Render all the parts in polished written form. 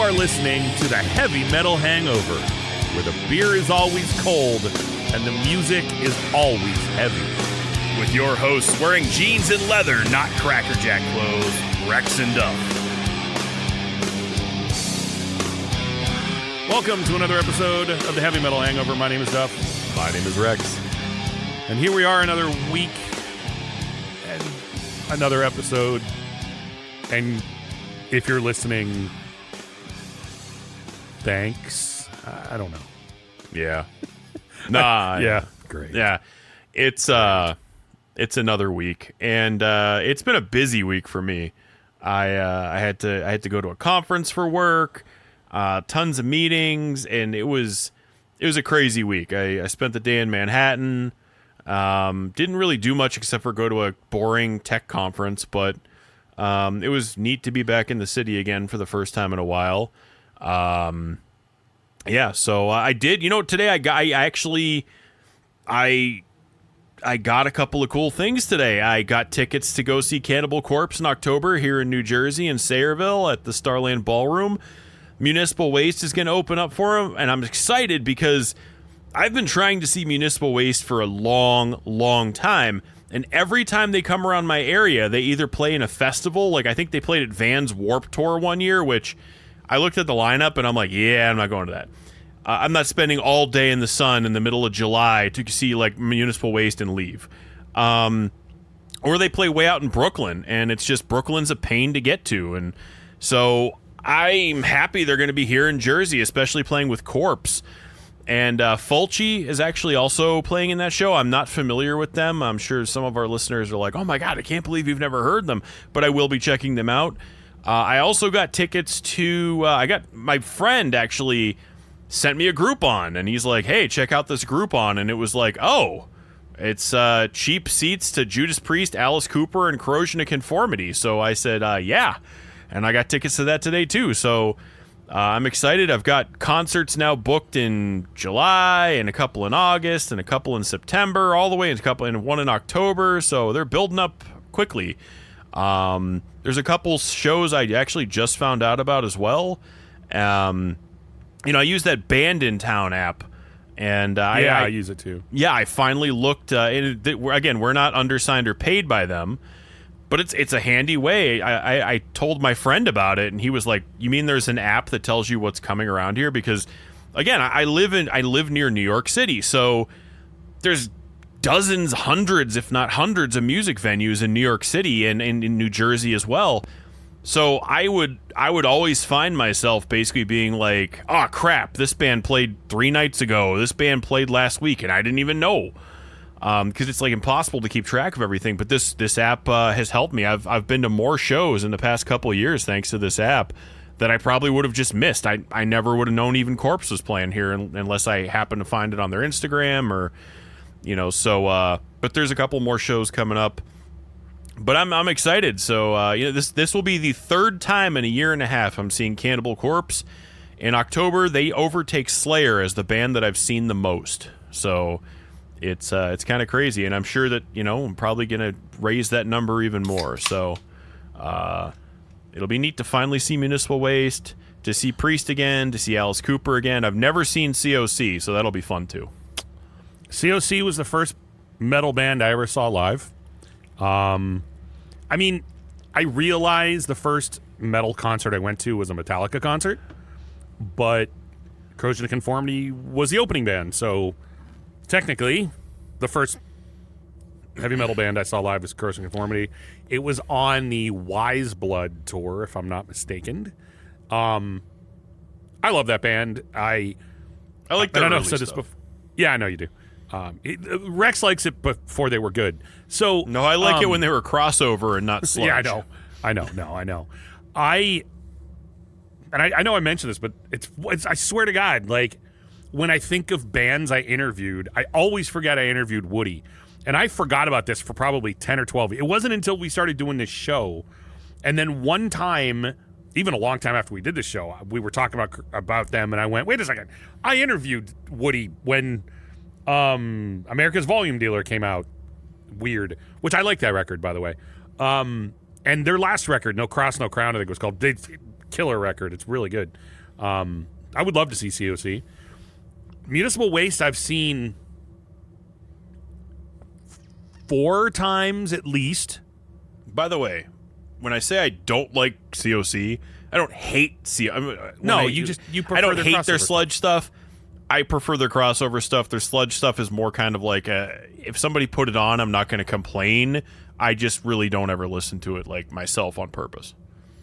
are listening to the Heavy Metal Hangover, where the beer is always cold and the music is always heavy. With your hosts wearing jeans and leather, not Cracker Jack clothes, Rex and Duff. Welcome to another episode of the Heavy Metal Hangover. My name is Duff. My name is Rex. And here we are, another week and another episode. And if you're listening, thanks. I don't know. Yeah. Nah. Yeah. Great. Yeah. It's another week, and it's been a busy week for me. I had to go to a conference for work, tons of meetings, and it was a crazy week. I spent the day in Manhattan. Didn't really do much except for go to a boring tech conference, but it was neat to be back in the city again for the first time in a while. Yeah, so I did. You know, today I got a couple of cool things today. I got tickets to go see Cannibal Corpse in October here in New Jersey in Sayreville at the Starland Ballroom. Municipal Waste is going to open up for them, and I'm excited because I've been trying to see Municipal Waste for a long, long time, and every time they come around my area, they either play in a festival, like I think they played at Vans Warped Tour one year, which I looked at the lineup, and I'm like, yeah, I'm not going to that. I'm not spending all day in the sun in the middle of July to see like Municipal Waste and leave. Or they play way out in Brooklyn, and it's just Brooklyn's a pain to get to, and so I'm happy they're going to be here in Jersey, especially playing with Corpse. And Fulci is actually also playing in that show. I'm not familiar with them. I'm sure some of our listeners are like, oh my God, I can't believe you've never heard them. But I will be checking them out. I also got tickets to, my friend actually sent me a Groupon. And he's like, hey, check out this Groupon. And it was like, oh, it's cheap seats to Judas Priest, Alice Cooper, and Corrosion of Conformity. So I said, yeah. And I got tickets to that today, too. So I'm excited. I've got concerts now booked in July, and a couple in August, and a couple in September, all the way into one in October. So they're building up quickly. There's a couple shows I actually just found out about as well. I use that Band in Town app. And I use it too. Yeah, I finally looked. Again, we're not undersigned or paid by them. But it's a handy way. I told my friend about it, and he was like, "You mean there's an app that tells you what's coming around here?" Because, again, I live near New York City, so there's dozens, hundreds, if not hundreds, of music venues in New York City and in New Jersey as well. So I would always find myself basically being like, "Oh crap! This band played 3 nights ago. This band played last week, and I didn't even know." Because it's like impossible to keep track of everything, but this app has helped me. I've been to more shows in the past couple of years thanks to this app that I probably would have just missed. I never would have known even Corpse was playing here unless I happened to find it on their Instagram or, So, but there's a couple more shows coming up. But I'm excited. So, this will be the third time in a year and a half I'm seeing Cannibal Corpse. In October, they overtake Slayer as the band that I've seen the most. So it's kind of crazy, and I'm sure that I'm probably gonna raise that number even more. So it'll be neat to finally see Municipal Waste, to see Priest again, to see Alice Cooper again. I've never seen COC, so that'll be fun too. COC was the first metal band I ever saw live. I realized the first metal concert I went to was a Metallica concert, but Corrosion of Conformity was the opening band, so technically, the first heavy metal band I saw live was Corrosion of Conformity. It was on the Wise Blood tour, if I'm not mistaken. I love that band. I like that. I know I've said this before. Yeah, I know you do. Rex likes it before they were good. So no, I like it when they were crossover and not sludge. Yeah, I know. I know I mentioned this, but it's I swear to God, like, when I think of bands I interviewed, I always forget I interviewed Woody. And I forgot about this for probably 10 or 12. It wasn't until we started doing this show. And then one time, even a long time after we did this show, we were talking about them, and I went, wait a second. I interviewed Woody when America's Volume Dealer came out. Weird. Which I like that record, by the way. And their last record, No Cross, No Crown, I think it was called. killer record. It's really good. I would love to see COC. Municipal Waste I've seen 4 times at least. By the way, when I say I don't like COC, I don't hate COC. You prefer I don't their hate their crossover sludge stuff. I prefer their crossover stuff. Their sludge stuff is more kind of like if somebody put it on, I'm not going to complain. I just really don't ever listen to it like myself on purpose.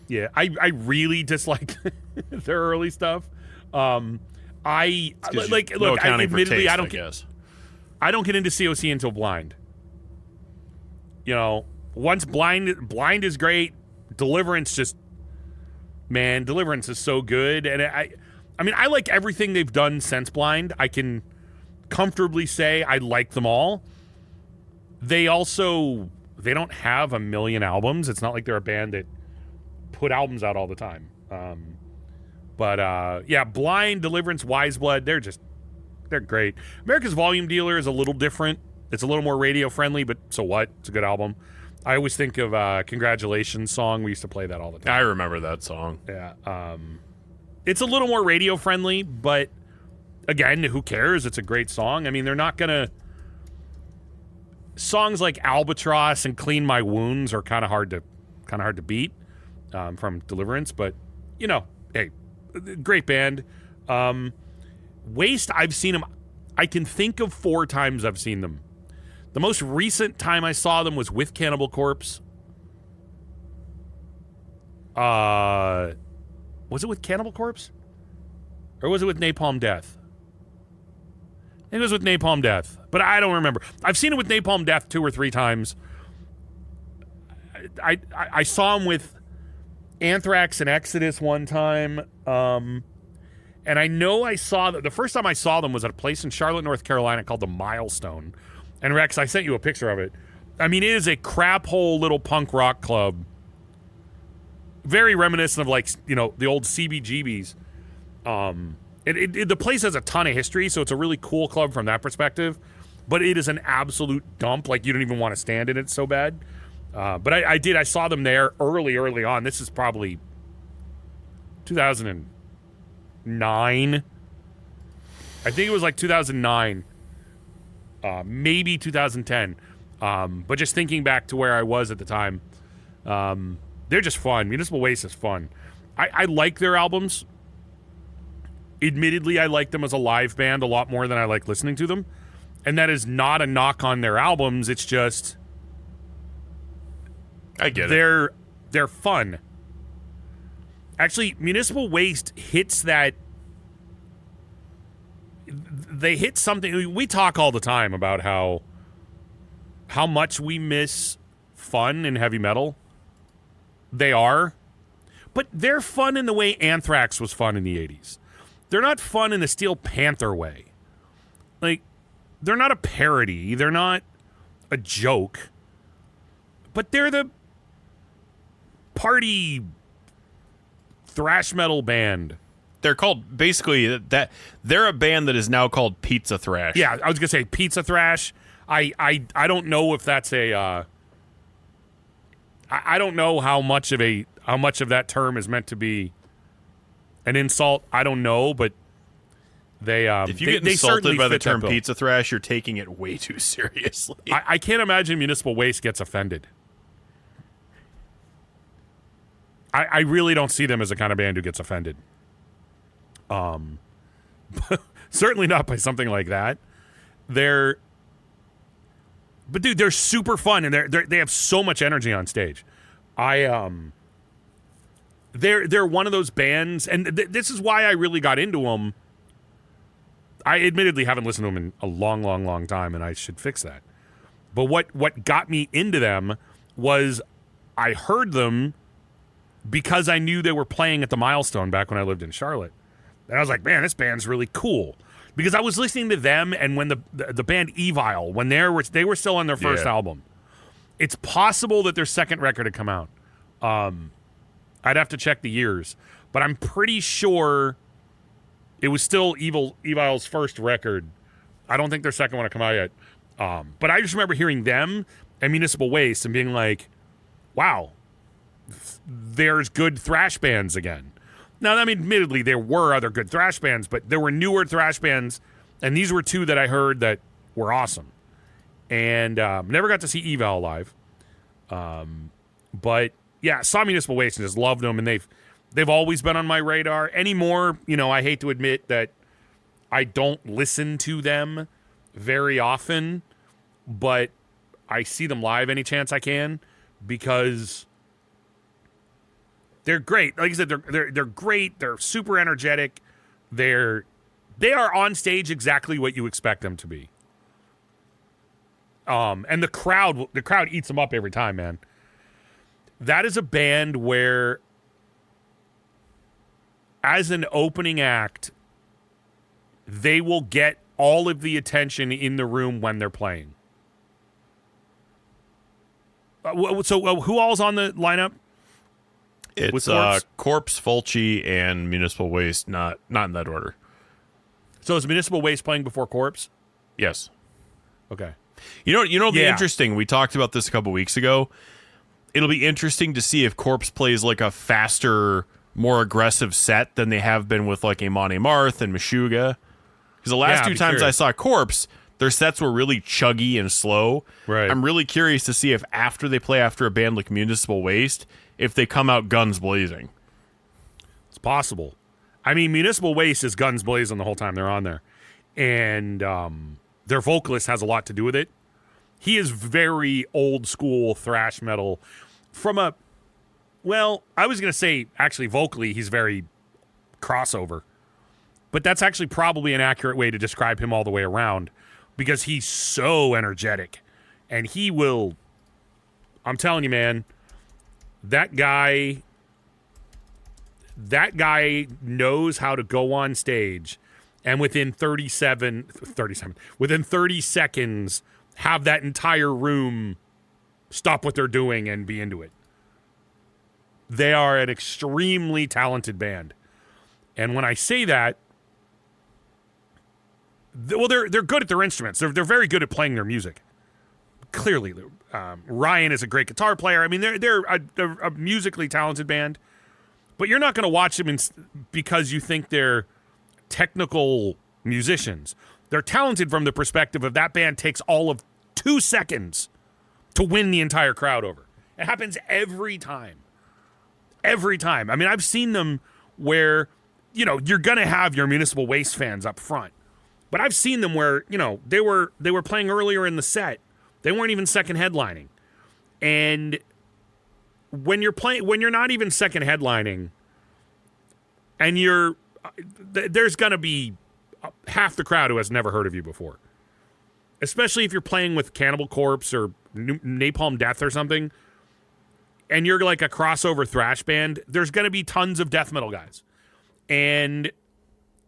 Yeah, I really dislike their early stuff. I like no look. Admittedly, I don't guess. I don't get into COC until Blind. You know, once Blind is great. Deliverance Deliverance is so good, and I mean, I like everything they've done since Blind. I can comfortably say I like them all. They don't have a million albums. It's not like they're a band that put albums out all the time. But Blind, Deliverance, Wiseblood, they're great. America's Volume Dealer is a little different. It's a little more radio friendly, but so what? It's a good album. I always think of Congratulations song. We used to play that all the time. I remember that song. Yeah. It's a little more radio friendly, but again, who cares? It's a great song. I mean, they're not gonna. Songs like Albatross and Clean My Wounds are kind of hard to beat from Deliverance, but hey, great band. Waste, I've seen them. I can think of 4 times I've seen them. The most recent time I saw them was with Cannibal Corpse. Was it with Cannibal Corpse? Or was it with Napalm Death? I think it was with Napalm Death, but I don't remember. I've seen it with Napalm Death 2 or 3 times. I saw them with Anthrax and Exodus one time. And I know I saw the first time I saw them was at a place in Charlotte, North Carolina called the Milestone. And Rex, I sent you a picture of it. I mean, it is a crap hole little punk rock club. Very reminiscent of the old CBGBs. The place has a ton of history, so it's a really cool club from that perspective. But it is an absolute dump. Like, you don't even want to stand in it, so bad. But I saw them there early on. This is probably 2009. I think it was like 2009. Maybe 2010. But just thinking back to where I was at the time, they're just fun. Municipal Waste is fun. I like their albums. Admittedly, I like them as a live band a lot more than I like listening to them. And that is not a knock on their albums. It's just... I get it. They're fun. Actually, Municipal Waste hits that... They hit something... We talk all the time about how much we miss fun in heavy metal. They are. But they're fun in the way Anthrax was fun in the 80s. They're not fun in the Steel Panther way. Like, they're not a parody. They're not a joke. But they're the party thrash metal band. They're called, basically, that they're a band that is now called Pizza Thrash. Yeah, I was going to say Pizza Thrash. I don't know if that's a... I don't know how much of that term is meant to be an insult. I don't know, but they if you get insulted by the term Pizza Thrash, you're taking it way too seriously. I can't imagine Municipal Waste gets offended. I really don't see them as the kind of band who gets offended. Certainly not by something like that. But dude, they're super fun, and they have so much energy on stage. They're one of those bands, and this is why I really got into them. I admittedly haven't listened to them in a long, long, long time, and I should fix that. But what got me into them was I heard them because I knew they were playing at the Milestone back when I lived in Charlotte. And I was like, man, this band's really cool. Because I was listening to them, and when the band Evil, when they were still on their first album. It's possible that their second record had come out. I'd have to check the years. But I'm pretty sure it was still Evil's first record. I don't think their second one had come out yet. But I just remember hearing them and Municipal Waste and being like, wow, there's good thrash bands again. Now, I mean, admittedly, there were other good thrash bands, but there were newer thrash bands, and these were two that I heard that were awesome. And never got to see Eval live. But, yeah, saw Municipal Waste and just loved them, and they've always been on my radar. Anymore, I hate to admit that I don't listen to them very often, but I see them live any chance I can because they're great. Like I said, they're great. They're super energetic. They are on stage exactly what you expect them to be. And the crowd eats them up every time, man. That is a band where, as an opening act, they will get all of the attention in the room when they're playing. So who all's on the lineup? It's Corpse, Fulci, and Municipal Waste, not in that order. So is Municipal Waste playing before Corpse? Yes. Okay. It'll be interesting. We talked about this a couple weeks ago. It'll be interesting to see if Corpse plays like a faster, more aggressive set than they have been with like Amon Amarth and Meshuggah. Because the last two times I saw Corpse, their sets were really chuggy and slow. Right. I'm really curious to see if after they play after a band like Municipal Waste, if they come out guns blazing. It's possible. I mean, Municipal Waste is guns blazing the whole time they're on there. And their vocalist has a lot to do with it. He is very old school thrash metal I was going to say, actually, vocally, he's very crossover. But that's actually probably an accurate way to describe him all the way around because he's so energetic. And I'm telling you, man, that guy knows how to go on stage and within 30 seconds have that entire room stop what they're doing and be into it. They are an extremely talented band. And when I say that, they're good at their instruments. They're very good at playing their music. Clearly, Ryan is a great guitar player. I mean, they're a musically talented band. But you're not going to watch them because you think they're technical musicians. They're talented from the perspective of that band takes all of 2 seconds to win the entire crowd over. It happens every time. Every time. I mean, I've seen them where, you're going to have your Municipal Waste fans up front. But I've seen them where, they were playing earlier in the set. They weren't even second headlining. And when you're not even second headlining, and there's going to be half the crowd who has never heard of you before. Especially if you're playing with Cannibal Corpse or Napalm Death or something, and you're like a crossover thrash band, there's going to be tons of death metal guys. And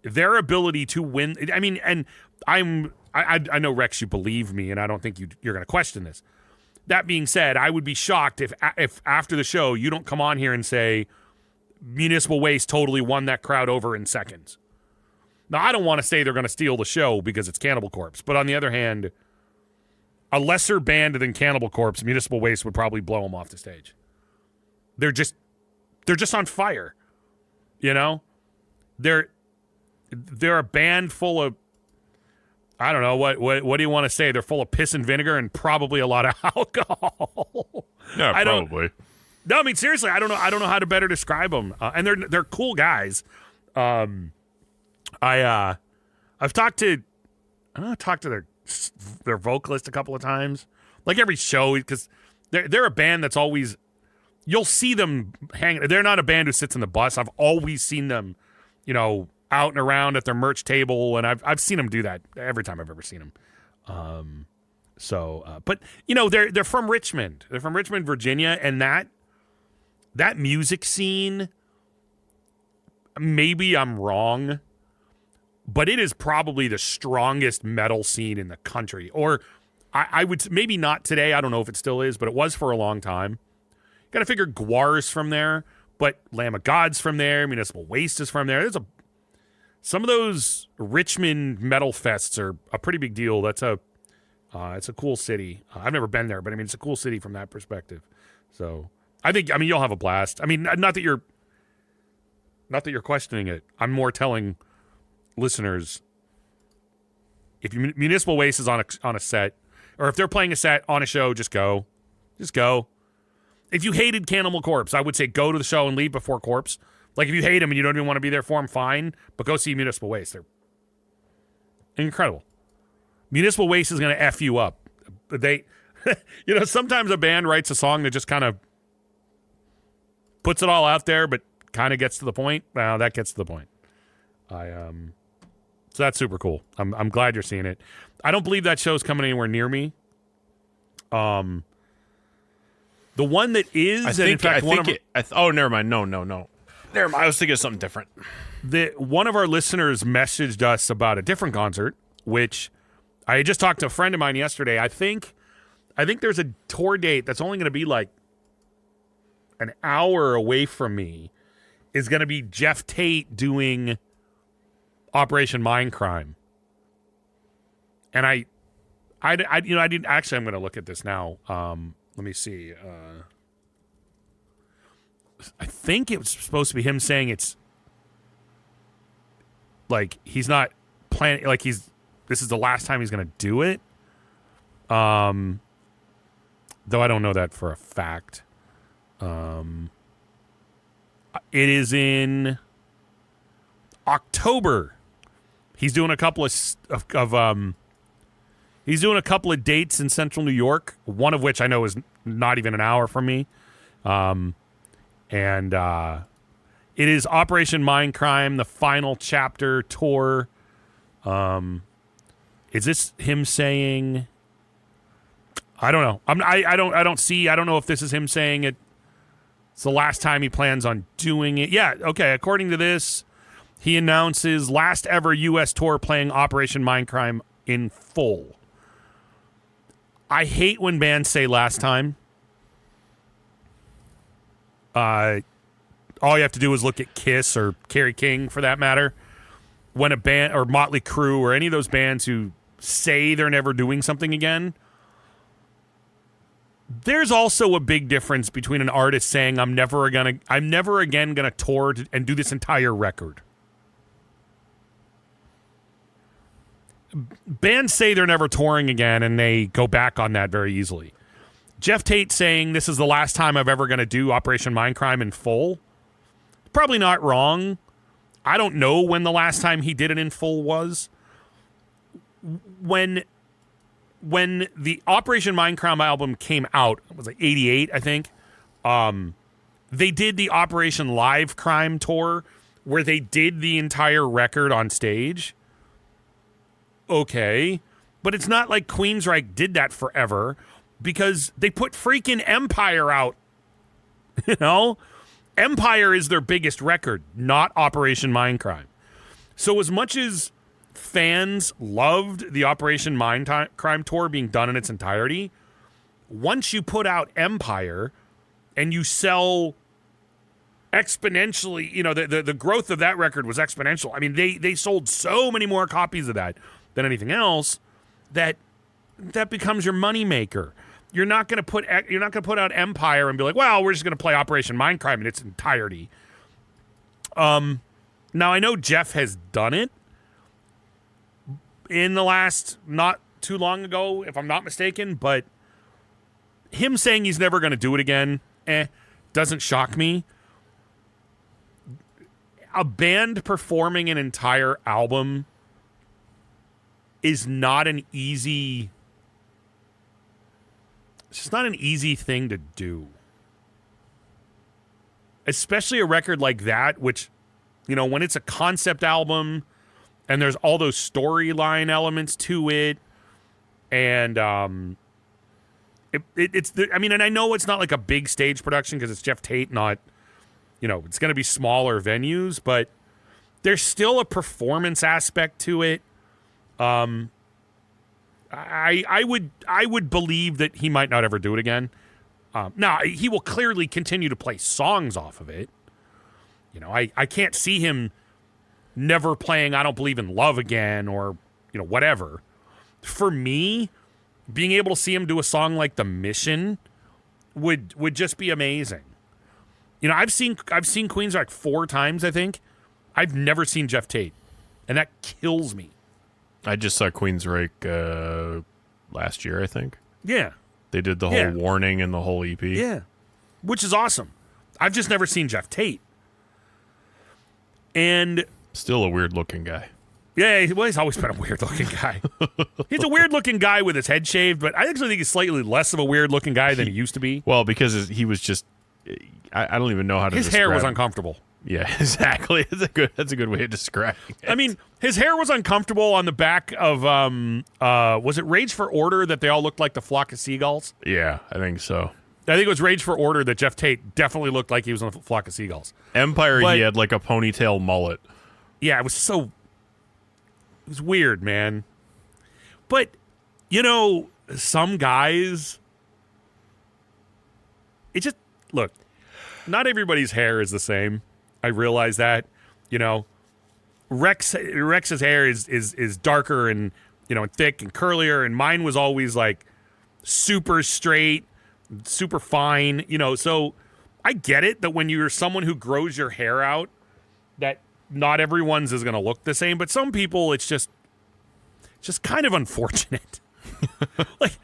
their ability to win, I mean, and I know, Rex, you believe me, and I don't think you're going to question this. That being said, I would be shocked if after the show you don't come on here and say Municipal Waste totally won that crowd over in seconds. Now, I don't want to say they're going to steal the show because it's Cannibal Corpse, but on the other hand, a lesser band than Cannibal Corpse, Municipal Waste would probably blow them off the stage. They're just on fire, They're a band full of, I don't know, what do you want to say? They're full of piss and vinegar and probably a lot of alcohol. Yeah, probably. No, I mean, seriously, I don't know how to better describe them. And they're cool guys. I've talked to their vocalist a couple of times, like every show, because they're a band that's always, you'll see them hanging. They're not a band who sits in the bus. I've always seen them, out and around at their merch table, and I've seen them do that every time I've ever seen them. But they're from Richmond. They're from Richmond, Virginia, and that music scene. Maybe I'm wrong, but it is probably the strongest metal scene in the country. Or I would maybe not today. I don't know if it still is, but it was for a long time. Got to figure Gwar's from there, but Lamb of God's from there. Municipal Waste is from there. Some of those Richmond metal fests are a pretty big deal. It's a cool city. I've never been there, but I mean, it's a cool city from that perspective. So I mean, you'll have a blast. I mean, not that you're Not that you're questioning it. I'm more telling listeners, if Municipal Waste is on a set, or if they're playing a set on a show, just go. Just go. If you hated Cannibal Corpse, I would say go to the show and leave before Corpse. Like, if you hate them and you don't even want to be there for them, fine. But go see Municipal Waste. They're incredible. Municipal Waste is going to F you up. They, sometimes a band writes a song that just kind of puts it all out there, but kind of gets to the point. Well, that gets to the point. So that's super cool. I'm glad you're seeing it. I don't believe that show's coming anywhere near me. The one that is, never mind. No. Never mind. I was thinking of something different. One of our listeners messaged us about a different concert, which I just talked to a friend of mine yesterday. I think there's a tour date that's only going to be like an hour away from me. Is going to be Jeff Tate doing Operation Mindcrime. And I didn't actually. I'm going to look at this now. Let me see. I think it was supposed to be him saying it's like he's not planning. Like this is the last time he's going to do it. Though I don't know that for a fact. It is in October. He's doing a couple of he's doing a couple of dates in Central New York. One of which I know is not even an hour from me. And it is Operation Mindcrime, the final chapter tour. Is this him saying? I don't know. I don't know if this is him saying it. It's the last time he plans on doing it. Yeah, okay. According to this, he announces last ever U.S. tour playing Operation Mindcrime in full. I hate when bands say last time. All you have to do is look at Kiss or Kerry King, for that matter. When a band, or Motley Crue, or any of those bands who say they're never doing something again, there's also a big difference between an artist saying I'm never again gonna tour and do this entire record. Bands say they're never touring again, and they go back on that very easily. Jeff Tate saying this is the last time I'm ever going to do Operation Mindcrime in full. Probably not wrong. I don't know when the last time he did it in full was. When the Operation Mindcrime album came out, it was like 88, I think. They did the Operation Live Crime tour where they did the entire record on stage. Okay. But it's not like Queensryche did that forever, because they put freaking Empire out. Empire is their biggest record, not Operation Mindcrime. So as much as fans loved the Operation Mindcrime tour being done in its entirety, once you put out Empire and you sell exponentially, the growth of that record was exponential. I mean, they sold so many more copies of that than anything else that becomes your moneymaker. You're not going to put out Empire and be like, well, we're just going to play Operation Mindcrime in its entirety. Now I know Jeff has done it in the last not too long ago, if I'm not mistaken, but him saying he's never going to do it again, doesn't shock me. A band performing an entire album is not an easy. It's just not an easy thing to do. Especially a record like that, which, when it's a concept album and there's all those storyline elements to it, and and I know it's not like a big stage production because it's Jeff Tate, not, it's going to be smaller venues, but there's still a performance aspect to it. I would believe that he might not ever do it again. Now, he will clearly continue to play songs off of it. I can't see him never playing I Don't Believe in Love again, or, whatever. For me, being able to see him do a song like The Mission would just be amazing. You know, I've seen Queensrÿche 4 times, I think. I've never seen Jeff Tate, and that kills me. I just saw Queensrÿche last year, I think. Yeah. They did the whole Warning and the whole EP. Yeah. Which is awesome. I've just never seen Jeff Tate. And still a weird-looking guy. yeah, he's always been a weird-looking guy. He's a weird-looking guy with his head shaved, but I actually think he's slightly less of a weird-looking guy than he used to be. Well, because he was just... I don't even know how to His describe hair was it. uncomfortable. Yeah, exactly. That's a good way of describing it. I mean, his hair was uncomfortable on the back of, was it Rage for Order that they all looked like the flock of seagulls? Yeah, I think so. I think it was Rage for Order that Jeff Tate definitely looked like he was on a flock of seagulls. Empire, But- he had like a ponytail mullet. Yeah, it was weird, man. But, you know, some guys, look, not everybody's hair is the same. I realize that, you know. Rex's hair is darker and, you know, thick and curlier, and mine was always like super straight, super fine, you know. So I get it that when you're someone who grows your hair out, that not everyone's is going to look the same, but some people it's just kind of unfortunate. Like,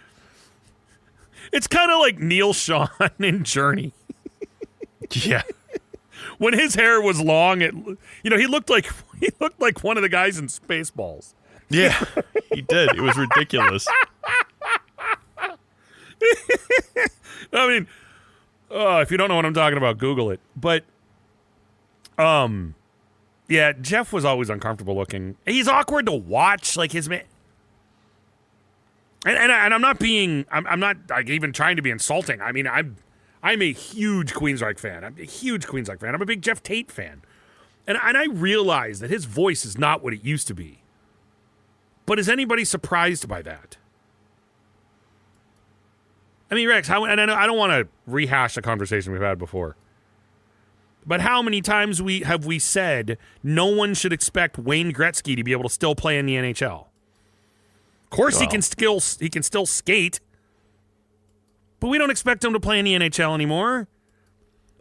it's kind of like Neil Sean in Journey. Yeah. When his hair was long, he looked like one of the guys in Spaceballs. Yeah, he did. It was ridiculous. I mean, if you don't know what I'm talking about, Google it. But, yeah, Jeff was always uncomfortable looking. He's awkward to watch, like his man. And I'm not like even trying to be insulting. I mean, I'm a huge Queensrÿche fan. I'm a big Jeff Tate fan. And I realize that his voice is not what it used to be. But is anybody surprised by that? I mean, Rex, and I don't want to rehash a conversation we've had before. But how many times have we said no one should expect Wayne Gretzky to be able to still play in the NHL? Of course, he can still skate. But we don't expect him to play in the NHL anymore.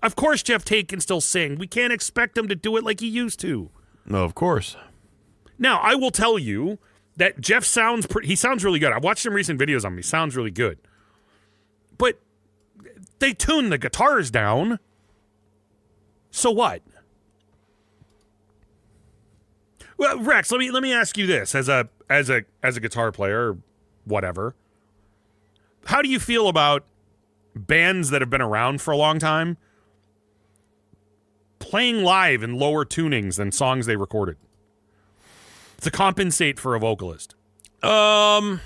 Of course, Jeff Tate can still sing. We can't expect him to do it like he used to. No, of course. Now, I will tell you that Jeff sounds really good. I've watched some recent videos on him. He sounds really good. But they tune the guitars down. So what? Well, Rex, let me ask you this as a guitar player or whatever. How do you feel about bands that have been around for a long time playing live in lower tunings than songs they recorded to compensate for a vocalist? I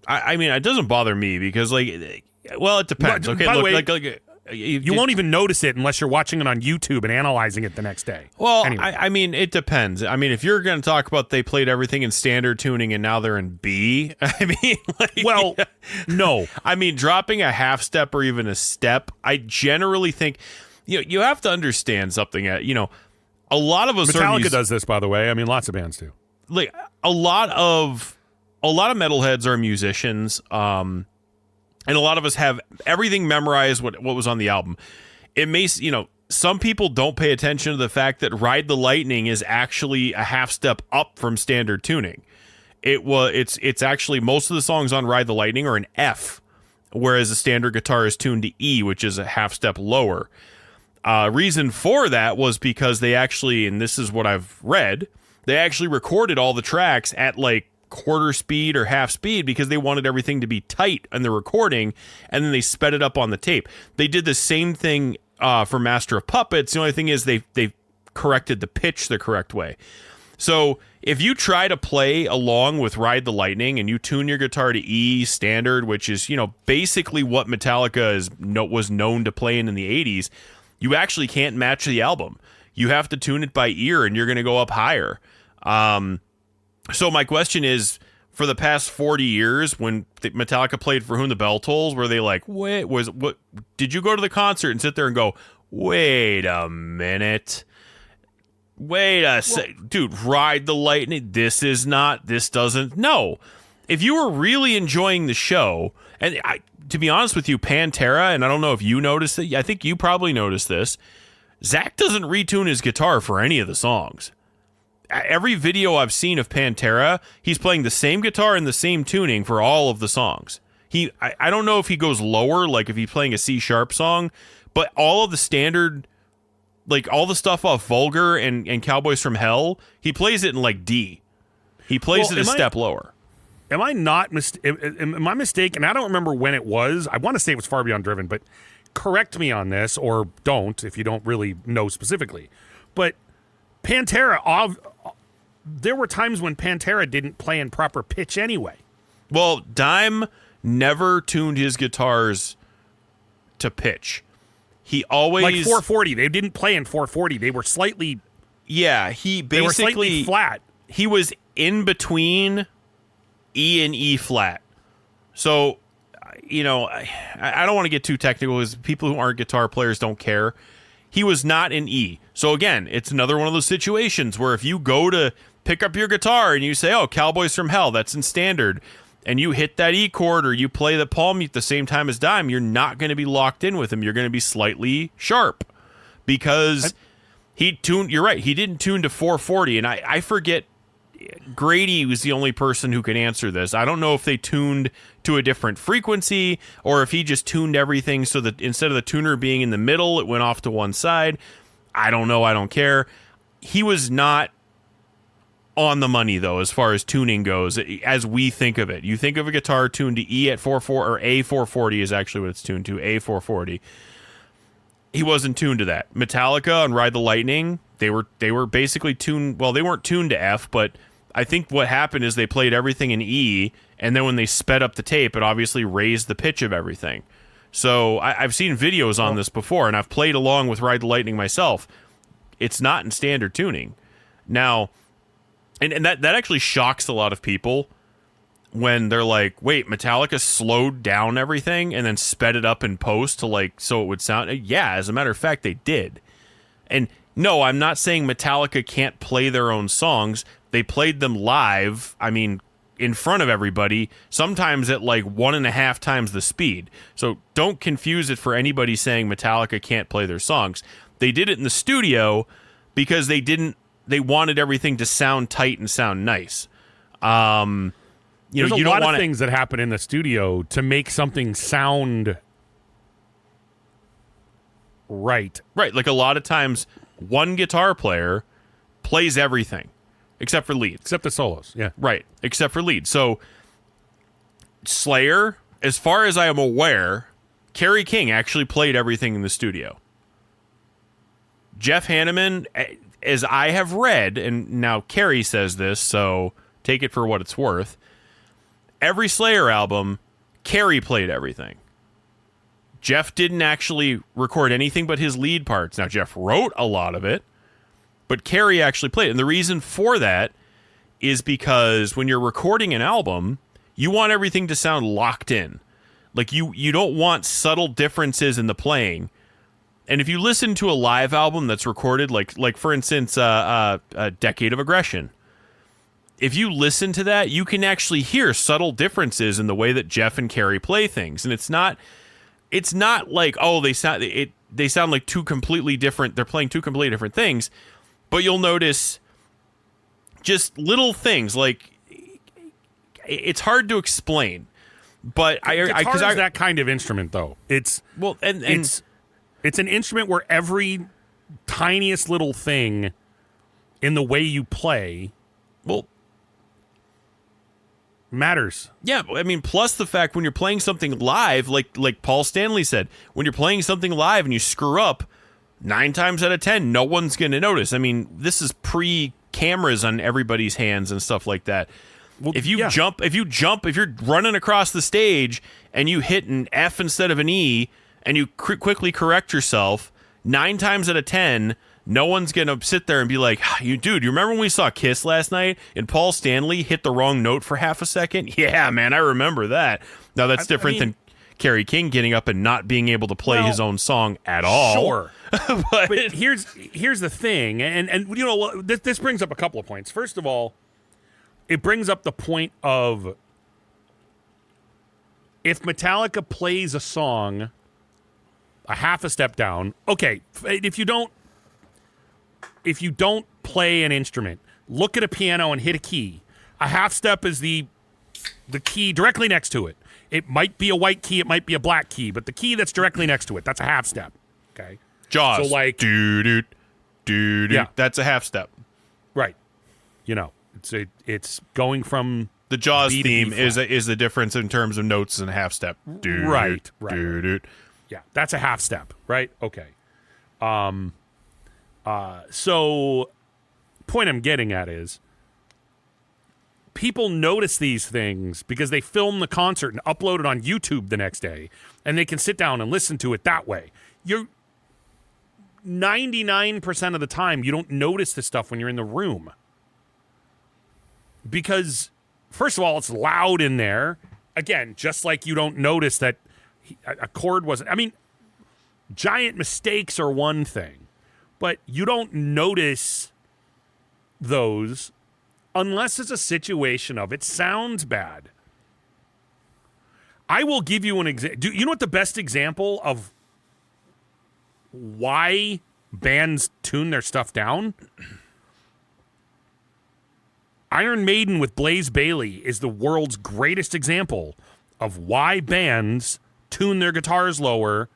mean, it doesn't bother me because, like, well, it depends. But, Okay, by the look, way, you won't even notice it unless you're watching it on YouTube and analyzing it the next day. Well, anyway. I mean, it depends. I mean, if you're going to talk about they played everything in standard tuning and now they're in B, I mean, like, Well, no. I mean, dropping a half step or even a step, I generally think, you have to understand something. A lot of us Metallica does this, by the way. I mean, lots of bands do. Like a lot of metalheads are musicians, and a lot of us have everything memorized. What was on the album? It may, some people don't pay attention to the fact that "Ride the Lightning" is actually a half step up from standard tuning. It's actually most of the songs on "Ride the Lightning" are an F, whereas a standard guitar is tuned to E, which is a half step lower. Reason for that was because they actually, and this is what I've read, they actually recorded all the tracks at like quarter speed or half speed because they wanted everything to be tight in the recording, and then they sped it up on the tape. They did the same thing for Master of Puppets. The only thing is they corrected the pitch the correct way. So if you try to play along with Ride the Lightning and you tune your guitar to E standard, which is, basically what Metallica was known to play in the 80s, you actually can't match the album. You have to tune it by ear, and you're going to go up higher. So my question is, for the past 40 years, when Metallica played For Whom the Bell Tolls, were they like, what? Did you go to the concert and sit there and go, wait a minute, dude, Ride the Lightning, this doesn't, no. If you were really enjoying the show, and to be honest with you, Pantera, and I don't know if you noticed it. I think you probably noticed this. Zach doesn't retune his guitar for any of the songs. Every video I've seen of Pantera, he's playing the same guitar and the same tuning for all of the songs. I don't know if he goes lower, like if he's playing a C-sharp song, but all of the standard, like all the stuff off Vulgar and Cowboys from Hell, he plays it in like D. He plays it a step lower. Am I mistaken? I don't remember when it was. I want to say it was Far Beyond Driven, but correct me on this, or don't if you don't really know specifically. But Pantera, there were times when Pantera didn't play in proper pitch anyway. Well, Dime never tuned his guitars to pitch. He always... Like 440. They didn't play in 440. They were slightly... Yeah, they were slightly flat. He was in between E and E flat. So, you know, I don't want to get too technical because people who aren't guitar players don't care. He was not in E. So again, it's another one of those situations where if you go to pick up your guitar and you say, oh, Cowboys from Hell, that's in standard, and you hit that E chord or you play the palm mute at the same time as Dime, you're not going to be locked in with him. You're going to be slightly sharp because you're right, he didn't tune to 440. And I forget, Grady was the only person who could answer this. I don't know if they tuned to a different frequency or if he just tuned everything so that instead of the tuner being in the middle, it went off to one side. I don't know. I don't care. He was not on the money, though, as far as tuning goes, as we think of it. You think of a guitar tuned to E at 440, or A440 is actually what it's tuned to, A440. He wasn't tuned to that. Metallica on Ride the Lightning, they were basically tuned, well, they weren't tuned to F, but I think what happened is they played everything in E, and then when they sped up the tape, it obviously raised the pitch of everything. So I've seen videos on this before, and I've played along with Ride the Lightning myself. It's not in standard tuning. Now, and that actually shocks a lot of people when they're like, wait, Metallica slowed down everything and then sped it up in post to like so it would sound. Yeah, as a matter of fact, they did. And no, I'm not saying Metallica can't play their own songs. They played them live, I mean, in front of everybody, sometimes at like 1.5 times the speed. So don't confuse it for anybody saying Metallica can't play their songs. They did it in the studio because they wanted everything to sound tight and sound nice. There's a lot of things that happen in the studio to make something sound right. Right, like a lot of times one guitar player plays everything except for leads. Except the solos, yeah. Right, except for leads. So Slayer, as far as I am aware, Kerry King actually played everything in the studio. Jeff Hanneman, as I have read, and now Kerry says this, so take it for what it's worth, every Slayer album, Kerry played everything. Jeff didn't actually record anything but his lead parts. Now, Jeff wrote a lot of it, but Kerry actually played it. And the reason for that is because when you're recording an album, you want everything to sound locked in. Like, you don't want subtle differences in the playing. And if you listen to a live album that's recorded, like for instance, a Decade of Aggression, if you listen to that, you can actually hear subtle differences in the way that Jeff and Kerry play things. And it's not like, oh, they sound like two completely different, they're playing two completely different things, but you'll notice just little things like it's hard to explain. But guitar is that kind of instrument, though. It's an instrument where every tiniest little thing in the way you play, matters. Yeah, I mean, plus the fact when you're playing something live, like Paul Stanley said, when you're playing something live and you screw up, 9 times out of 10, no one's going to notice. I mean, this is pre-cameras on everybody's hands and stuff like that. Well, if you're running across the stage and you hit an F instead of an E and you quickly correct yourself, 9 times out of 10, no one's going to sit there and be like, dude, you remember when we saw Kiss last night and Paul Stanley hit the wrong note for half a second? Yeah, man, I remember that. Now, that's different than Kerry King getting up and not being able to play his own song at all. Sure. but here's the thing, and you know, this brings up a couple of points. First of all, it brings up the point of if Metallica plays a song a half a step down, okay, if you don't play an instrument, look at a piano and hit a key. A half step is the key directly next to it. It might be a white key, it might be a black key, but the key that's directly next to it, that's a half step. Okay. Jaws. So like doo-doo, doo-doo. Yeah. That's a half step. Right. You know, it's going from the Jaws B to B theme flat. is the difference in terms of notes and a half step. Doo-doo, Right. doo-doo. Yeah, that's a half step, right? Okay. So point I'm getting at is people notice these things because they film the concert and upload it on YouTube the next day, and they can sit down and listen to it that way. You're 99% of the time you don't notice this stuff when you're in the room. Because first of all, it's loud in there. Again, just like you don't notice that a chord wasn't. I mean, giant mistakes are one thing, but you don't notice those unless it's a situation of it sounds bad. I will give you an example. You know what the best example of why bands tune their stuff down? Iron Maiden with Blaze Bayley is the world's greatest example of why bands tune their guitars lower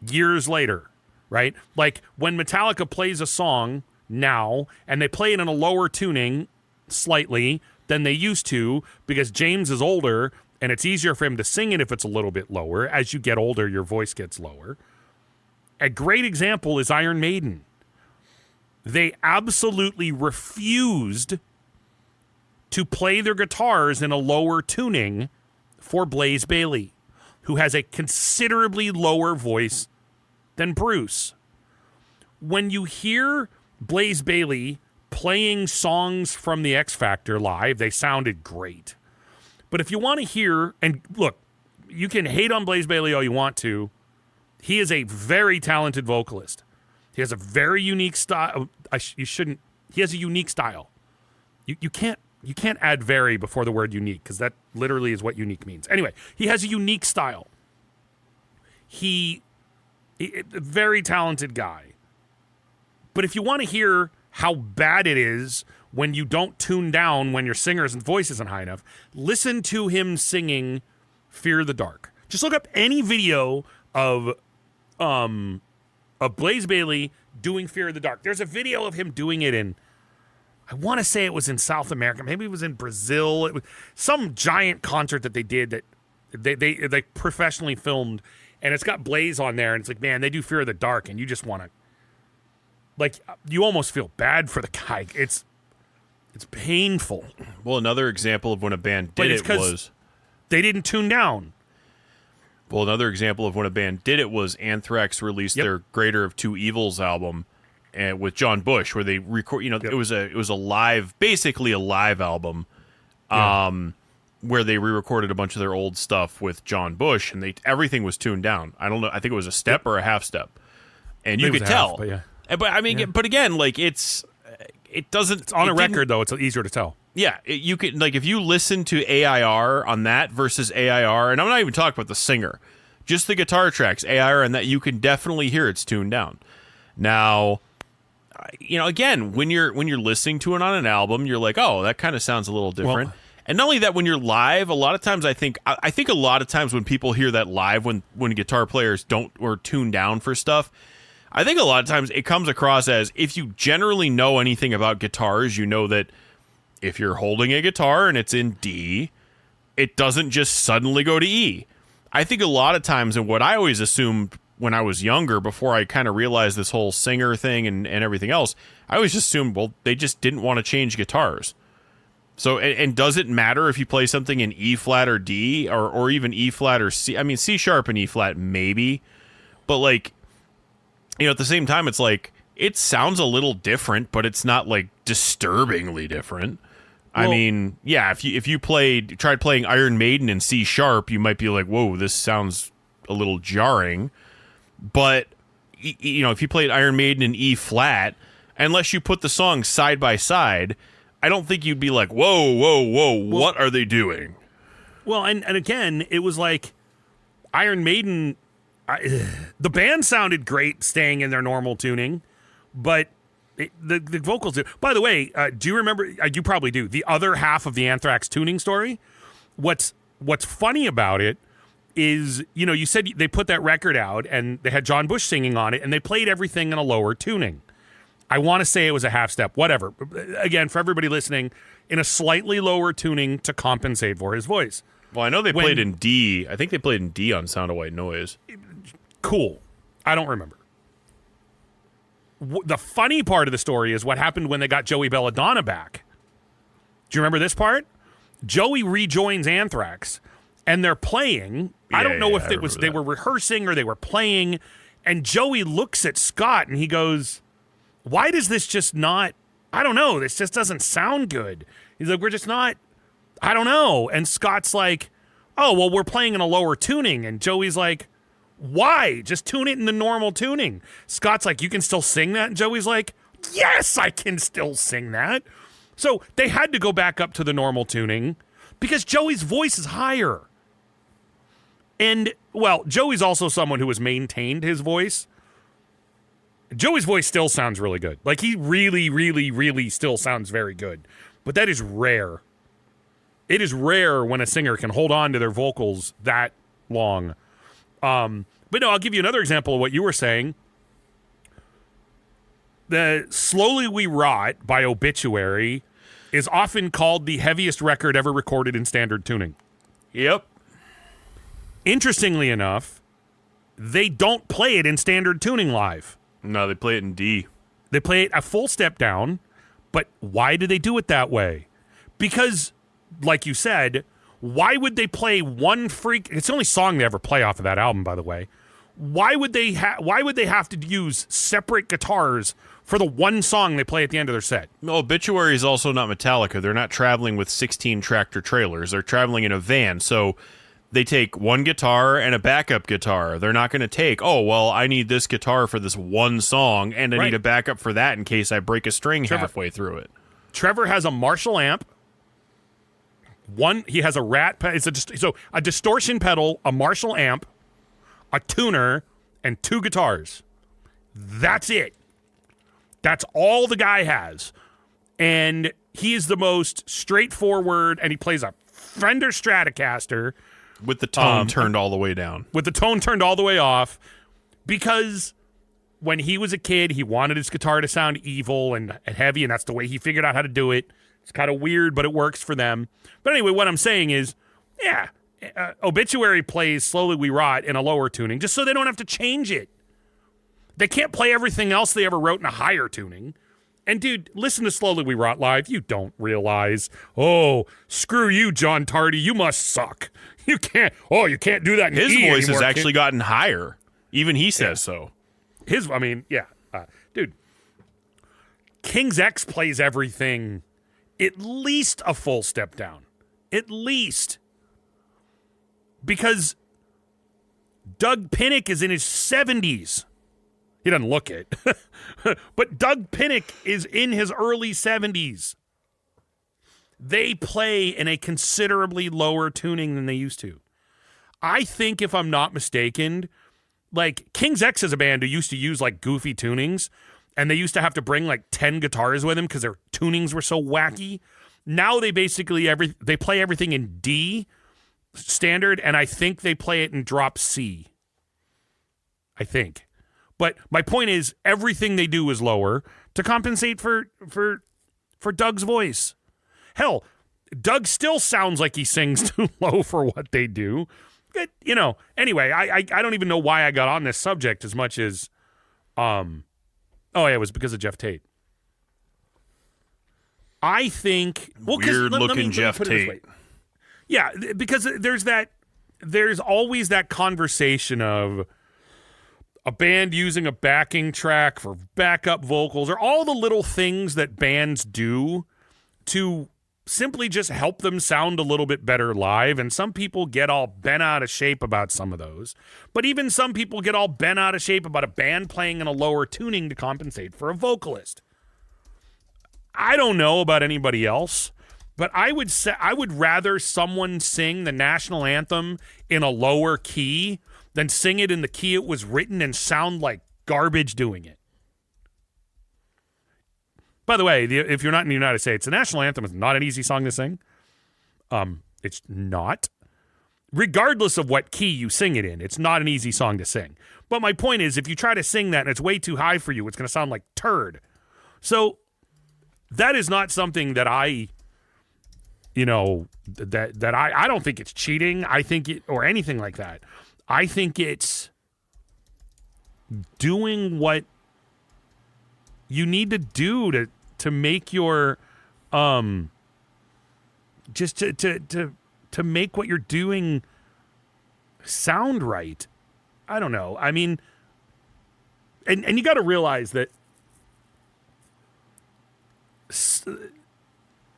years later, right? Like when Metallica plays a song now and they play it in a lower tuning slightly than they used to because James is older and it's easier for him to sing it if it's a little bit lower. As you get older, your voice gets lower. A great example is Iron Maiden. They absolutely refused to play their guitars in a lower tuning for Blaze Bayley, who has a considerably lower voice than Bruce. When you hear Blaze Bayley playing songs from the X Factor live, they sounded great. But if you want to hear, and look, you can hate on Blaze Bayley all you want to. He is a very talented vocalist. He has a very unique style. He has a unique style. You can't add very before the word unique because that literally is what unique means. Anyway, he has a unique style. He a very talented guy. But if you want to hear how bad it is when you don't tune down when your singer's voice isn't high enough, listen to him singing Fear the Dark. Just look up any video of Blaze Bayley doing Fear of the Dark. There's a video of him doing it in, I want to say it was in South America. Maybe it was in Brazil. It was some giant concert that they did that they professionally filmed, and it's got Blaze on there, and it's like, man, they do Fear of the Dark, and you just want to, like, you almost feel bad for the guy. It's painful. Well, another example of when a band did it was they didn't tune down. Well, another example of when a band did it was Anthrax released their Greater of Two Evils album, and with John Bush, where they record. You know, it was a live, basically a live album, where they re-recorded a bunch of their old stuff with John Bush, and everything was tuned down. I don't know. I think it was a step or a half step, and you could tell. But yeah. But I mean, but again, like it doesn't. It's on a record though. It's easier to tell. Yeah, you could, like, if you listen to AIR on that versus AIR, and I'm not even talking about the singer, just the guitar tracks, AIR and that, you can definitely hear it's tuned down. Now, you know, again, when you're listening to it on an album, you're like, oh, that kind of sounds a little different. Well, and not only that, when you're live, a lot of times I think a lot of times when people hear that live, when guitar players don't or tune down for stuff, I think a lot of times it comes across as, if you generally know anything about guitars, you know that if you're holding a guitar and it's in D, it doesn't just suddenly go to E. I think a lot of times, and what I always assumed when I was younger, before I kind of realized this whole singer thing and everything else, I always assumed, well, they just didn't want to change guitars. So, and does it matter if you play something in E flat or D, or even E flat or C? I mean, C sharp and E flat, maybe. But, like, you know, at the same time, it's like, it sounds a little different, but it's not, like, disturbingly different. Well, I mean, yeah, if you tried playing Iron Maiden in C sharp, you might be like, whoa, this sounds a little jarring. But, you know, if you played Iron Maiden in E flat, unless you put the songs side by side, I don't think you'd be like, whoa, what are they doing? Well, and again, it was like Iron Maiden, the band sounded great staying in their normal tuning, but the vocals do. By the way, do you remember, you probably do, the other half of the Anthrax tuning story? What's funny about it is, you said they put that record out and they had John Bush singing on it and they played everything in a lower tuning. I want to say it was a half step, whatever. Again, for everybody listening, in a slightly lower tuning to compensate for his voice. Well, I know they played in D. I think they played in D on Sound of White Noise. Cool. I don't remember. The funny part of the story is what happened when they got Joey Belladonna back. Do you remember this part? Joey rejoins Anthrax, and they're playing. I don't know if it was they were rehearsing or they were playing, and Joey looks at Scott and he goes, "Why does this just not? I don't know. This just doesn't sound good." He's like, "We're just not. I don't know." And Scott's like, "Oh, well, we're playing in a lower tuning." And Joey's like, "Why? Just tune it in the normal tuning." Scott's like, "You can still sing that?" And Joey's like, "Yes, I can still sing that." So they had to go back up to the normal tuning because Joey's voice is higher. And, well, Joey's also someone who has maintained his voice. Joey's voice still sounds really good. Like, he really, really, really still sounds very good. But that is rare. It is rare when a singer can hold on to their vocals that long. But no, I'll give you another example of what you were saying. The Slowly We Rot by Obituary is often called the heaviest record ever recorded in standard tuning. Yep. Interestingly enough, they don't play it in standard tuning live. No, they play it in D. They play it a full step down, but why do they do it that way? Because, like you said, why would they play one freak? It's the only song they ever play off of that album, by the way. Why would they have to use separate guitars for the one song they play at the end of their set? No, Obituary is also not Metallica. They're not traveling with 16 tractor trailers. They're traveling in a van, so they take one guitar and a backup guitar. They're not going to take, oh, well, I need this guitar for this one song, and I need a backup for that in case I break a string halfway through it. Trevor has a Marshall amp. He has a Rat. So a distortion pedal, a Marshall amp, a tuner, and two guitars. That's it. That's all the guy has. And he is the most straightforward, and he plays a Fender Stratocaster. With the tone turned all the way down. With the tone turned all the way off. Because when he was a kid, he wanted his guitar to sound evil and heavy, and that's the way he figured out how to do it. It's kind of weird, but it works for them. But anyway, what I'm saying is, Obituary plays Slowly We Rot in a lower tuning just so they don't have to change it. They can't play everything else they ever wrote in a higher tuning. And dude, listen to Slowly We Rot live. You don't realize, oh, screw you, John Tardy. You must suck. You can't do that in His E voice anymore, has actually gotten higher. Even he says so. Dude. King's X plays everything at least a full step down. At least. Because Doug Pinnick is in his 70s. He doesn't look it. But Doug Pinnick is in his early 70s. They play in a considerably lower tuning than they used to. I think, if I'm not mistaken, like King's X is a band who used to use like goofy tunings, and they used to have to bring like 10 guitars with them because their tunings were so wacky. Now they basically they play everything in D standard, and I think they play it in drop C. I think. But my point is, everything they do is lower to compensate for Doug's voice. Hell, Doug still sounds like he sings too low for what they do. But, anyway, I don't even know why I got on this subject as much as, it was because of Jeff Tate. I think... Weird-looking Jeff Tate. Yeah, because there's always that conversation of a band using a backing track for backup vocals, or all the little things that bands do to simply just help them sound a little bit better live. And some people get all bent out of shape about some of those. But even some people get all bent out of shape about a band playing in a lower tuning to compensate for a vocalist. I don't know about anybody else, But I would rather someone sing the national anthem in a lower key than sing it in the key it was written and sound like garbage doing it. By the way, if you're not in the United States, the national anthem is not an easy song to sing. It's not. Regardless of what key you sing it in, it's not an easy song to sing. But my point is, if you try to sing that and it's way too high for you, it's going to sound like turd. So that is not something that I don't think it's cheating. I think it, or anything like that. I think it's doing what you need to do to make your just to make what you're doing sound right. I don't know. I mean, and you got to realize that.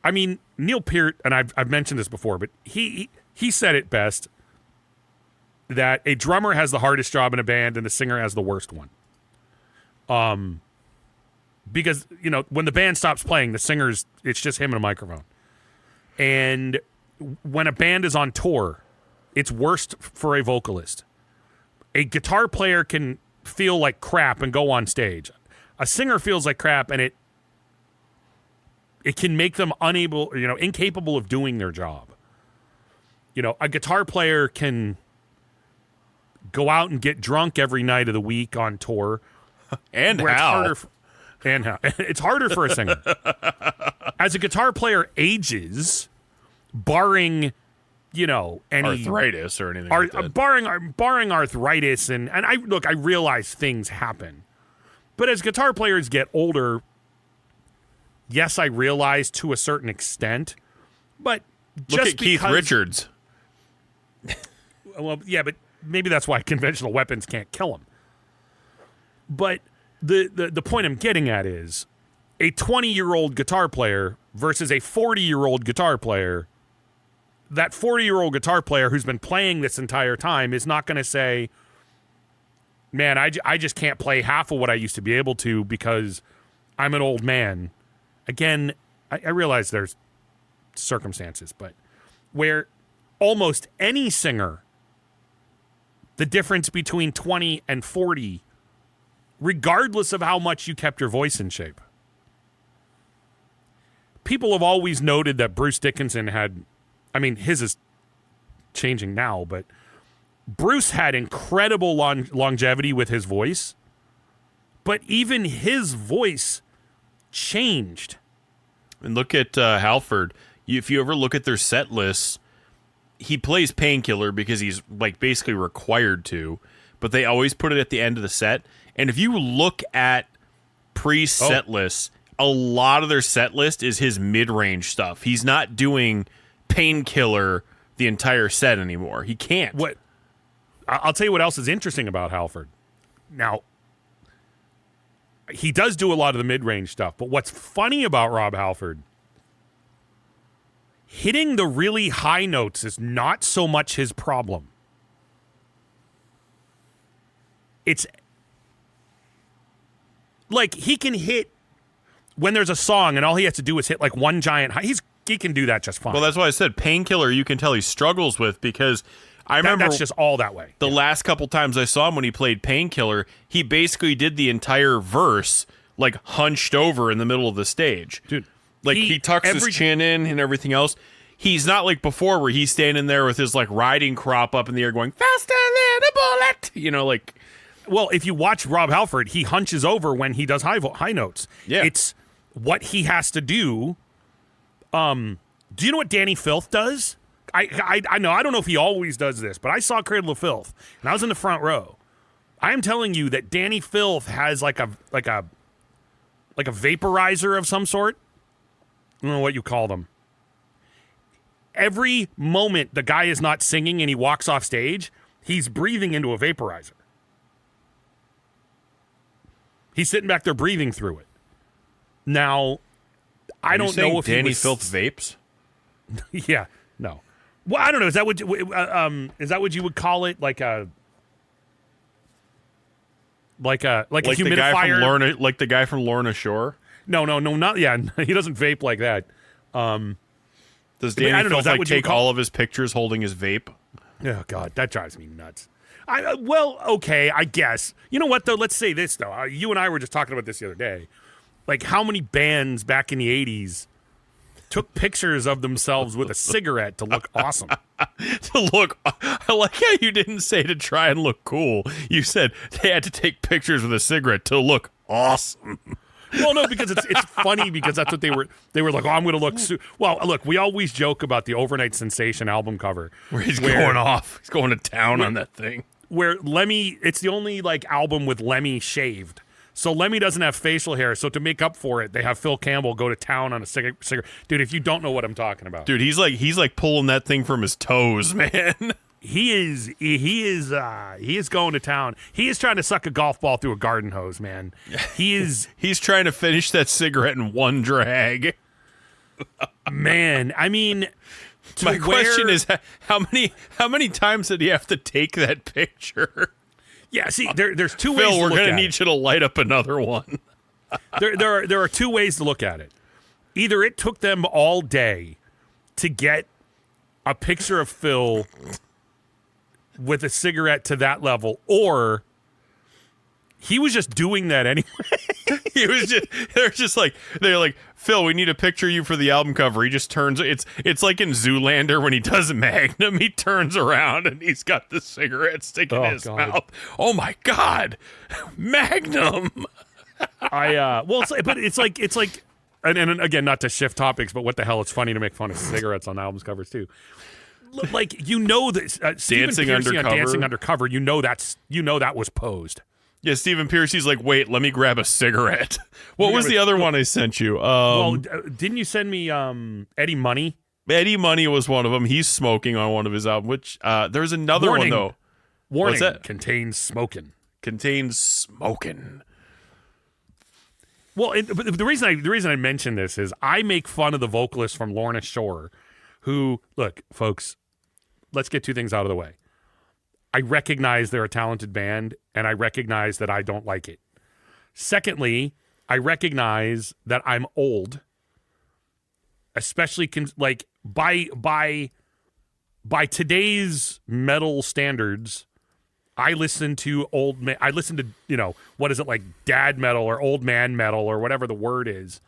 I mean, Neil Peart, and I've mentioned this before, but he said it best, that a drummer has the hardest job in a band and the singer has the worst one. Because, when the band stops playing, it's just him and a microphone. And when a band is on tour, it's worst for a vocalist. A guitar player can feel like crap and go on stage. A singer feels like crap, and it can make them incapable of doing their job. A guitar player can go out and get drunk every night of the week on tour. And how? It's harder for a singer. As a guitar player ages, barring, any arthritis or anything like that. barring arthritis, and I realize things happen. But as guitar players get older, yes, I realize to a certain extent, but look at Keith Richards. Well, yeah, but maybe that's why conventional weapons can't kill him. But the point I'm getting at is a 20-year-old guitar player versus a 40-year-old guitar player. That 40-year-old guitar player who's been playing this entire time is not going to say, man, I just can't play half of what I used to be able to because I'm an old man. Again, I realize there's circumstances, but where almost any singer, the difference between 20 and 40, regardless of how much you kept your voice in shape. People have always noted that Bruce Dickinson his is changing now, but Bruce had incredible longevity with his voice, but even his voice changed. And look at Halford. If you ever look at their set lists, he plays Painkiller because he's basically required to, but they always put it at the end of the set. And if you look at pre-set lists, a lot of their set list is his mid-range stuff. He's not doing Painkiller the entire set anymore. He can't. What? I'll tell you what else is interesting about Halford. Now, he does do a lot of the mid-range stuff, but what's funny about Rob Halford, hitting the really high notes is not so much his problem. It's like he can hit when there's a song and all he has to do is hit one giant high. He can do that just fine. Well, that's why I said Painkiller you can tell he struggles with, because I remember that's just all that way. The last couple times I saw him when he played Painkiller, he basically did the entire verse hunched over in the middle of the stage. Dude, he tucks his chin in and everything else. He's not like before where he's standing there with his riding crop up in the air going faster than a bullet. Well, if you watch Rob Halford, he hunches over when he does high notes. Yeah. It's what he has to do. Do you know what Danny Filth does? I know. I don't know if he always does this, but I saw Cradle of Filth, and I was in the front row. I am telling you that Danny Filth has like a vaporizer of some sort. I don't know what you call them. Every moment the guy is not singing and he walks off stage, he's breathing into a vaporizer. He's sitting back there breathing through it. Now, I don't know if Danny Filth vapes. Yeah, no. Well, I don't know. Is that what you would call it? Like a humidifier? Like the guy from Lorna Shore? No, not. Yeah, he doesn't vape like that. Does I Danny don't know, is that Filth what you take call- all of his pictures holding his vape? Oh, God, that drives me nuts. Well, okay, I guess. You know what, though? Let's say this, though. You and I were just talking about this the other day. Like, how many bands back in the 80s took pictures of themselves with a cigarette to look awesome? To look, I like how you didn't say to try and look cool. You said they had to take pictures with a cigarette to look awesome. Well, no, because it's funny because that's what they were. They were like, "Oh, I'm going to look." Well, look, we always joke about the Overnight Sensation album cover Where he's going off. He's going to town on that thing. where Lemmy. It's the only like album with Lemmy shaved. So Lemmy doesn't have facial hair. So to make up for it, they have Phil Campbell go to town on a cigarette. Dude, if you don't know what I'm talking about, Dude, he's like pulling that thing from his toes, man. he is going to town. He is trying to suck a golf ball through a garden hose, man. He is. He's trying to finish that cigarette in one drag. Man, I mean, My question is, how many times did he have to take that picture? Yeah, see, there's two ways Phil, to we're look going to at need you to light up another one. There are two ways to look at it. Either it took them all day to get a picture of Phil with a cigarette to that level, or he was just doing that anyway. They're like, Phil, we need a picture of you for the album cover. He just turns, it's like in Zoolander when he does Magnum, he turns around and he's got the cigarette sticking in his mouth. Oh my God, Magnum. It's like, and again, not to shift topics, but what the hell? It's funny to make fun of cigarettes on albums covers too. Like, that Stephen Dancing Pearcy Undercover. on Dancing Undercover. That was posed. Yeah, Stephen Pearcy's like, wait, let me grab a cigarette. What was the other one I sent you? Didn't you send me Eddie Money? Eddie Money was one of them. He's smoking on one of his albums. Which there's another one though. Warning: What's that? Contains smoking. Contains smoking. Well, but the reason I mention this is I make fun of the vocalist from Lorna Shore, who, look, folks, let's get two things out of the way. I recognize they're a talented band, and I recognize that I don't like it. Secondly, I recognize that I'm old, especially by today's metal standards. I listen to what is it, like dad metal or old man metal or whatever the word is.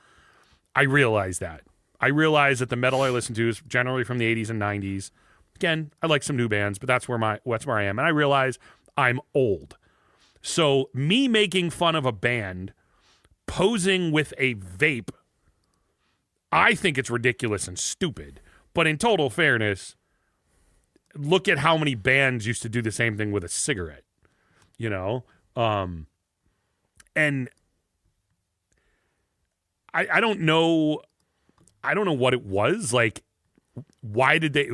I realize that. I realize that the metal I listen to is generally from the 80s and 90s. Again, I like some new bands, but that's where I am. And I realize I'm old. So me making fun of a band posing with a vape, I think it's ridiculous and stupid. But in total fairness, look at how many bands used to do the same thing with a cigarette, and I don't know what it was. Like, why did they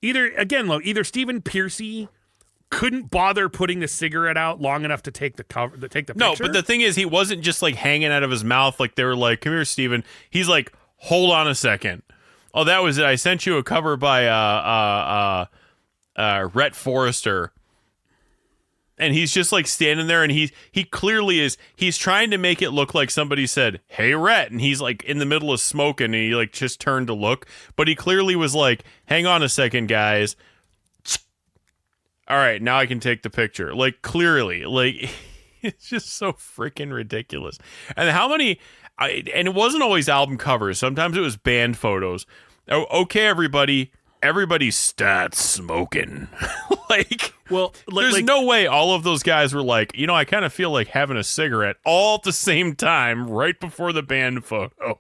either Stephen Pearcy couldn't bother putting the cigarette out long enough to take the picture? No, but the thing is, he wasn't just like hanging out of his mouth. Like they were like, come here, Stephen. He's like, hold on a second. Oh, that was it. I sent you a cover by Rhett Forrester. And he's just like standing there, and he clearly he's trying to make it look like somebody said, "Hey, Rhett," and he's like in the middle of smoking, and he like just turned to look, but he clearly was like, "Hang on a second, guys. All right, now I can take the picture." Like clearly, like it's just so freaking ridiculous. And how many? And it wasn't always album covers. Sometimes it was band photos. Oh, okay, everybody stats smoking. There's no way all of those guys were like, I kind of feel like having a cigarette all at the same time right before the band photo.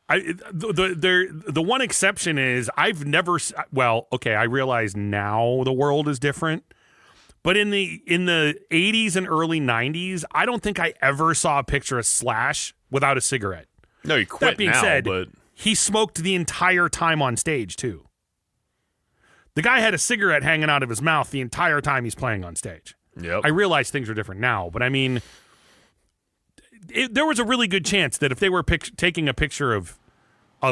The one exception is I've never. Well, okay, I realize now the world is different, but in the 80s and early 90s, I don't think I ever saw a picture of Slash without a cigarette. No, he quit. That being now, said, but he smoked the entire time on stage too. The guy had a cigarette hanging out of his mouth the entire time he's playing on stage. Yep. I realize things are different now, but I mean, there was a really good chance that if they were taking a picture of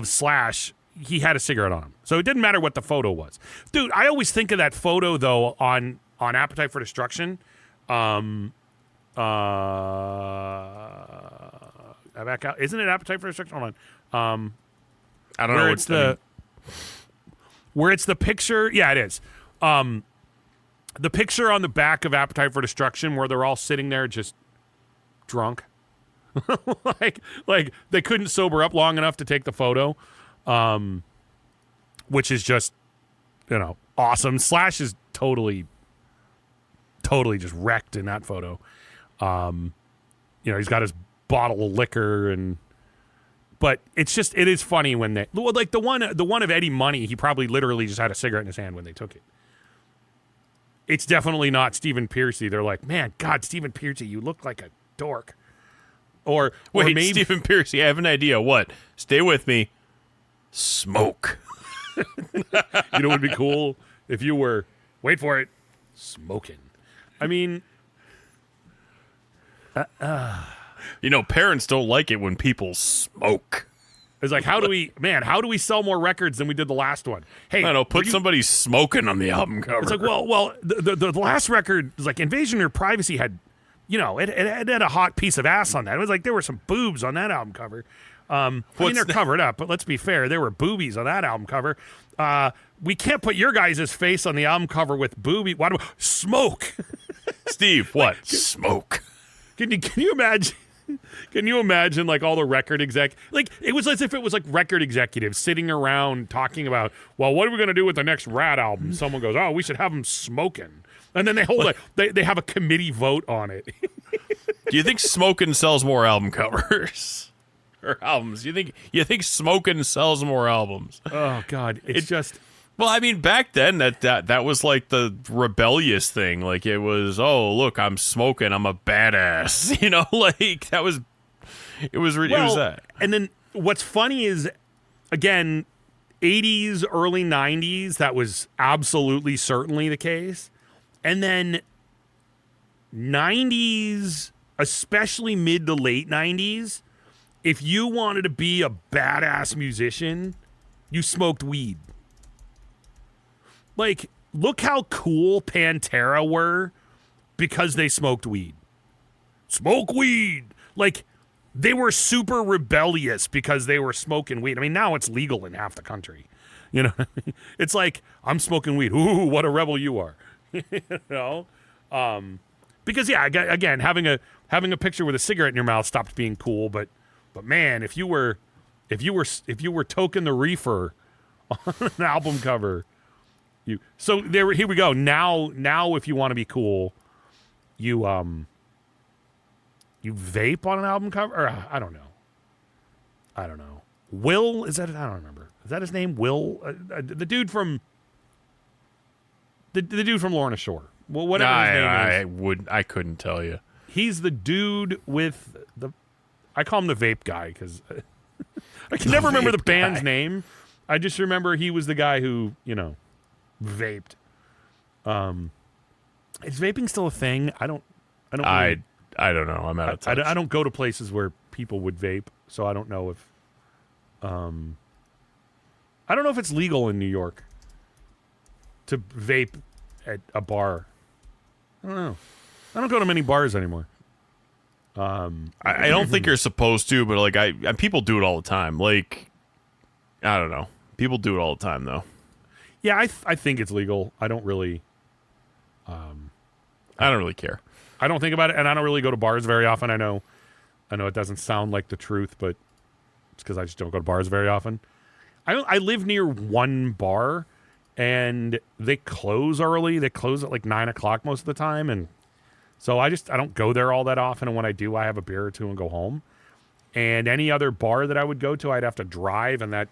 Slash, he had a cigarette on him. So it didn't matter what the photo was. Dude, I always think of that photo, though, on Appetite for Destruction. Back out. Isn't it Appetite for Destruction? Hold on. I don't know. Where it's the picture. Yeah, it is. The picture on the back of Appetite for Destruction where they're all sitting there just drunk. like they couldn't sober up long enough to take the photo. Which is just, awesome. Slash is totally just wrecked in that photo. He's got his bottle of liquor but it is funny when they, like the one of Eddie Money, he probably literally just had a cigarette in his hand when they took it. It's definitely not Stephen Piercy. They're like, man, God, Stephen Piercy, you look like a dork. Or wait, maybe Stephen Piercy, I have an idea. What? Stay with me. Smoke. You know what would be cool? If you were, wait for it, smoking. I mean, parents don't like it when people smoke. it's like, how do we sell more records than we did the last one? Hey, I don't know, put somebody smoking on the album cover. It's like, well, the last record was like Invasion of Privacy had, it had a hot piece of ass on that. It was like there were some boobs on that album cover. They're covered up, but let's be fair, there were boobies on that album cover. We can't put your guys' face on the album cover with booby. Why do we smoke? Steve, what? Smoke. Can you imagine? Can you imagine like all the record like it was as if it was like record executives sitting around talking about, well, what are we going to do with the next Rat album? Someone goes, oh, we should have them smoking, and then they have a committee vote on it. Do you think smoking sells more album covers or albums? You think smoking sells more albums? Oh God, it's just. Well, I mean, back then that was like the rebellious thing. Like it was, oh look, I'm smoking, I'm a badass. Like that was. It was that. And then what's funny is, again, 80s, early 90s, that was absolutely certainly the case, and then 90s, especially mid to late 90s, if you wanted to be a badass musician, you smoked weed. Like, look how cool Pantera were because they smoked weed. Smoke weed! Like, they were super rebellious because they were smoking weed. I mean, now it's legal in half the country. It's like, I'm smoking weed. Ooh, what a rebel you are. Because, yeah, again, having a picture with a cigarette in your mouth stopped being cool. But man, if you were toking the reefer on an album cover... here we go. Now, if you want to be cool, you vape on an album cover, or I don't know. Will, is that? I don't remember. Is that his name? Will, the dude from the dude from Lorna Shore. Well, whatever his name is. I couldn't tell you. He's the dude with I call him the vape guy because I can never remember the band's name. I just remember he was the guy who vaped. Is vaping still a thing? I don't know. I'm out of touch. I don't go to places where people would vape, so I don't know if I don't know if it's legal in New York to vape at a bar. I don't know. I don't go to many bars anymore. I don't think you're supposed to, but like people do it all the time. Like, I don't know. People do it all the time though. Yeah, I think it's legal. I don't really care. I don't think about it, and I don't really go to bars very often. I know it doesn't sound like the truth, but it's because I just don't go to bars very often. I live near one bar, and they close early. They close at like 9:00 most of the time, and so I don't go there all that often. And when I do, I have a beer or two and go home. And any other bar that I would go to, I'd have to drive, and that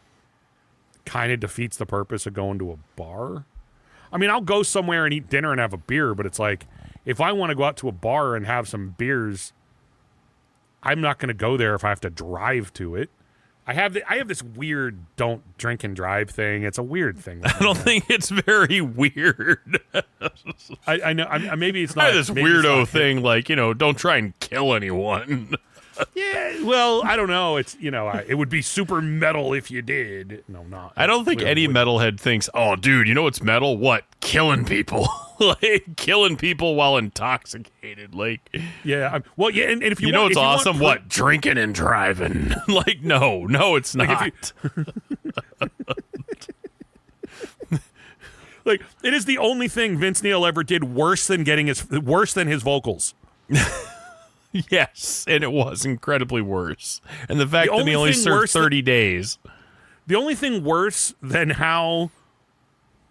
kind of defeats the purpose of going to a bar. I mean, I'll go somewhere and eat dinner and have a beer, but it's like, if I want to go out to a bar and have some beers, I'm not going to go there if I have to drive to it. I have this weird don't drink and drive thing. It's a weird thing. I don't think it's very weird. I know. Maybe it's not. I have this weirdo thing like, don't try and kill anyone. Yeah, well, I don't know. It's it would be super metal if you did. No, not. I don't think any metalhead thinks, "Oh, dude, you know what's metal? What? Killing people, like killing people while intoxicated." Like, yeah. Well, yeah, and if you know, want, it's if you awesome. want What? Drinking and driving. Like, no, it's not. Like, it is the only thing Vince Neil ever did worse than his vocals. Yes, and it was incredibly worse. And the fact The that he only only thing served worse 30 days. The only thing worse than how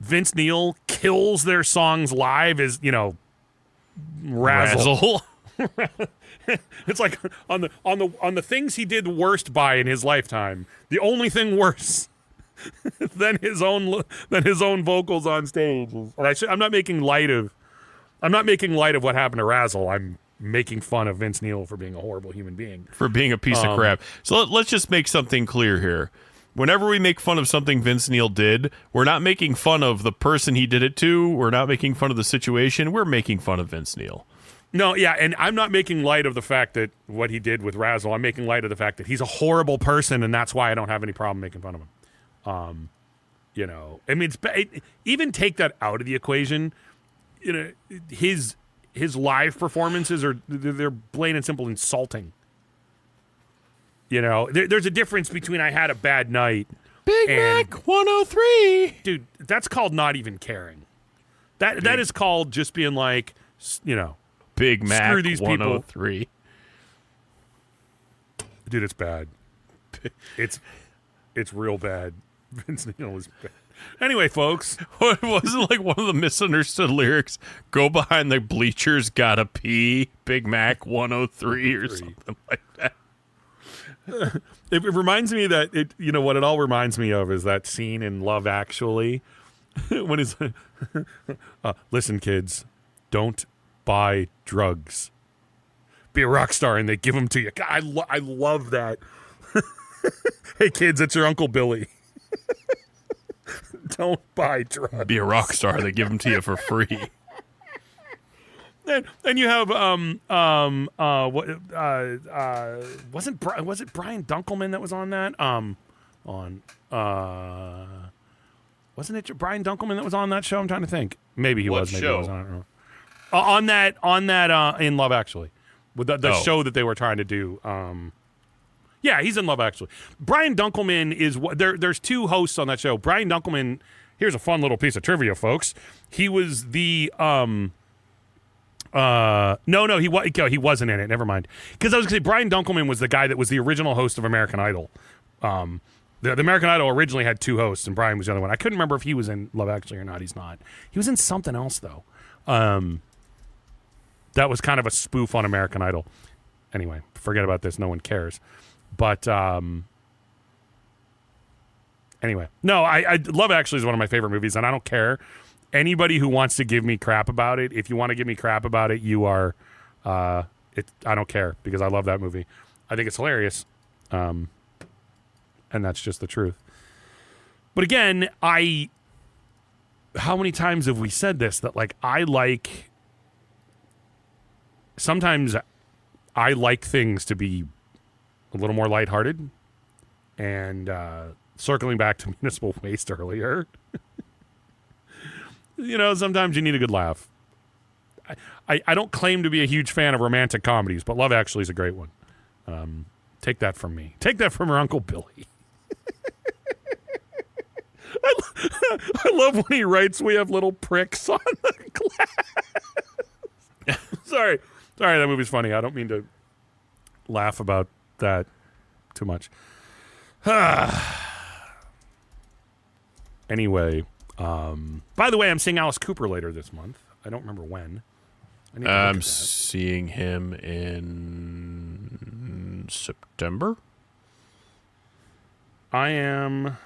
Vince Neil kills their songs live is, Razzle. It's like on the things he did worst by in his lifetime. The only thing worse than his own vocals on stage. And I'm not making light of what happened to Razzle. I'm making fun of Vince Neil for being a horrible human being. For being a piece of crap. So let's just make something clear here. Whenever we make fun of something Vince Neil did, we're not making fun of the person he did it to. We're not making fun of the situation. We're making fun of Vince Neil. No, yeah, and I'm not making light of the fact that what he did with Razzle. I'm making light of the fact that he's a horrible person, and that's why I don't have any problem making fun of him. I mean, even take that out of the equation. His live performances they're plain and simple insulting. There's a difference between I had a bad night. Big Mac 103. Dude, that's called not even caring. That is called just being like, Big Mac screw these 103. People. Dude, it's bad. It's real bad. Vince Neil is bad. Anyway, folks. What wasn't like one of the misunderstood lyrics? Go behind the bleachers, gotta pee. Big Mac 103 or something like that. It reminds me that what it all reminds me of is that scene in Love Actually when he's listen, kids, don't buy drugs. Be a rock star and they give them to you. God, I love that. Hey, kids, it's your Uncle Billy. Don't buy drugs. Be a rock star. They give them to you for free. And you have was it Brian Dunkelman that was on that? Wasn't it Brian Dunkelman that was on that show? I'm trying to think. Maybe he was. Maybe he wasn't. I don't know. On that in Love Actually, with the show that they were trying to do. Yeah, he's in Love Actually. Brian Dunkelman is there's two hosts on that show. Brian Dunkelman. Here's a fun little piece of trivia, folks. He was the he wasn't in it. Never mind. Because I was going to say Brian Dunkelman was the guy that was the original host of American Idol. The American Idol originally had two hosts, and Brian was the other one. I couldn't remember if he was in Love Actually or not. He's not. He was in something else though. That was kind of a spoof on American Idol. Anyway, forget about this. No one cares. But anyway, no, I Love Actually is one of my favorite movies, and I don't care. Anybody who wants to give me crap about it, if you want to give me crap about it, you are. I don't care because I love that movie. I think it's hilarious, and that's just the truth. But again, how many times have we said this? That sometimes I like things to be a little more lighthearted, and circling back to Municipal Waste earlier. Sometimes you need a good laugh. I don't claim to be a huge fan of romantic comedies, but Love Actually is a great one. Take that from me. Take that from your Uncle Billy. I love when he writes, "We have little pricks on the glass." Sorry, that movie's funny. I don't mean to laugh about that too much. Anyway. By the way, I'm seeing Alice Cooper later this month. I don't remember when. I'm seeing him in September. I am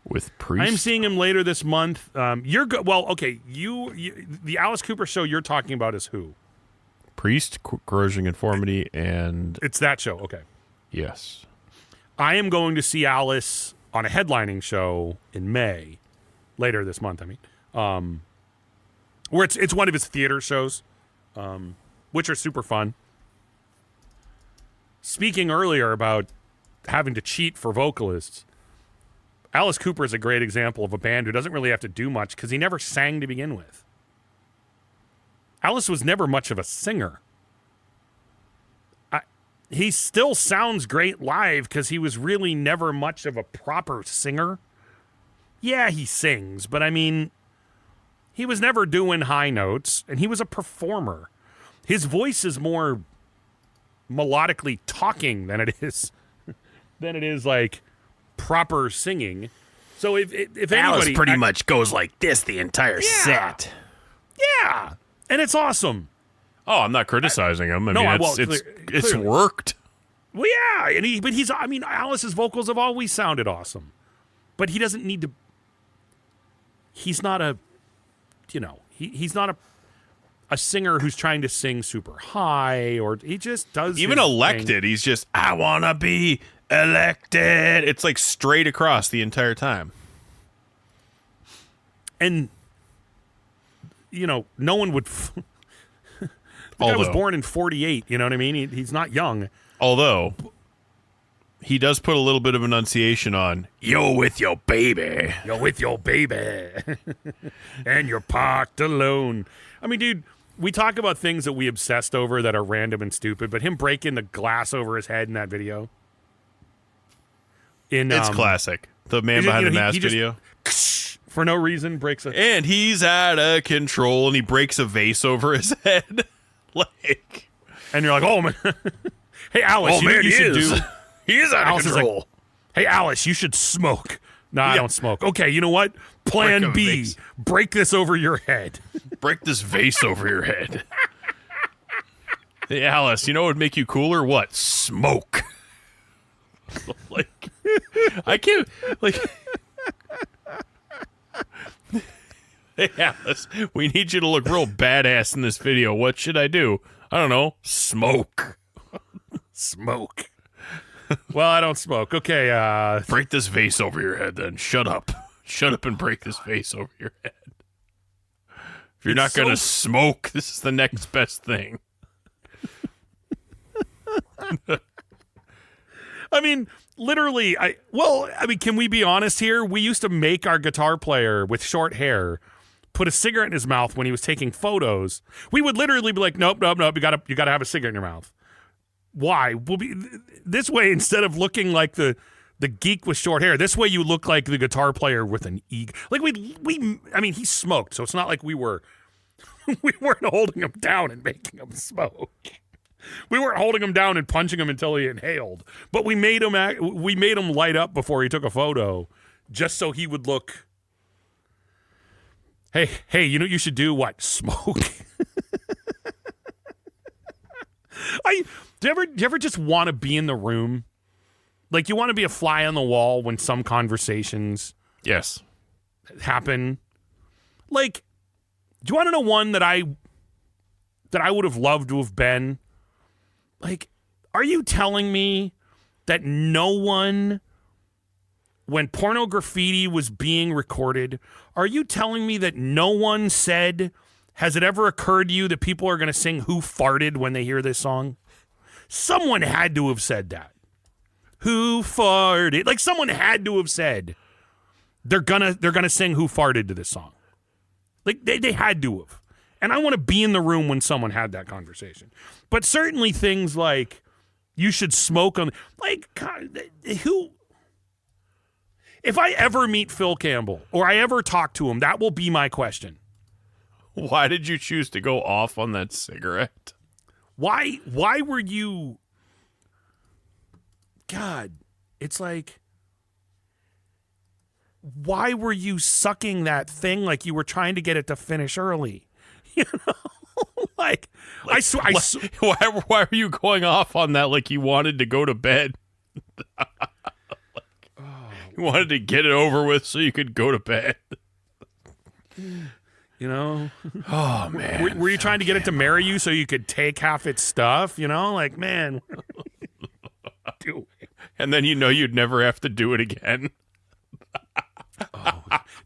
with Priest. I'm seeing him later this month. You're good. Well, okay. You the Alice Cooper show you're talking about is who? Priest, Corrosion Conformity, and it's that show. Okay. Yes. I am going to see Alice on a headlining show in May, later this month. I mean, where it's one of his theater shows, which are super fun. speaking earlier about having to cheat for vocalists, Alice Cooper is a great example of a band who doesn't really have to do much because he never sang to begin with. Alice was never much of a singer. He still sounds great live because he was really never much of a proper singer. Yeah, he sings, but I mean, he was never doing high notes, and he was a performer. His voice is more melodically talking than it is like proper singing. So if Alice anybody pretty much goes like this the entire set. yeah, and it's awesome. Oh, I'm not criticizing him. I mean, it's clearly worked. Well, yeah, and Alice's vocals have always sounded awesome, but he doesn't need to. He's not a, he's not a singer who's trying to sing super high, or he just does. Even his elected, thing. he's just, I want to be elected. It's like straight across the entire time. And, no one would. The guy was born in 48, you know what I mean? He's not young. Although, he does put a little bit of enunciation on, You're with your baby. You're with your baby. And you're parked alone. I mean, dude, we talk about things that we obsessed over that are random and stupid, but him breaking the glass over his head in that video. it's classic. The man behind the mask video. For no reason, breaks a... And he's out of control, and he breaks a vase over his head. And you're like, oh, man. Hey, Alice, you should do... He is out Alice of control. Hey, Alice, you should smoke. No, I don't smoke. Okay, you know what? Plan B. Vase. Break this over your head. Break this vase over your head. Hey, Alice, you know what would make you cooler? What? Smoke. I can't... Hey, Alice, we need you to look real badass in this video. What should I do? I don't know. Smoke. Smoke. Well, I don't smoke. Okay, break this vase over your head, then. Shut up. Shut up and break this vase over your head. If you're not going to smoke, this is the next best thing. I mean, literally, can we be honest here? We used to make our guitar player with short hair put a cigarette in his mouth when he was taking photos. We would literally be like, nope, you gotta have a cigarette in your mouth. Why? This way, instead of looking like the geek with short hair, this way you look like the guitar player with an ego. Like he smoked, so it's not like we weren't holding him down and making him smoke. We weren't holding him down and punching him until he inhaled, but we made him light up before he took a photo, just so he would look. Hey, you know what you should do? What? Smoke. Do you ever just want to be in the room? Like, you want to be a fly on the wall when some conversations happen. Like, do you want to know one that I would have loved to have been? Like, are you telling me that no one, when porno graffiti was being recorded, are you telling me that no one said, has it ever occurred to you that people are going to sing Who Farted when they hear this song? Someone had to have said that. Who farted? Like, someone had to have said they're gonna sing Who Farted to this song. Like, they had to have. And I want to be in the room when someone had that conversation. But certainly things like you should smoke on, like, God, who? If I ever meet Phil Campbell or I ever talk to him, that will be my question. Why did you choose to go off on that cigarette? Why were you? God, it's like, why were you sucking that thing like you were trying to get it to finish early? You know, like I swear. Why were you going off on that like you wanted to go to bed? You wanted to get it over with so you could go to bed. You know? Oh, man. Were you trying to get it to marry you so you could take half its stuff? You know? Like, man. And then you'd never have to do it again.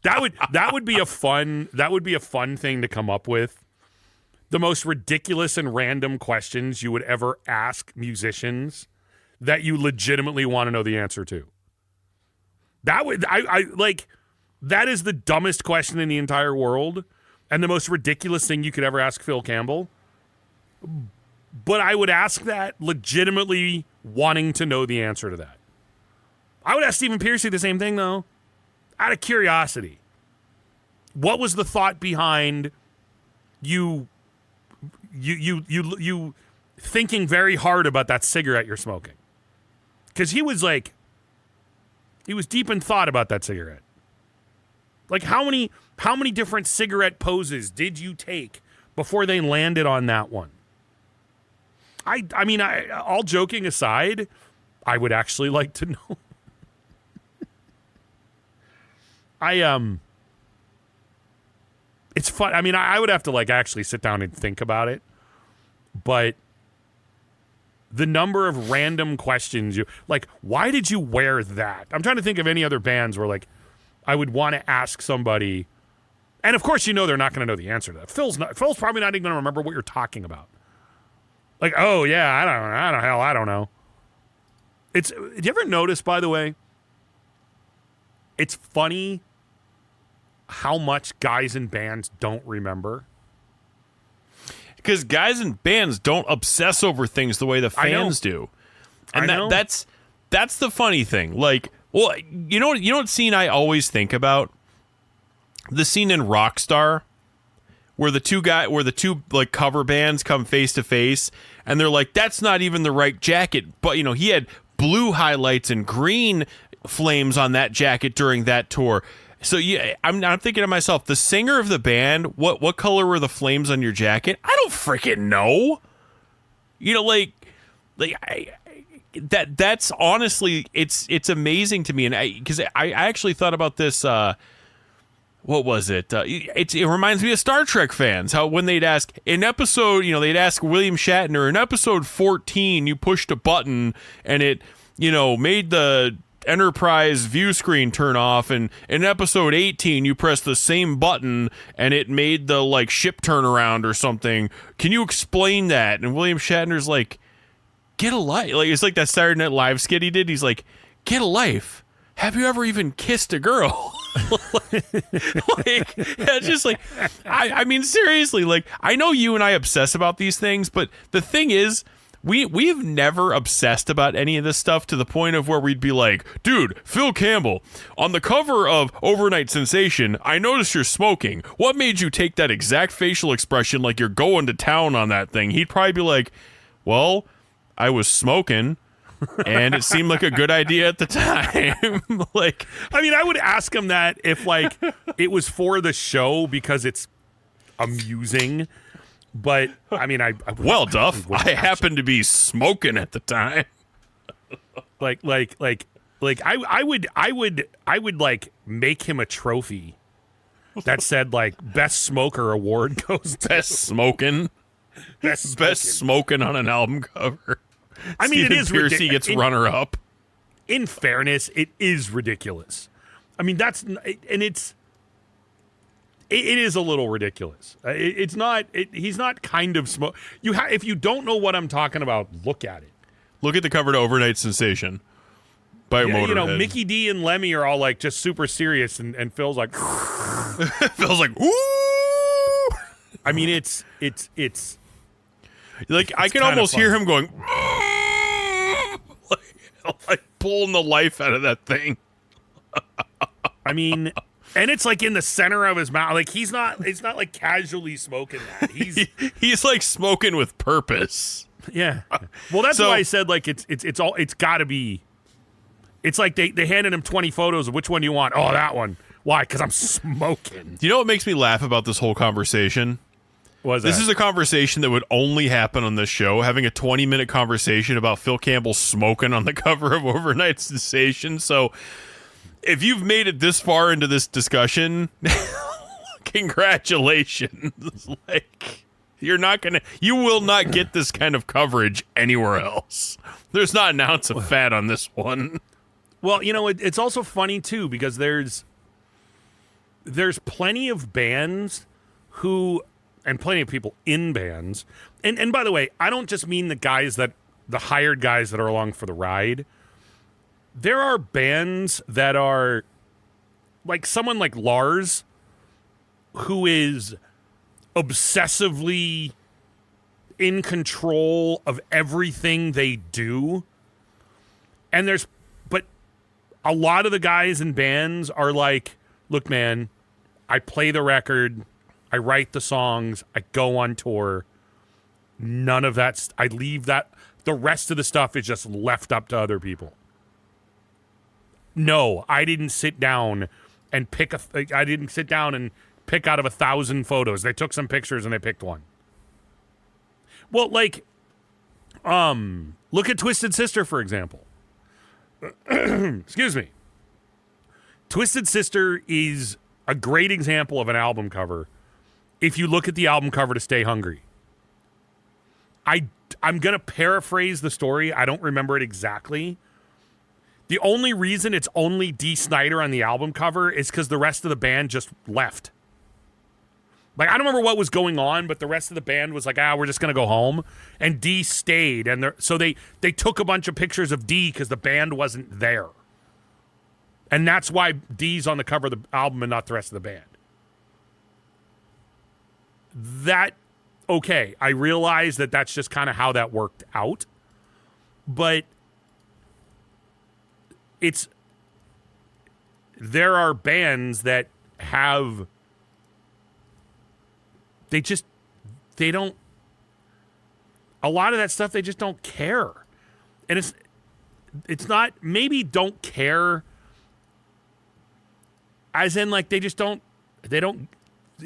That would be a fun thing to come up with. The most ridiculous and random questions you would ever ask musicians. that you legitimately want to know the answer to? That would I like that is the dumbest question in the entire world and the most ridiculous thing you could ever ask Phil Campbell. But I would ask that legitimately wanting to know the answer to that. I would ask Stephen Pearcy the same thing though, out of curiosity. What was the thought behind you thinking very hard about that cigarette you're smoking? Because he was deep in thought about that cigarette. Like how many different cigarette poses did you take before they landed on that one? I mean, all joking aside, I would actually like to know. It's fun. I mean, I would have to actually sit down and think about it, but the number of random questions why did you wear that? I'm trying to think of any other bands where I would want to ask somebody, and of course they're not going to know the answer to that. Phil's probably not even going to remember what you're talking about. Oh yeah, I don't know. Do you ever notice, by the way? It's funny how much guys in bands don't remember. Because guys in bands don't obsess over things the way the fans do. And that's the funny thing. You know what scene I always think about? The scene in Rockstar where the two cover bands come face to face and they're like, that's not even the right jacket. But he had blue highlights and green flames on that jacket during that tour. So yeah, I'm thinking to myself, the singer of the band, what color were the flames on your jacket? I don't freaking know. That's honestly, it's amazing to me, and because I actually thought about this. What was it? It reminds me of Star Trek fans. How when they'd ask in episode, they'd ask William Shatner in episode 14, you pushed a button and it, made the Enterprise view screen turn off, and in episode 18 you press the same button and it made the ship turn around or something. Can you explain that? And William Shatner's like, get a life. It's like that Saturday Night Live skit he did. He's like, get a life. Have you ever even kissed a girl? It's just I mean seriously, I know you and I obsess about these things, but the thing is, We've never obsessed about any of this stuff to the point of where we'd be like, dude, Phil Campbell, on the cover of Overnight Sensation, I noticed you're smoking. What made you take that exact facial expression like you're going to town on that thing? He'd probably be like, well, I was smoking, and it seemed like a good idea at the time. I mean, I would ask him that if, it was for the show because it's amusing. But I mean, Duff, I happened to be smoking at the time. I would make him a trophy that said best smoker award goes to best smoking on an album cover. I mean, Stephen it is Pearcy gets runner up. In fairness, it is ridiculous. I mean, it is a little ridiculous. It's not. He's not kind of smoke. If you don't know what I'm talking about, look at it. Look at the cover to Overnight Sensation by Motorhead. Mickey D and Lemmy are all just super serious, and Phil's like, Phil's like, ooh. I mean, it's I can almost hear him going, pulling the life out of that thing. I mean. And it's in the center of his mouth. It's not casually smoking that. He's smoking with purpose. Yeah. Well, that's why I said it's got to be. It's they handed him 20 photos of which one you want. Oh, that one. Why? Because I'm smoking. Do you know what makes me laugh about this whole conversation? This is a conversation that would only happen on this show, having a 20-minute conversation about Phil Campbell smoking on the cover of Overnight Sensation. So if you've made it this far into this discussion, congratulations. You will not get this kind of coverage anywhere else. There's not an ounce of fat on this one. Well, it's also funny too, because there's plenty of bands and plenty of people in bands. And by the way, I don't just mean the guys that the hired guys that are along for the ride. There are bands that are like someone like Lars, who is obsessively in control of everything they do. And but a lot of the guys in bands are like, look, man, I play the record, I write the songs, I go on tour. None of that, I leave that, the rest of the stuff is just left up to other people. No, I didn't sit down and pick out of 1,000 photos. They took some pictures and they picked one. Well, like, look at Twisted Sister, for example. Excuse me. Twisted Sister is a great example of an album cover if you look at the album cover to Stay Hungry. I'm going to paraphrase the story. I don't remember it exactly. The only reason it's only Dee Snider on the album cover is because the rest of the band just left. Like, I don't remember what was going on, but the rest of the band was like, we're just going to go home. And Dee stayed. And so they took a bunch of pictures of Dee because the band wasn't there. And that's why Dee's on the cover of the album and not the rest of the band. Okay, I realize that that's just kind of how that worked out. But there are bands that have, they don't, a lot of that stuff, they just don't care. And it's not, maybe don't care as in like they don't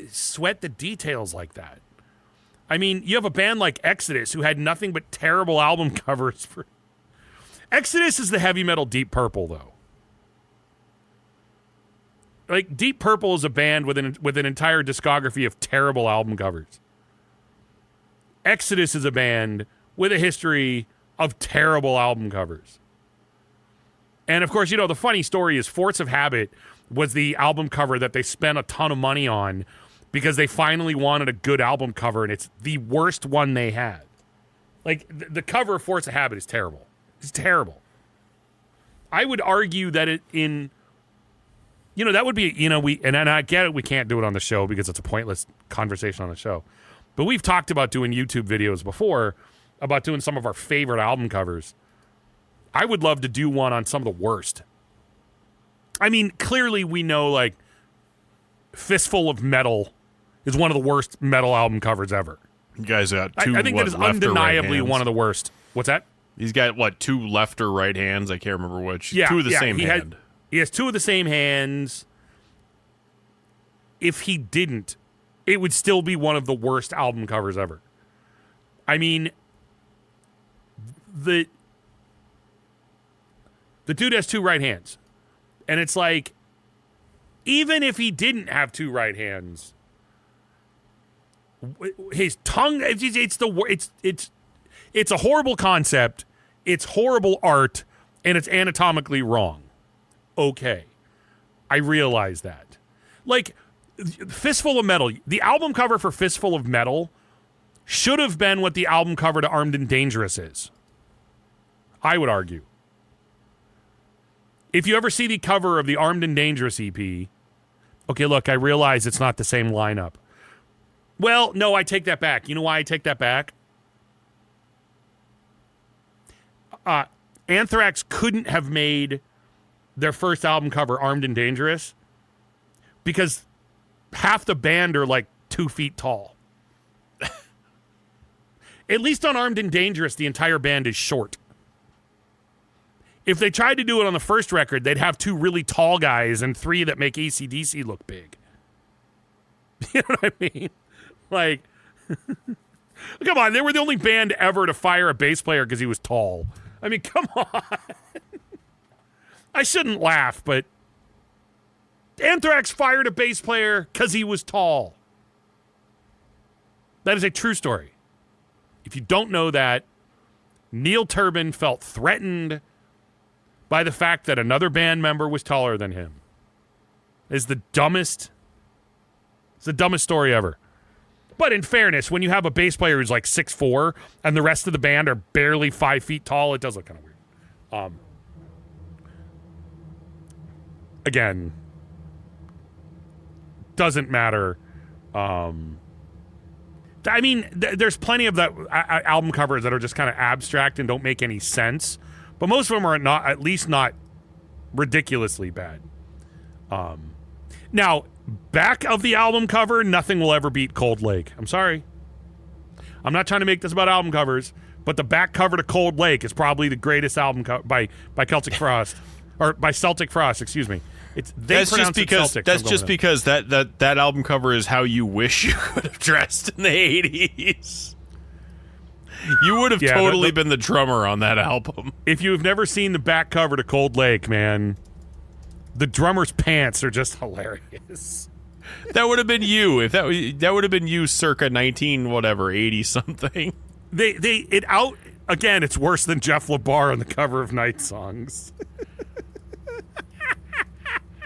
sweat the details like that. I mean, you have a band like Exodus who had nothing but terrible album covers for. Exodus is the heavy metal Deep Purple, though. Like, Deep Purple is a band with an entire discography of terrible album covers. Exodus is a band with a history of terrible album covers. And, of course, the funny story is Force of Habit was the album cover that they spent a ton of money on because they finally wanted a good album cover, and it's the worst one they had. Like, the cover of Force of Habit is terrible. It's terrible. I would argue that that would be, and I get it, we can't do it on the show because it's a pointless conversation on the show. But we've talked about doing YouTube videos before about doing some of our favorite album covers. I would love to do one on some of the worst. I mean, clearly we know, like, Fistful of Metal is one of the worst metal album covers ever. You guys got two, I think that is undeniably one of the worst. What's that? He's got, two left or right hands? I can't remember which. Yeah, two of the same hand. He has two of the same hands. If he didn't, it would still be one of the worst album covers ever. I mean, the dude has two right hands. And it's like, even if he didn't have two right hands, his tongue, it's a horrible concept, it's horrible art, and it's anatomically wrong. Okay. I realize that. Like, Fistful of Metal, the album cover for Fistful of Metal should have been what the album cover to Armed and Dangerous is. I would argue. If you ever see the cover of the Armed and Dangerous EP, okay, look, I realize it's not the same lineup. Well, no, I take that back. You know why I take that back? Anthrax couldn't have made their first album cover Armed and Dangerous because half the band are like 2 feet tall. At least on Armed and Dangerous, the entire band is short. If they tried to do it on the first record, they'd have 2 really tall guys and 3 that make AC/DC look big. You know what I mean? Like, come on, they were the only band ever to fire a bass player because he was tall. I mean, come on. I shouldn't laugh, but Anthrax fired a bass player because he was tall. That is a true story. If you don't know that, Neil Turbin felt threatened by the fact that another band member was taller than him. It's the dumbest story ever. But in fairness, when you have a bass player who's like 6'4" and the rest of the band are barely 5 feet tall, it does look kind of weird. Again, doesn't matter. I mean, there's plenty of that album covers that are just kind of abstract and don't make any sense, but most of them are not, at least not ridiculously bad. Now, back of the album cover, nothing will ever beat Cold Lake. I'm sorry. I'm not trying to make this about album covers, but the back cover to Cold Lake is probably the greatest album by Celtic Frost, or by Celtic Frost, excuse me. That's just because that album cover is how you wish you could have dressed in the 80s. You would have totally been the drummer on that album. If you have never seen the back cover to Cold Lake, man, the drummer's pants are just hilarious. That would have been you. If that would have been you circa 80 something. Again, it's worse than Jeff LaBar on the cover of Night Songs.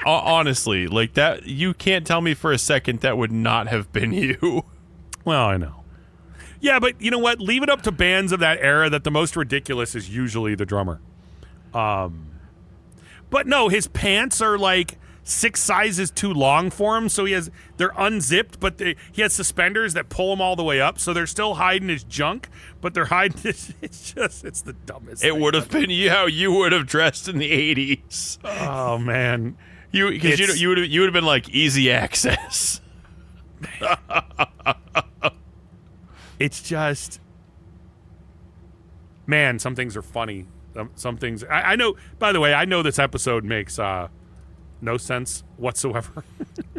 Honestly, like that, you can't tell me for a second that would not have been you. Well, I know. Yeah, but you know what? Leave it up to bands of that era that the most ridiculous is usually the drummer. But no, his pants are like 6 sizes too long for him, so they're unzipped, but he has suspenders that pull him all the way up, so they're still hiding his junk, but they're hiding it's the dumbest thing. It would have been how you would have dressed in the 80s. Oh, man. You would have been like easy access. It's just, man, some things are funny. Some things I know. By the way, I know this episode makes no sense whatsoever.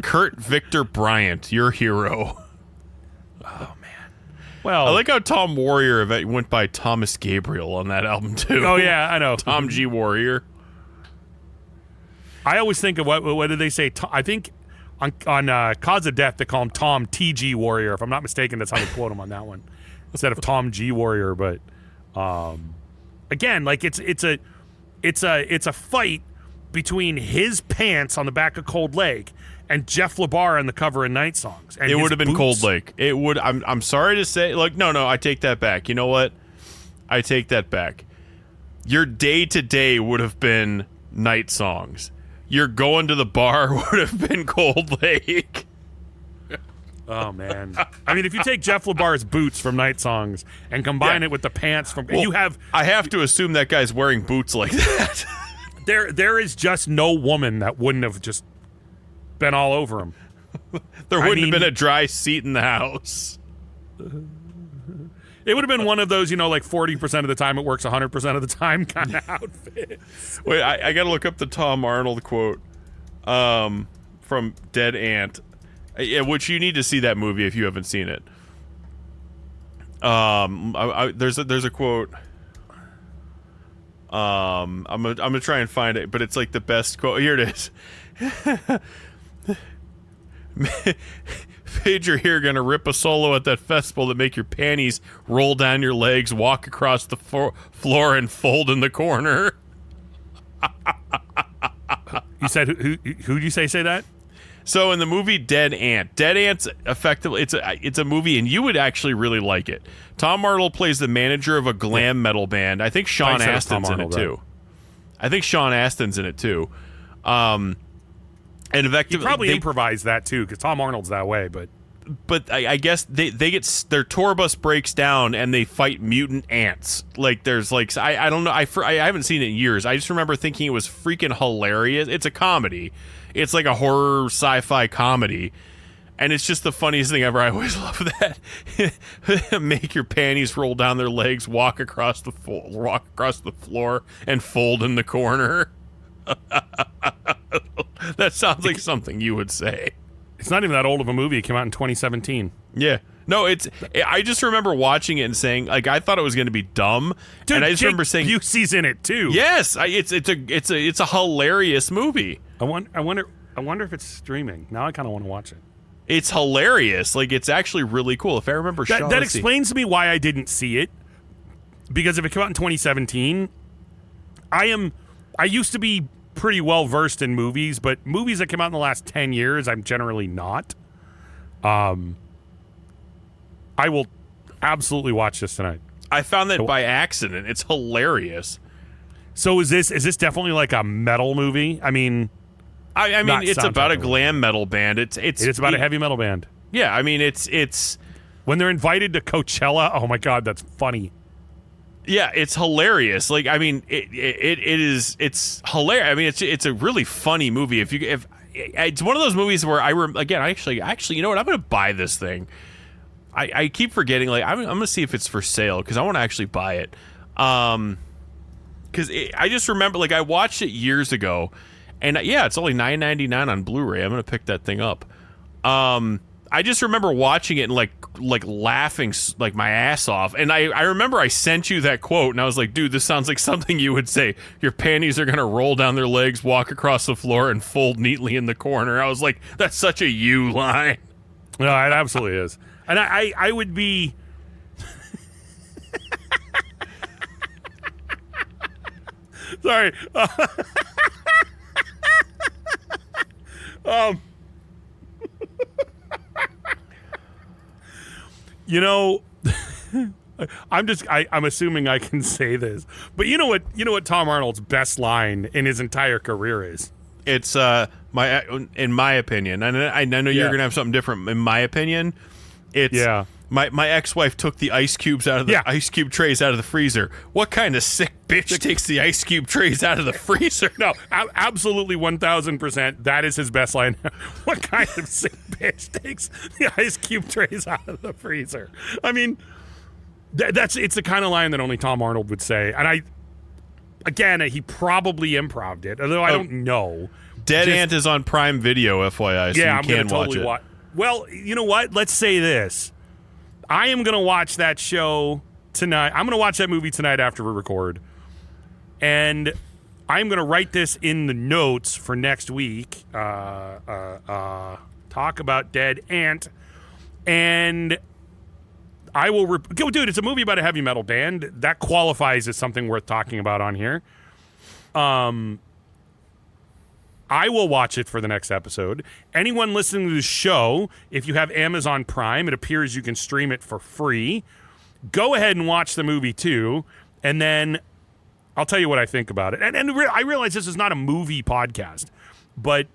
Kurt Victor Bryant, your hero. Oh man. Well, I like how Tom Warrior went by Thomas Gabriel on that album too. Oh yeah, I know. Tom G. Warrior. I always think of what did they say? I think on Cause of Death they call him Tom T.G. Warrior. If I'm not mistaken, that's how they quote him on that one instead of Tom G. Warrior. But again, like it's a fight between his pants on the back of Cold Lake and Jeff LaBar on the cover of Night Songs. And it would have been boots. Cold Lake. It would. I'm sorry to say. Like no, I take that back. You know what? I take that back. Your day to day would have been Night Songs. Your going to the bar would have been Cold Lake. Oh, man. I mean, if you take Jeff LaBar's boots from Night Songs and combine it with the pants from... Well, I have to assume that guy's wearing boots like that. There is just no woman that wouldn't have just been all over him. There wouldn't have been a dry seat in the house. It would have been one of those, like 40% of the time it works 100% of the time kind of outfits. Wait, I got to look up the Tom Arnold quote from Dead Ant, which you need to see that movie if you haven't seen it. There's a quote. I'm gonna try and find it, but it's like the best quote. Here it is. Phaedra here gonna rip a solo at that festival that make your panties roll down your legs, walk across the floor, and fold in the corner. You said who'd you say that? So in the movie Dead Ant's effectively it's a movie, and you would actually really like it. Tom Arnold plays the manager of a glam metal band. I think Sean Astin's in it too. I think Sean Astin's in it too. And effectively, he probably improvised that too, because Tom Arnold's that way. But I guess they get their tour bus breaks down and they fight mutant ants. Like there's like I don't know, I haven't seen it in years. I just remember thinking it was freaking hilarious. It's a comedy. It's like a horror sci-fi comedy, and it's just the funniest thing ever. I always love that. Make your panties roll down their legs, walk across the floor, and fold in the corner. That sounds like something you would say. It's not even that old of a movie. It came out in 2017. Yeah. No, I just remember watching it and saying, like, I thought it was going to be dumb. Dude, and I just remember saying, Busey's in it too. Yes, it's a hilarious movie. I wonder if it's streaming. Now I kind of want to watch it. It's hilarious. Like, it's actually really cool. If I remember, that explains to me why I didn't see it. Because if it came out in 2017, I used to be pretty well versed in movies, but movies that come out in the last 10 years, I'm generally not. I will absolutely watch this tonight. I found that by accident. It's hilarious. So is this definitely like a metal movie? I mean, it's about a glam metal band. It is about a heavy metal band. Yeah, I mean, it's when they're invited to Coachella. Oh my God, that's funny. Yeah, it's hilarious. Like, I mean, it's hilarious. I mean, it's a really funny movie. If it's one of those movies where I actually, you know what? I'm going to buy this thing. I keep forgetting. Like, I'm going to see if it's for sale because I want to actually buy it. Because I just remember, like, I watched it years ago, and it's only $9.99 on Blu-ray. I'm going to pick that thing up. I just remember watching it and like laughing like my ass off. And I remember I sent you that quote, and I was like, dude, this sounds like something you would say. Your panties are going to roll down their legs, walk across the floor, and fold neatly in the corner. I was like, that's such a you line. No, it absolutely is. And I would be... Sorry. You know, I'm assuming I can say this, but you know what Tom Arnold's best line in his entire career is? It's in my opinion, and I know you're gonna have something different. In my opinion, it's my ex-wife took the ice cubes out of the ice cube trays out of the freezer. What kind of sick bitch takes the ice cube trays out of the freezer? No, absolutely 1,000%. That is his best line. What kind of sick bitch takes the ice cube trays out of the freezer? I mean, it's the kind of line that only Tom Arnold would say. And he probably improv'd it, although I don't know. Dead Ant is on Prime Video, FYI, so you can watch it. Well, you know what? Let's say this. I am going to watch that show tonight. I'm going to watch that movie tonight after we record. And I'm going to write this in the notes for next week. Talk about Dead Ant. And I will... dude, it's a movie about a heavy metal band. That qualifies as something worth talking about on here. I will watch it for the next episode. Anyone listening to the show, if you have Amazon Prime, it appears you can stream it for free. Go ahead and watch the movie too, and then I'll tell you what I think about it. And I realize this is not a movie podcast, but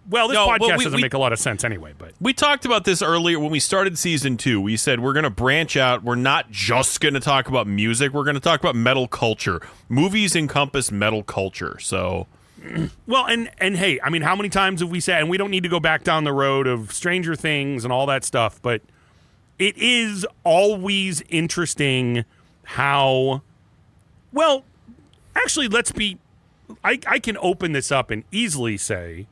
this podcast doesn't make a lot of sense anyway. But we talked about this earlier when we started season 2. We said we're going to branch out. We're not just going to talk about music. We're going to talk about metal culture. Movies encompass metal culture, so... Well, and hey, I mean, how many times have we said, and we don't need to go back down the road of Stranger Things and all that stuff, but it is always interesting how, well, actually, I can open this up and easily say,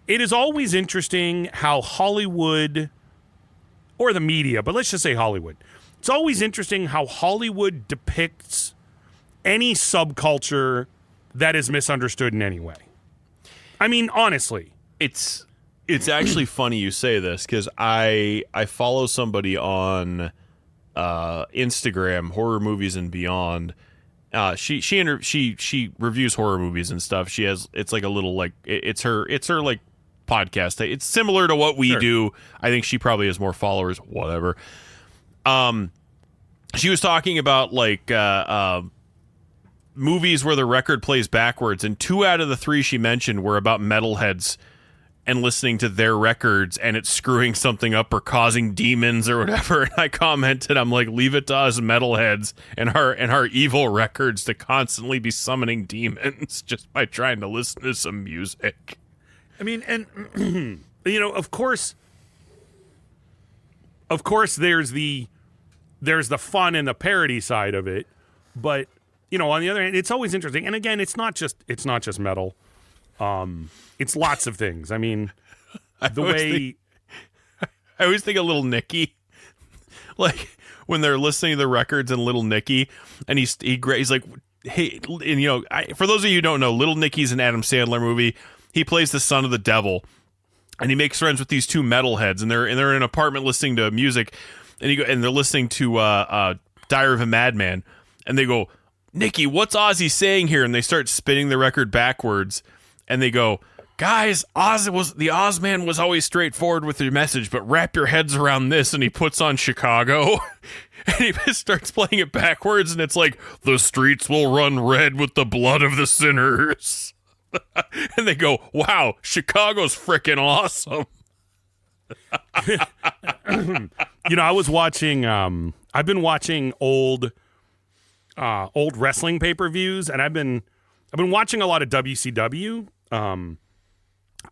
it is always interesting how Hollywood, or the media, but let's just say Hollywood, it's always interesting how Hollywood depicts any subculture that is misunderstood in any way. I mean, honestly. It's actually funny you say this, because I follow somebody on Instagram, Horror Movies and Beyond. She reviews horror movies and stuff. It's like a little, like, it's her like podcast. It's similar to what we do. I think she probably has more followers, whatever. She was talking about like movies where the record plays backwards, and 2 out of the 3 she mentioned were about metalheads and listening to their records and it's screwing something up or causing demons or whatever. And I commented, I'm like, leave it to us metalheads and our evil records to constantly be summoning demons just by trying to listen to some music. I mean, and of course there's the fun and the parody side of it, but on the other hand, it's always interesting. And again, it's not just metal. It's lots of things. I mean, I always think of Little Nicky, like when they're listening to the records and Little Nicky, and he's like, hey, and for those of you who don't know, Little Nicky's an Adam Sandler movie. He plays the son of the devil, and he makes friends with these 2 metalheads, and they're in an apartment listening to music, and they're listening to Diary of a Madman, and they go, Nicky, what's Ozzy saying here? And they start spinning the record backwards, and they go, guys, the Ozman was always straightforward with your message, but wrap your heads around this, and he puts on Chicago. And he starts playing it backwards, and it's like, the streets will run red with the blood of the sinners. And they go, wow, Chicago's freaking awesome. I was watching, I've been watching old wrestling pay-per-views, and I've been watching a lot of WCW.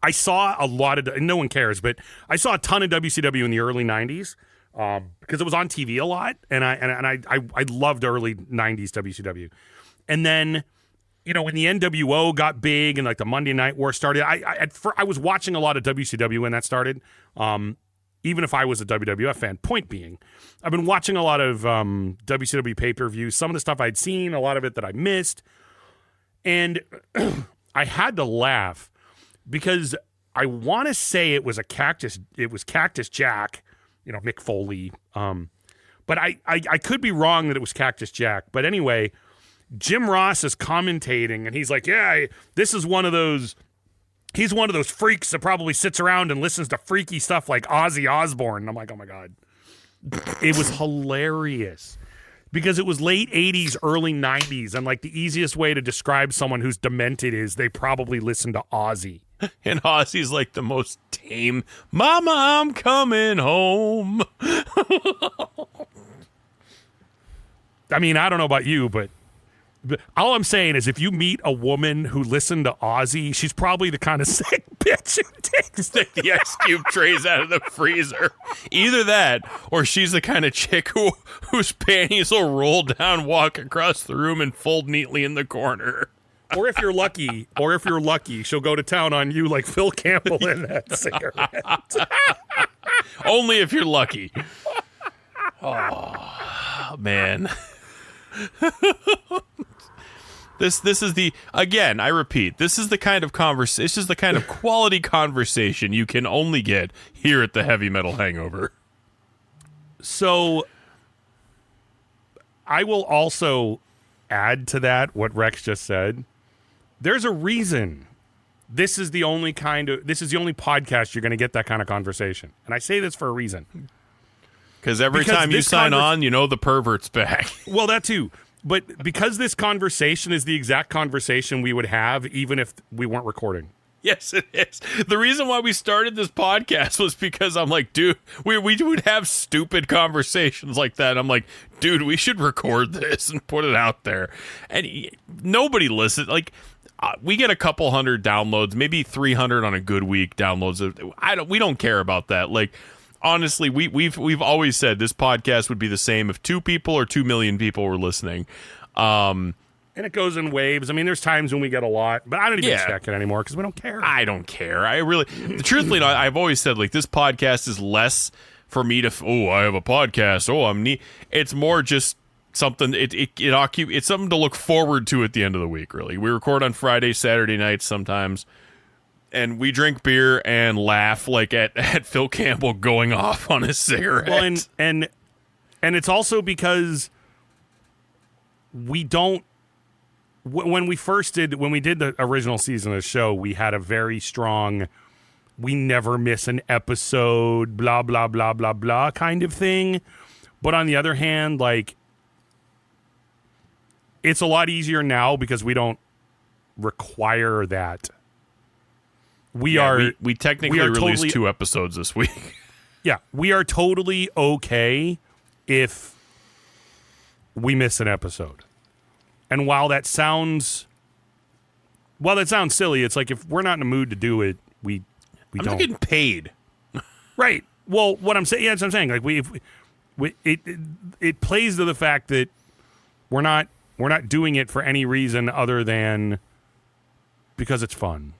I saw a lot of, no one cares, but I saw a ton of WCW in the early 90s. Because it was on TV a lot, and I loved early 90s WCW. And then, when the NWO got big and like the Monday Night War started, I was watching a lot of WCW when that started, even if I was a WWF fan. Point being, I've been watching a lot of WCW pay-per-views, some of the stuff I'd seen, a lot of it that I missed, and I had to laugh because I want to say it was Cactus Jack, Mick Foley. But I could be wrong that it was Cactus Jack. But anyway, Jim Ross is commentating, and he's like, yeah, this is one of those, he's one of those freaks that probably sits around and listens to freaky stuff like Ozzy Osbourne. And I'm like, oh my God. It was hilarious because it was late 80s, early 90s. And like the easiest way to describe someone who's demented is they probably listen to Ozzy. And Ozzy's like the most tame, Mama, I'm coming home. I mean, I don't know about you, but all I'm saying is if you meet a woman who listened to Ozzy, she's probably the kind of sick bitch who takes the Ice Cube trays out of the freezer. Either that, or she's the kind of chick whose panties will roll down, walk across the room, and fold neatly in the corner. Or if you're lucky, she'll go to town on you like Phil Campbell in that cigarette. Only if you're lucky. Oh, man. This is the, again, I repeat, this is the kind of this is the kind of quality conversation you can only get here at the Heavy Metal Hangover. So I will also add to that what Rex just said. There's a reason this is the only podcast you're going to get that kind of conversation. And I say this for a reason. Because every time you sign on, the pervert's back. Well, that too. But because this conversation is the exact conversation we would have even if we weren't recording. Yes, it is. The reason why we started this podcast was because I'm like, dude, we would have stupid conversations like that. I'm like, dude, we should record this and put it out there. And nobody listens. Like, we get a couple hundred downloads, maybe 300 on a good week downloads. We don't care about that. Like, honestly, we've always said this podcast would be the same if 2 people or 2 million people were listening. And it goes in waves. I mean, there's times when we get a lot, but I don't even check it anymore because we don't care. I don't care. Truthfully, I've always said, like, this podcast is less for me to, I have a podcast. I'm neat. It's more just something, it's something to look forward to at the end of the week, really. We record on Friday, Saturday nights sometimes, and we drink beer and laugh like at Phil Campbell going off on his cigarette. Well, and it's also because we don't, when we did the original season of the show, we had a very strong, we never miss an episode, blah, blah, blah, blah, blah kind of thing. But on the other hand, like, it's a lot easier now because we don't require that. We technically released 2 episodes this week. Yeah, we are totally okay if we miss an episode. And while that sounds silly, it's like if we're not in the mood to do it, we don't. I'm not getting paid. Right. Well, what I'm saying, that's what I'm saying. Like it plays to the fact that we're not doing it for any reason other than because it's fun.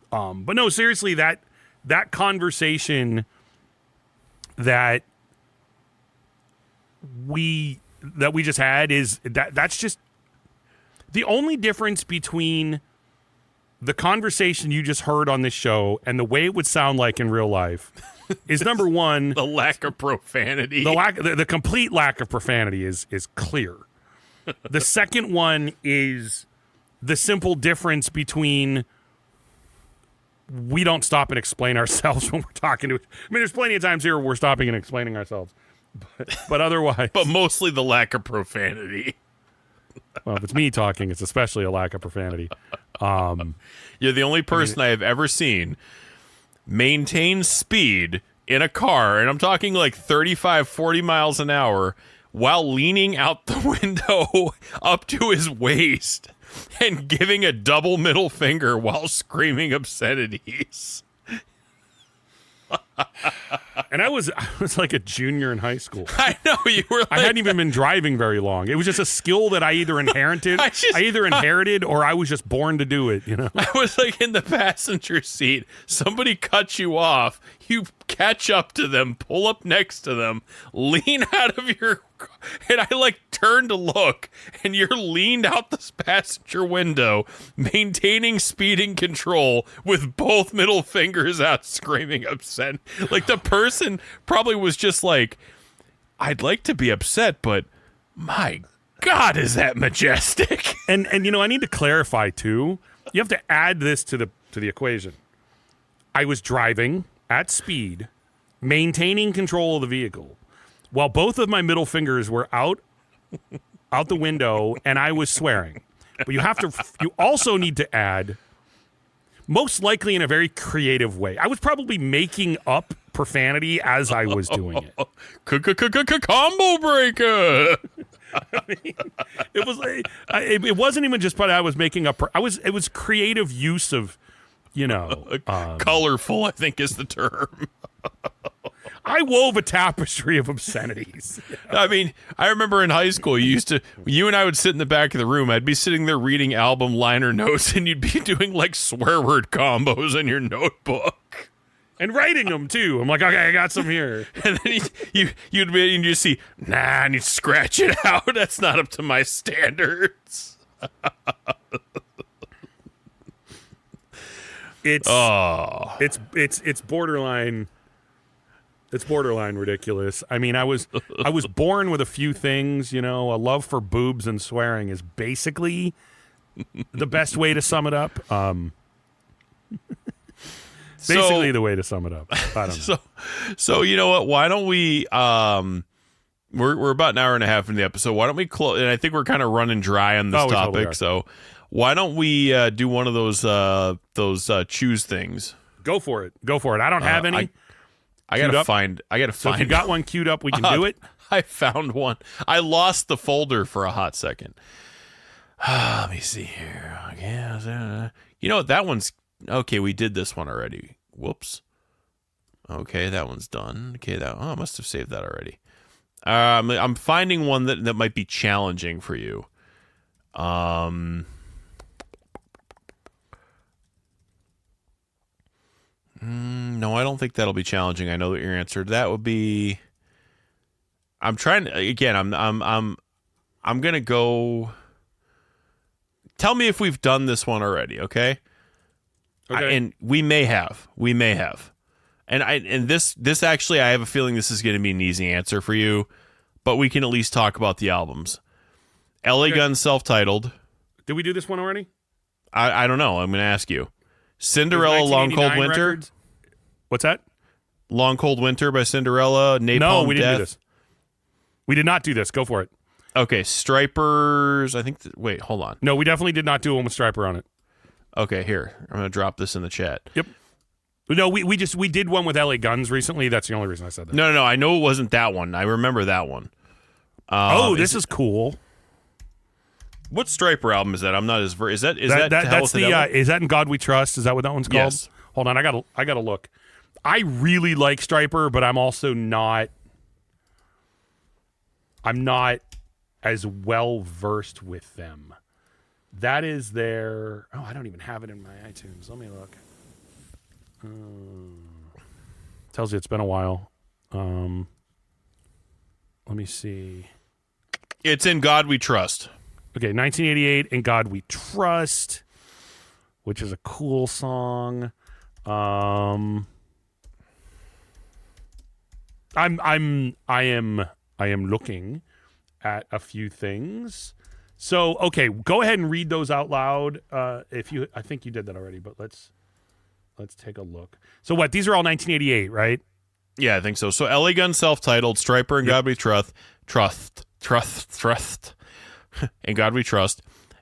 But no, seriously, that conversation that we just had is that's just the only difference between the conversation you just heard on this show and the way it would sound like in real life is number one, the lack of profanity. The complete lack of profanity is clear. The second one is the simple difference between we don't stop and explain ourselves when we're talking to. I mean, there's plenty of times here where we're stopping and explaining ourselves, but otherwise. But mostly the lack of profanity. Well, if it's me talking, it's especially a lack of profanity. You're the only person I have ever seen maintain speed in a car, and I'm talking like 35, 40 miles an hour, while leaning out the window up to his waist and giving a double middle finger while screaming obscenities. And I was like a junior in high school. I know you were. I hadn't even been driving very long. It was just a skill that I either inherited, or I was just born to do it. You know, I was like in the passenger seat. Somebody cuts you off. You catch up to them, pull up next to them, lean out of your car, and I like turn to look, and you're leaned out this passenger window, maintaining speeding control with both middle fingers out, screaming upset. Like the person probably was just like, I'd like to be upset, but my God, is that majestic? And you know, I need to clarify too. You have to add this to the equation. I was driving at speed, maintaining control of the vehicle, while both of my middle fingers were out the window, and I was swearing. But you also need to add, most likely in a very creative way. I was probably making up profanity as I was doing it. Combo breaker. It was it wasn't even just what I was making up. It was creative use of, you know, colorful, I think is the term. I wove a tapestry of obscenities. I mean, I remember in high school, you and I would sit in the back of the room. I'd be sitting there reading album liner notes, and you'd be doing like swear word combos in your notebook. And writing them, too. I'm like, okay, I got some here. And then you'd just see, nah, I need to scratch it out. That's not up to my standards. It's borderline. It's borderline ridiculous. I mean, I was born with a few things, you know. A love for boobs and swearing is basically the best way to sum it up. Basically, the way to sum it up. I don't know. So you know what? Why don't we? We're about an hour and a half into the episode. Why don't we close? And I think we're kind of running dry on this topic. Totally so why don't we do one of those choose things? Go for it. I don't have any. I gotta find. So if you got one queued up, we can do it. I found one. I lost the folder for a hot second. Let me see here. Okay, you know what? That one's okay. We did this one already. Whoops. Okay, that one's done. Okay, I must have saved that already. I'm finding one that might be challenging for you. No, I don't think that'll be challenging. I know that your answer to that would be. I'm trying to, again. I'm gonna go. Tell me if we've done this one already, okay? Okay. And we may have. And this actually, I have a feeling this is going to be an easy answer for you, but we can at least talk about the albums. LA Gun self-titled. Did we do this one already? I don't know. I'm going to ask you. Cinderella, Long Cold Winter. Records? What's that? Long Cold Winter by Cinderella. Napalm No, we didn't Death. do this. We did not do this. Go for it. Okay, Stripers. I think. Wait, hold on. No, we definitely did not do one with Striper on it. Okay, here. I'm going to drop this in the chat. Yep. No, we did one with LA Guns recently. That's the only reason I said that. No. I know it wasn't that one. I remember that one. This is cool. What Striper album is that? I'm not as is that that's the is that In God We Trust? Is that what that one's called? Yes. Hold on, I gotta look. I really like Striper, but I'm also not. I'm not as well versed with them. That is their. Oh, I don't even have it in my iTunes. Let me look. Tells you it's been a while. Let me see. It's In God We Trust. Okay, 1988, In God We Trust, which is a cool song. I am looking at a few things. So, okay, go ahead and read those out loud. I think you did that already, but let's Let's take a look. So what? These are all 1988, right? Yeah, I think so. So LA Gun self-titled, Striper and God We Trust, and God We Trust,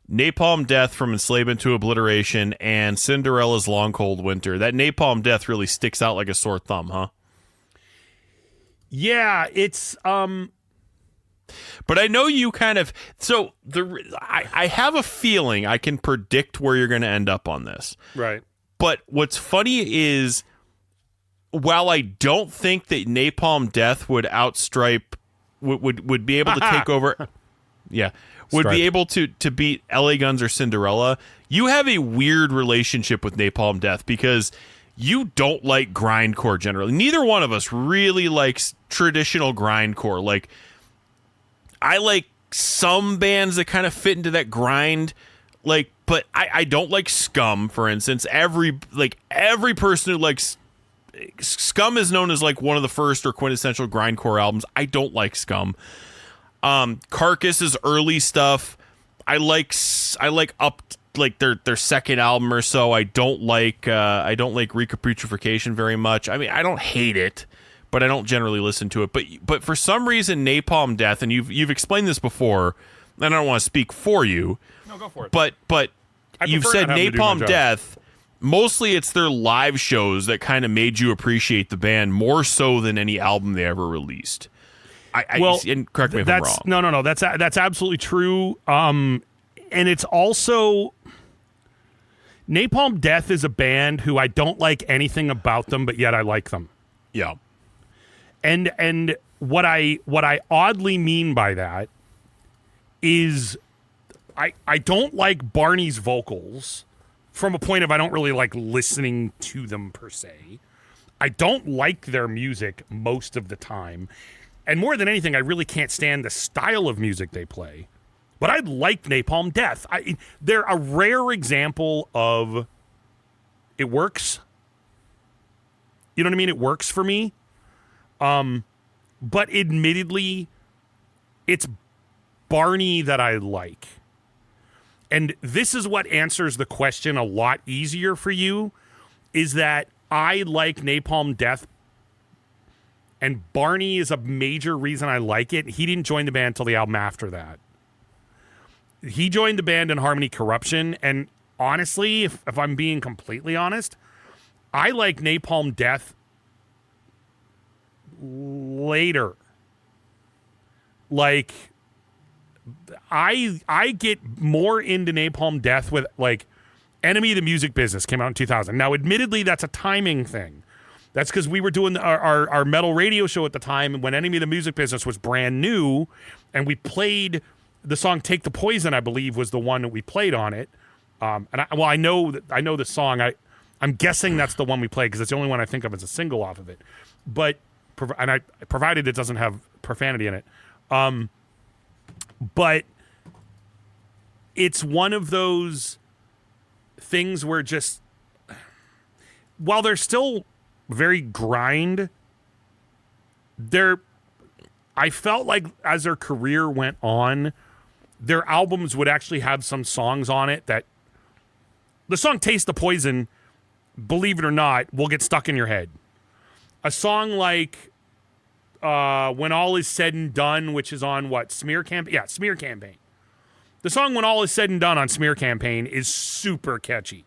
Napalm Death from Enslavement to Obliteration, and Cinderella's Long Cold Winter. That Napalm Death really sticks out like a sore thumb, huh? Yeah, it's But I know you kind of I have a feeling I can predict where you're going to end up on this. right. But what's funny is, while I don't think that Napalm Death would outstripe would be able to take over, yeah, would Stripe. be able to beat LA Guns or Cinderella. You have a weird relationship with Napalm Death because you don't like grindcore generally. Neither one of us really likes traditional grindcore. Like, I like some bands that kind of fit into that grind, like, but I don't like Scum, for instance. Every person who likes Scum is known as like one of the first or quintessential grindcore albums. I don't like Scum. Carcass's early stuff, I like up like their second album or so. I don't like Recaputrification very much. I mean, I don't hate it, but I don't generally listen to it. But for some reason, Napalm Death, and you've explained this before, and I don't want to speak for you. No, go for it. But you've prefer said not having to do my Napalm job. Death. Mostly, it's their live shows that kind of made you appreciate the band more so than any album they ever released. And correct me if I'm wrong. No. That's absolutely true. And it's also Napalm Death is a band who I don't like anything about them, but yet I like them. Yeah. And what I oddly mean by that is I don't like Barney's vocals from a point of I don't really like listening to them per se. I don't like their music most of the time. And more than anything, I really can't stand the style of music they play. But I like Napalm Death. They're a rare example of it works. You know what I mean? It works for me. But admittedly, it's Barney that I like. And this is what answers the question a lot easier for you, is that I like Napalm Death, and Barney is a major reason I like it. He didn't join the band until the album after that. He joined the band in Harmony Corruption, and honestly, if I'm being completely honest, I like Napalm Death later. Like, I get more into Napalm Death with, like, Enemy of the Music Business came out in 2000. Now, admittedly, that's a timing thing. That's because we were doing our metal radio show at the time when Enemy of the Music Business was brand new, and we played the song "Take the Poison," I believe, was the one that we played on it. And I know the song. I'm guessing that's the one we played because it's the only one I think of as a single off of it. But provided it doesn't have profanity in it. But it's one of those things where just while they're still very grind, I felt like as their career went on, their albums would actually have some songs on it that the song "Taste the Poison," believe it or not, will get stuck in your head. A song like "When All Is Said and Done," which is on what, Smear Campaign? Yeah, Smear Campaign. The song "When All Is Said and Done" on Smear Campaign is super catchy.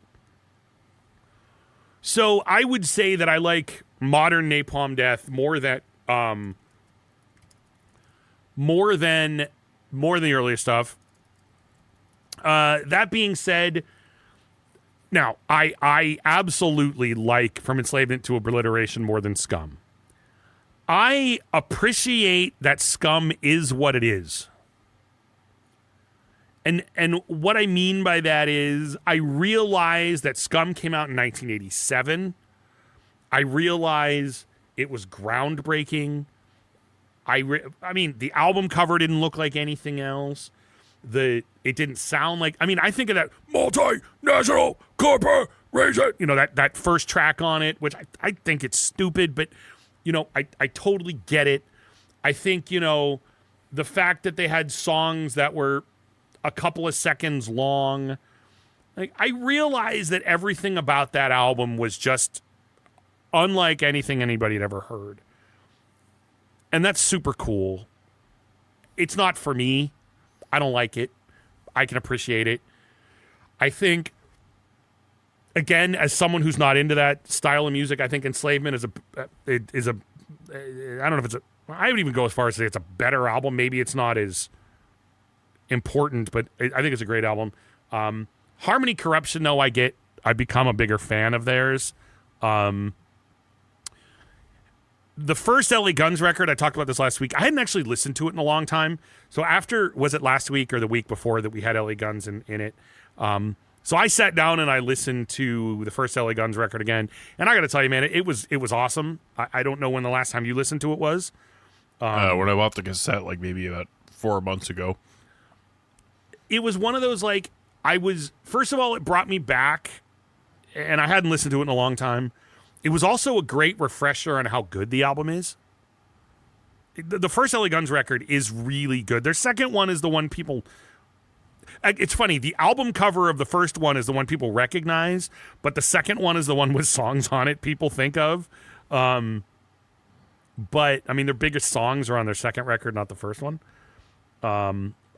So I would say that I like modern Napalm Death more than the earlier stuff. That being said, now I absolutely like From Enslavement to Obliteration more than Scum. I appreciate that Scum is what it is. And what I mean by that is I realize that Scum came out in 1987. I realize it was groundbreaking. I mean, the album cover didn't look like anything else. It didn't sound like... I mean, I think of that multinational corporation, that first track on it, which I think it's stupid, but, I totally get it. I think, the fact that they had songs that were a couple of seconds long, Like, I realized that everything about that album was just unlike anything anybody had ever heard. And that's super cool. It's not for me. I don't like it. I can appreciate it. I think, again, as someone who's not into that style of music, I think Enslavement is a I don't know if it's a, I would even go as far as to say it's a better album. Maybe it's not as important, but I think it's a great album. Harmony Corruption, though, I've become a bigger fan of theirs. The first LA Guns record, I talked about this last week. I hadn't actually listened to it in a long time. So after, was it last week or the week before that we had LA Guns in it? So I sat down and I listened to the first LA Guns record again. And I got to tell you, man, it was awesome. I don't know when the last time you listened to it was. When I bought the cassette, like maybe about 4 months ago. It was one of those, like, first of all, it brought me back, and I hadn't listened to it in a long time. It was also a great refresher on how good the album is. The first LA Guns record is really good. Their second one is the one people... It's funny, the album cover of the first one is the one people recognize, but the second one is the one with songs on it people think of. But, I mean, their biggest songs are on their second record, not the first one.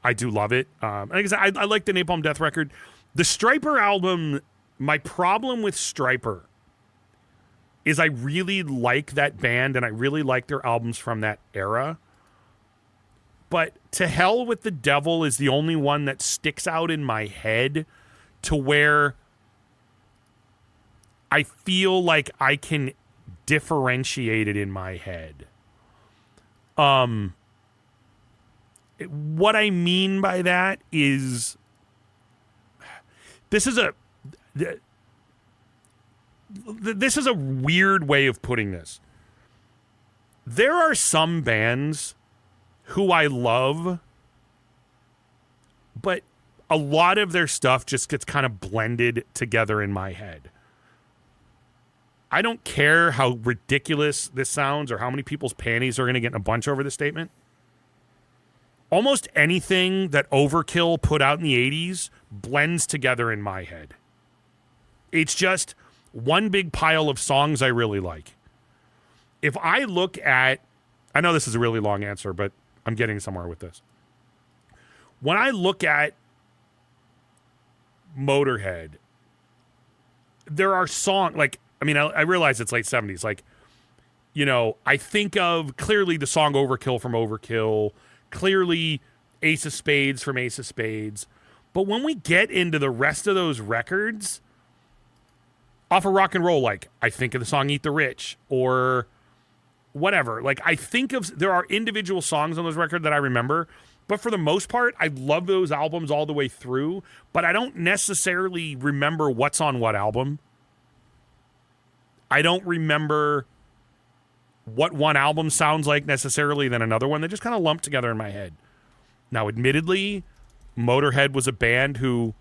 I do love it. Like I said, I like the Napalm Death record. The Stryper album, my problem with Stryper is I really like that band and I really like their albums from that era. But To Hell with the Devil is the only one that sticks out in my head to where I feel like I can differentiate it in my head. What I mean by that is this is a weird way of putting this. There are some bands who I love, but a lot of their stuff just gets kind of blended together in my head. I don't care how ridiculous this sounds or how many people's panties are going to get in a bunch over this statement. Almost anything that Overkill put out in the 80s blends together in my head. It's just one big pile of songs I really like. If I look at... I know this is a really long answer, but I'm getting somewhere with this. When I look at Motorhead, there are songs... Like, I mean, I realize it's late 70s. Like, you know, I think of clearly the song Overkill from Overkill... Clearly, Ace of Spades from Ace of Spades. But when we get into the rest of those records, off of Rock and Roll, like, I think of the song Eat the Rich or whatever. Like, I think of, there are individual songs on those records that I remember. But for the most part, I love those albums all the way through. But I don't necessarily remember what's on what album. I don't remember what one album sounds like necessarily than another one. They just kind of lump together in my head. Now, admittedly, Motorhead was a band who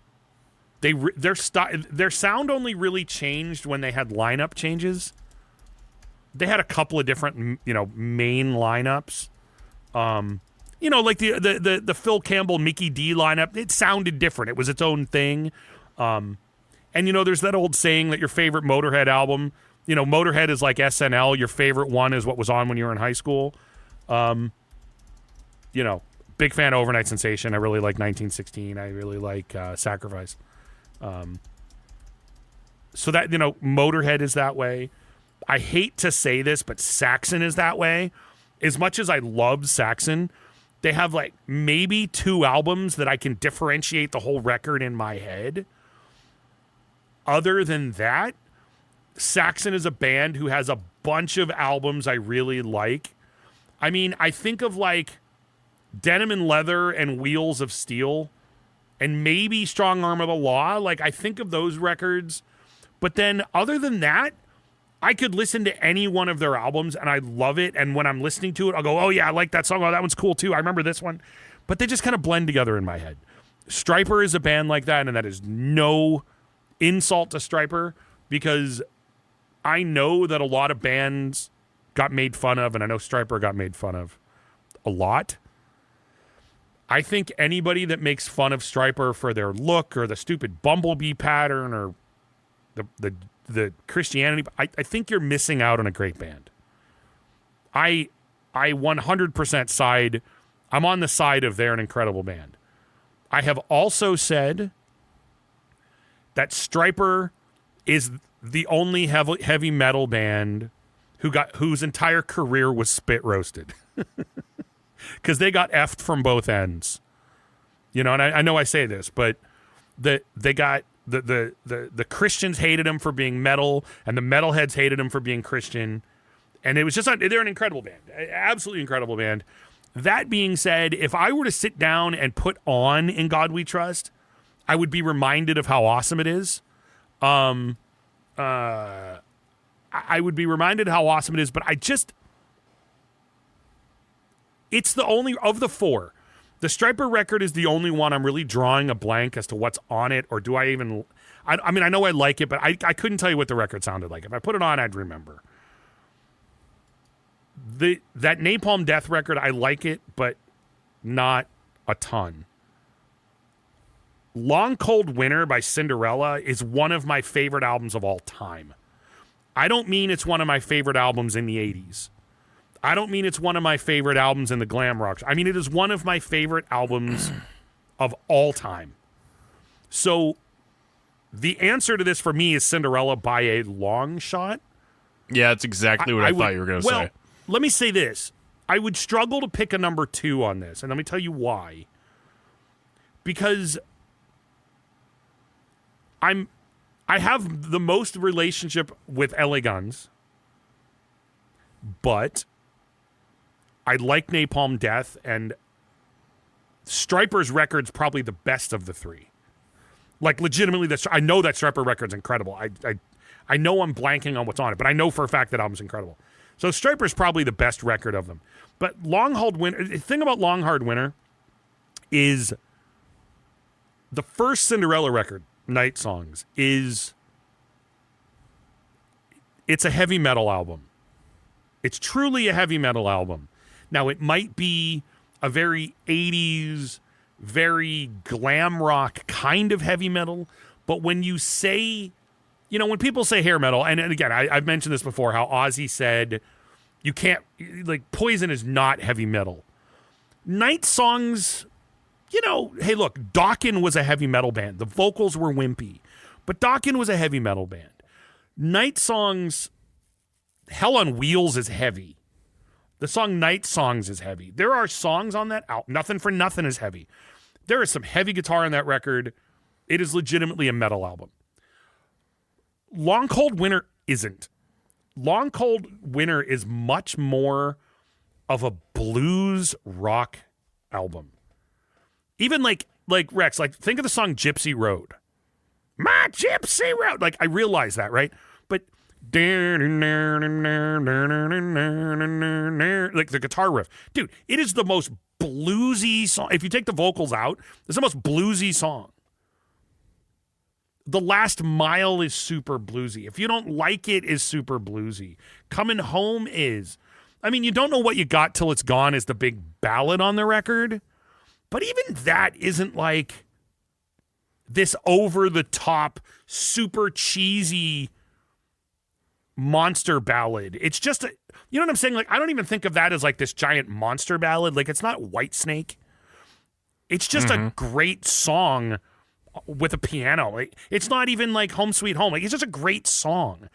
their sound only really changed when they had lineup changes. They had a couple of different, main lineups. Like the Phil Campbell, Mickey D lineup. It sounded different. It was its own thing. And there's that old saying that your favorite Motorhead album, Motorhead is like SNL. Your favorite one is what was on when you were in high school. Big fan of Overnight Sensation. I really like 1916. I really like Sacrifice. So that, Motorhead is that way. I hate to say this, but Saxon is that way. As much as I love Saxon, they have like maybe 2 albums that I can differentiate the whole record in my head. Other than that, Saxon is a band who has a bunch of albums I really like. I mean, I think of like Denim and Leather and Wheels of Steel and maybe Strong Arm of the Law. Like, I think of those records. But then other than that, I could listen to any one of their albums and I love it. And when I'm listening to it, I'll go, oh yeah, I like that song. Oh, that one's cool too. I remember this one. But they just kind of blend together in my head. Stryper is a band like that, and that is no insult to Stryper, because I know that a lot of bands got made fun of, and I know Stryper got made fun of a lot. I think anybody that makes fun of Stryper for their look or the stupid bumblebee pattern or the Christianity, I think you're missing out on a great band. I 100% side. I'm on the side of they're an incredible band. I have also said that Stryper is the only heavy metal band whose entire career was spit roasted, because they got effed from both ends. You know, and I know I say this, but they got the Christians hated them for being metal, and the metalheads hated them for being Christian, and it was just they're an incredible band, absolutely incredible band. That being said, if I were to sit down and put on In God We Trust, I would be reminded of how awesome it is. I would be reminded how awesome it is, but it's the only of the four. The Stryper record is the only one I'm really drawing a blank as to what's on it, or do I even... I mean, I know I like it, but I couldn't tell you what the record sounded like. If I put it on, I'd remember. That Napalm Death record, I like it, but not a ton. Long Cold Winter by Cinderella is one of my favorite albums of all time. I don't mean it's one of my favorite albums in the 80s. I don't mean it's one of my favorite albums in the glam rock. I mean, it is one of my favorite albums of all time. So the answer to this for me is Cinderella by a long shot. Yeah, that's exactly what I thought you were going to say. Let me say this. I would struggle to pick a number 2 on this, and let me tell you why. Because I have the most relationship with LA Guns, but I like Napalm Death, and Stryper's record's probably the best of the three. Like, legitimately, I know that Stryper record's incredible. I know I'm blanking on what's on it, but I know for a fact that album's incredible. So Stryper's probably the best record of them. But Long Hard Winter, the thing about Long Hard Winter is the first Cinderella record, Night Songs, it's a heavy metal album. It's truly a heavy metal album. Now, it might be a very 80s, very glam rock kind of heavy metal, but when you say, you know, when people say hair metal, and again, I've mentioned this before, how Ozzy said, you can't, like, Poison is not heavy metal. Night Songs, you know, hey, look, Dokken was a heavy metal band. The vocals were wimpy, but Dokken was a heavy metal band. Night Songs, Hell on Wheels is heavy. The song Night Songs is heavy. There are songs on that album. Nothing for Nothing is heavy. There is some heavy guitar on that record. It is legitimately a metal album. Long Cold Winter isn't. Long Cold Winter is much more of a blues rock album. Even like Rex, like, think of the song Gypsy Road. My Gypsy Road. Like, I realize that, right? But like the guitar riff. Dude, it is the most bluesy song. If you take the vocals out, it's the most bluesy song. The Last Mile is super bluesy. If you don't like it, is super bluesy. Coming Home is. I mean, you don't know what you got till it's gone is the big ballad on the record. But even that isn't like this over-the-top, super cheesy monster ballad. It's just you know what I'm saying? Like, I don't even think of that as like this giant monster ballad. Like, it's not Whitesnake. It's just a great song with a piano. Like, it's not even like Home Sweet Home. Like, it's just a great song.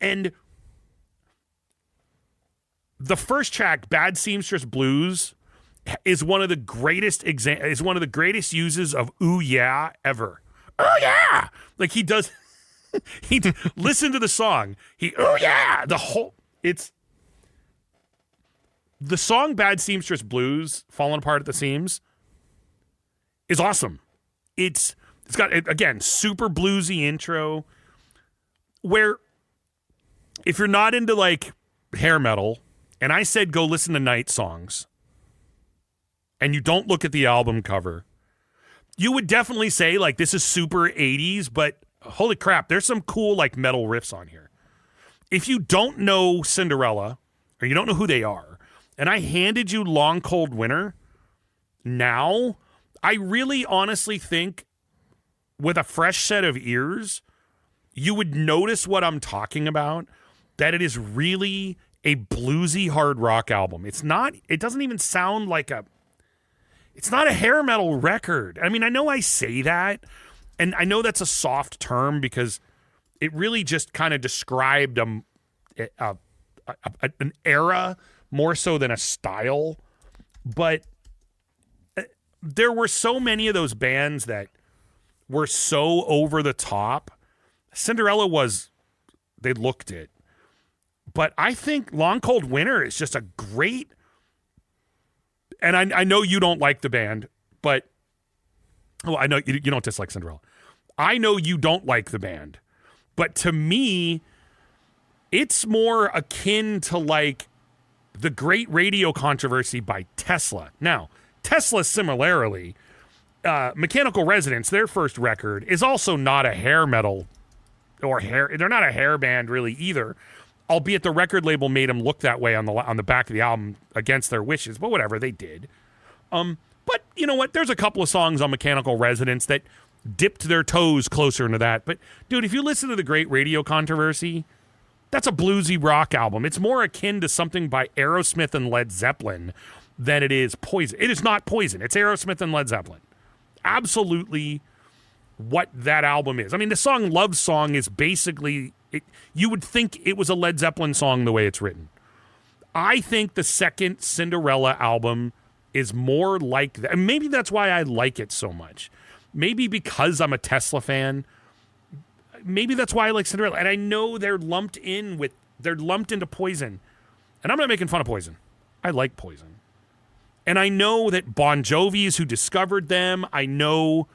And the first track, Bad Seamstress Blues, is one of the greatest uses of "Ooh Yeah" ever. Oh yeah, like he does. Listen to the song. Oh yeah, the song "Bad Seamstress Blues," Falling Apart at the Seams, is awesome. It's got, again, super bluesy intro. Where if you're not into like hair metal, and I said go listen to Night Songs, and you don't look at the album cover, you would definitely say, like, this is super 80s, but holy crap, there's some cool, like, metal riffs on here. If you don't know Cinderella, or you don't know who they are, and I handed you Long Cold Winter, now, I really honestly think with a fresh set of ears, you would notice what I'm talking about, that it is really a bluesy hard rock album. It doesn't even sound like it's not a hair metal record. I mean, I know I say that, and I know that's a soft term because it really just kind of described an era more so than a style. But there were so many of those bands that were so over the top. Cinderella they looked it. But I think Long Cold Winter is just a great, and I know you don't like the band, but, well, I know you don't dislike Cinderella. I know you don't like the band, but to me, it's more akin to like the Great Radio Controversy by Tesla. Now, Tesla similarly, Mechanical Resonance, their first record, is also not a hair metal they're not a hair band really either, albeit the record label made them look that way on the back of the album against their wishes, but whatever, they did. But you know what? There's a couple of songs on Mechanical Resonance that dipped their toes closer into that. But dude, if you listen to the Great Radio Controversy, that's a bluesy rock album. It's more akin to something by Aerosmith and Led Zeppelin than it is Poison. It is not Poison. It's Aerosmith and Led Zeppelin. Absolutely what that album is. I mean, the song Love Song is basically, you would think it was a Led Zeppelin song the way it's written. I think the second Cinderella album is more like that. And maybe that's why I like it so much. Maybe because I'm a Tesla fan. Maybe that's why I like Cinderella. And I know they're lumped into Poison. And I'm not making fun of Poison. I like Poison. And I know that Bon Jovi is who discovered them. I know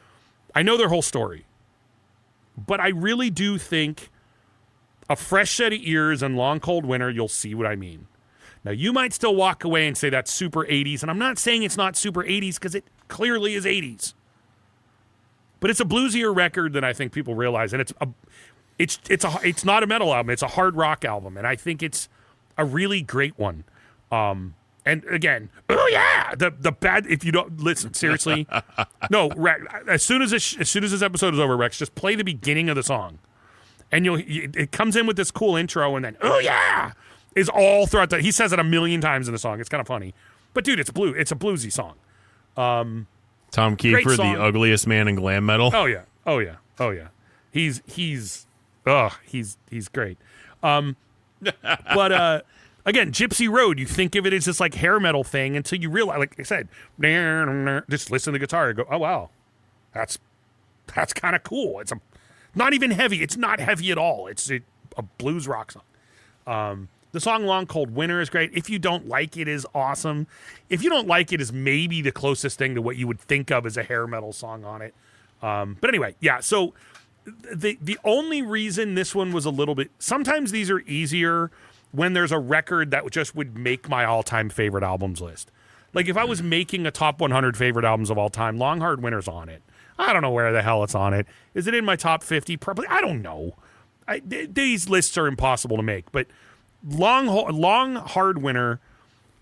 their whole story. But I really do think a fresh set of ears and Long Cold Winter, you'll see what I mean. Now, you might still walk away and say that's super 80s, and I'm not saying it's not super 80s because it clearly is 80s. But it's a bluesier record than I think people realize, and it's not a metal album, it's a hard rock album, and I think it's a really great one. And again, oh yeah, the bad. If you don't listen seriously, no. Rex, as soon as this episode is over, Rex, just play the beginning of the song, and it comes in with this cool intro, and then oh yeah is all throughout he says it a million times in the song. It's kind of funny, but dude, it's a bluesy song. Tom Kiefer, the ugliest man in glam metal. Oh yeah. He's great. But again, Gypsy Road, you think of it as this like hair metal thing until you realize, like I said, just listen to the guitar and go, oh wow, that's kind of cool. It's not even heavy. It's not heavy at all. It's a blues rock song. The song Long Cold Winter is great. If you don't like it, is awesome. If you don't like it, is maybe the closest thing to what you would think of as a hair metal song on it. But anyway, yeah. So the only reason this one was a little bit, sometimes these are easier when there's a record that just would make my all-time favorite albums list. Like if I was making a top 100 favorite albums of all time, Long Hard Winter's on it. I don't know where the hell it's on it. Is it in my top 50? Probably. I don't know. These lists are impossible to make, but Long Hard Winter,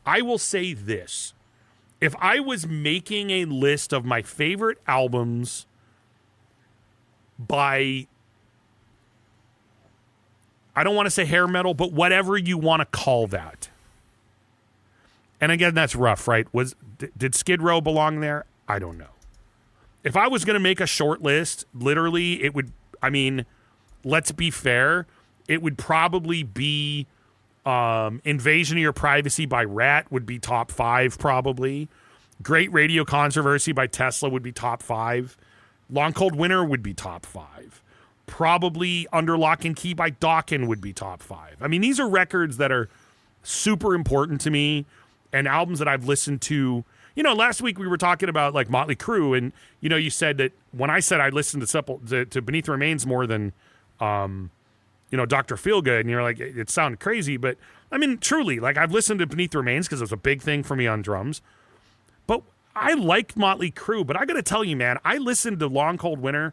I will say this. If I was making a list of my favorite albums by, I don't want to say hair metal, but whatever you want to call that. And again, that's rough, right? Did Skid Row belong there? I don't know. If I was going to make a short list, literally, it would, I mean, let's be fair, it would probably be Invasion of Your Privacy by Rat would be top 5 probably. Great Radio Controversy by Tesla would be top 5. Long Cold Winter would be top 5. Probably Under Lock and Key by Dawkins would be top 5. I mean, these are records that are super important to me and albums that I've listened to. You know, last week we were talking about like Motley Crue, and you know, you said that when I said I listened to Beneath the Remains more than Dr. Feelgood, and you're like, it sounded crazy, but I mean, truly, like I've listened to Beneath the Remains because it was a big thing for me on drums. But I liked Motley Crue, but I got to tell you, man, I listened to Long Cold Winter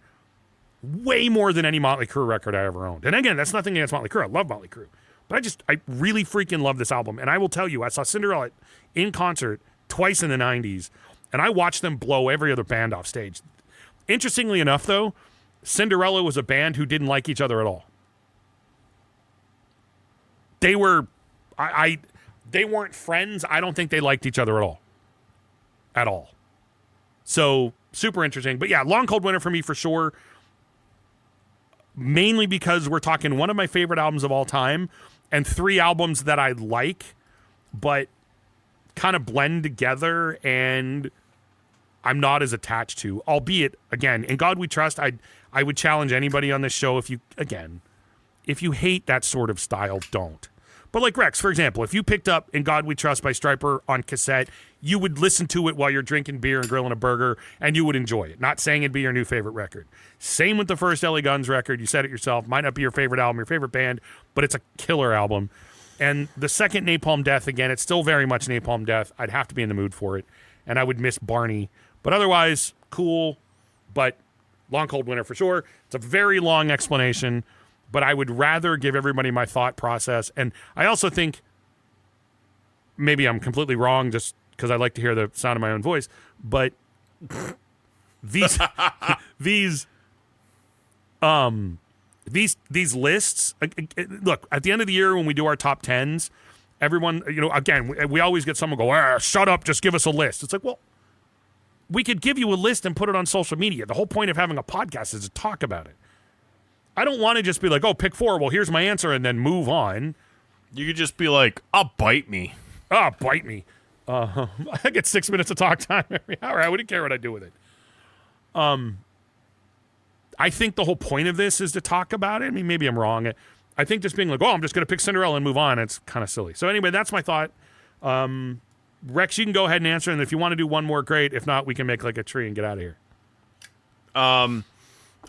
way more than any Motley Crue record I ever owned. And again, that's nothing against Motley Crue. I love Motley Crue. But I really freaking love this album. And I will tell you, I saw Cinderella in concert twice in the 90s, And I watched them blow every other band off stage. Interestingly enough, though, Cinderella was a band who didn't like each other at all. They were, they weren't friends. I don't think they liked each other at all. At all. So, super interesting. But yeah, Long Cold Winter for me for sure. Mainly because we're talking one of my favorite albums of all time and 3 albums that I like, but kind of blend together and I'm not as attached to. Albeit, again, In God We Trust, I would challenge anybody on this show if you hate that sort of style, don't. But like Rex, for example, if you picked up In God We Trust by Stryper on cassette, you would listen to it while you're drinking beer and grilling a burger, and you would enjoy it. Not saying it'd be your new favorite record. Same with the first LA Guns record. You said it yourself. Might not be your favorite album, your favorite band, but it's a killer album. And the second Napalm Death, again, it's still very much Napalm Death. I'd have to be in the mood for it, and I would miss Barney. But otherwise, cool, but Long Cold Winter for sure. It's a very long explanation, but I would rather give everybody my thought process. And I also think maybe I'm completely wrong just because I like to hear the sound of my own voice, but these lists, look, at the end of the year when we do our top 10s, everyone, again, we always get someone go, shut up, just give us a list. It's like, well, we could give you a list and put it on social media. The whole point of having a podcast is to talk about it. I don't want to just be like, oh, pick 4. Well, here's my answer, and then move on. You could just be like, bite me. Bite me. I get 6 minutes of talk time every hour. I wouldn't care what I do with it. I think the whole point of this is to talk about it. I mean, maybe I'm wrong. I think just being like, I'm just going to pick Cinderella and move on, it's kind of silly. So anyway, that's my thought. Rex, you can go ahead and answer, and if you want to do one more, great. If not, we can make like a tree and get out of here.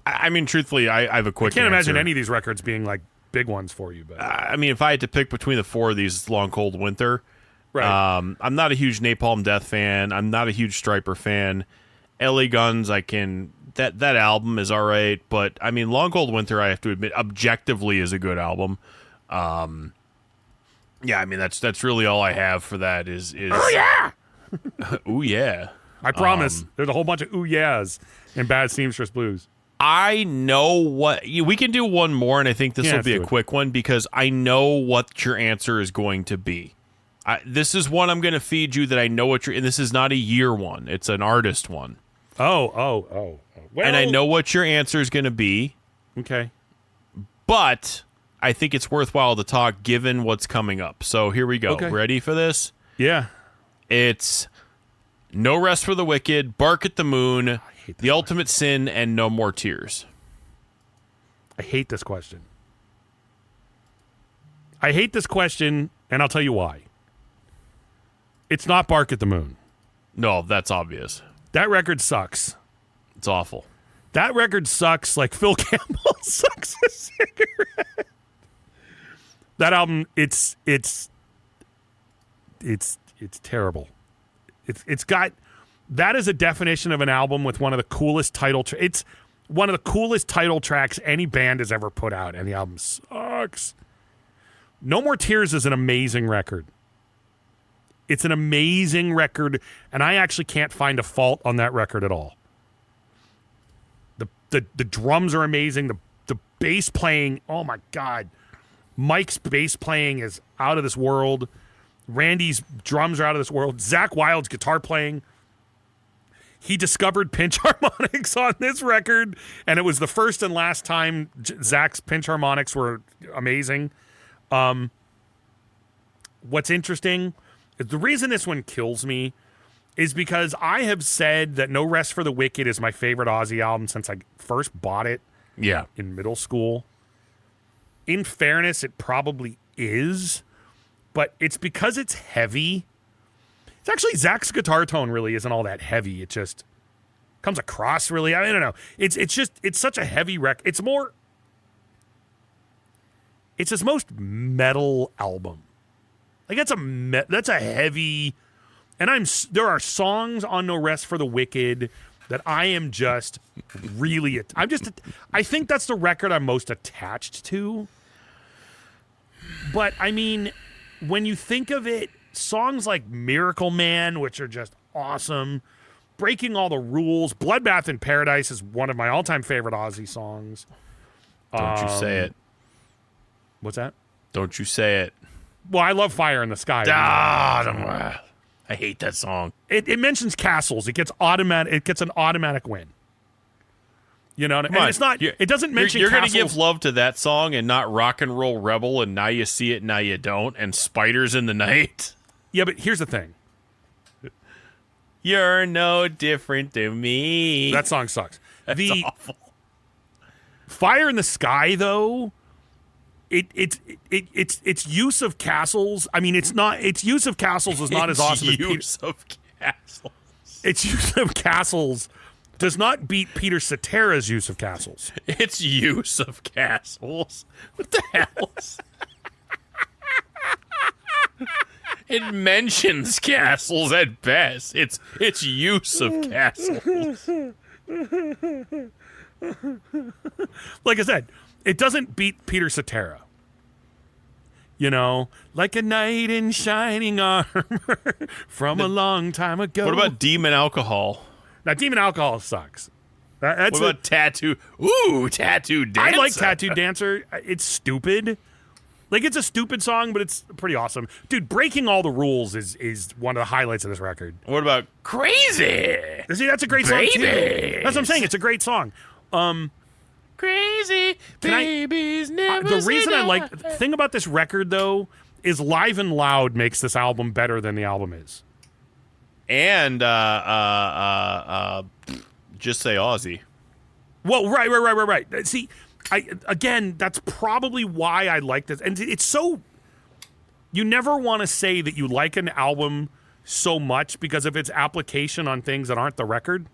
I mean, truthfully, I have a quick I can't answer. imagine any of these records being like big ones for you. But I mean, if I had to pick between the 4 of these, Long Cold Winter, right. I'm not a huge Napalm Death fan. I'm not a huge Stryper fan. LA Guns, that album is all right, but I mean, Long Cold Winter, I have to admit, objectively is a good album. Yeah, I mean, that's really all I have for that is oh yeah. ooh yeah. I promise. There's a whole bunch of ooh yeahs in Bad Seamstress Blues. I know we can do one more, and I think this will be a quick one because I know what your answer is going to be. This is one I'm going to feed you that I know what and this is not a year one; it's an artist one. Oh. Well, and I know what your answer is going to be. Okay, but I think it's worthwhile to talk given what's coming up. So here we go. Okay. Ready for this? Yeah. It's No Rest for the Wicked, Bark at the Moon, The Ultimate Sin, and No More Tears. I hate this question. And I'll tell you why. It's not Bark at the Moon. No, that's obvious. That record sucks. It's awful. That record sucks like Phil Campbell sucks a cigarette. That album, it's terrible. It's got, that is a definition of an album with one of the coolest it's one of the coolest title tracks any band has ever put out, and the album sucks. No More Tears is an amazing record. It's an amazing record, and I actually can't find a fault on that record at all. The drums are amazing. The bass playing, oh my God. Mike's bass playing is out of this world. Randy's drums are out of this world. Zakk Wylde's guitar playing. He discovered pinch harmonics on this record, and it was the first and last time Zakk's pinch harmonics were amazing. What's interesting is the reason this one kills me is because I have said that No Rest for the Wicked is my favorite Ozzy album since I first bought it in middle school. In fairness, it probably is, but it's because it's heavy. It's actually Zakk's guitar tone really isn't all that heavy. It just comes across really. I don't know. It's such a heavy record. It's his most metal album. Like that's a heavy. And there are songs on No Rest for the Wicked that I am just really. I think that's the record I'm most attached to. But I mean, when you think of it, songs like Miracle Man, which are just awesome, Breaking All the Rules. Bloodbath in Paradise is one of my all-time favorite Ozzy songs. Don't you say it. What's that? Don't you say it. Well, I love Fire in the Sky. I hate that song. It mentions castles. It gets an automatic win. You know, and it's not. It doesn't mention. You're going to castles. give love to that song and not Rock and Roll Rebel and Now You See It, Now You Don't and Spiders in the Night. Yeah, but here's the thing. You're no different than me. That song sucks. That's awful. Fire in the Sky, though. Its use of castles. I mean, it's not. Its use of castles is not as awesome as use of castles. Its use of castles does not beat Peter Cetera's use of castles. Its use of castles. What the hell? It mentions castles at best. Its use of castles. Like I said, it doesn't beat Peter Cetera. You know, like a knight in shining armor from a long time ago. What about Demon Alcohol? Now, Demon Alcohol sucks. That's what about Tattoo? Ooh, Tattoo Dancer. I like Tattoo Dancer. It's stupid. Like, it's a stupid song, but it's pretty awesome. Dude, Breaking All the Rules is one of the highlights of this record. What about Crazy? See, that's a great song, too. That's what I'm saying. It's a great song. Crazy babies never the reason say I like... The thing about this record, though, is Live and Loud makes this album better than the album is. And Just Say Aussie. Well, right. See, again, that's probably why I like this. And it's so... You never want to say that you like an album so much because of its application on things that aren't the record.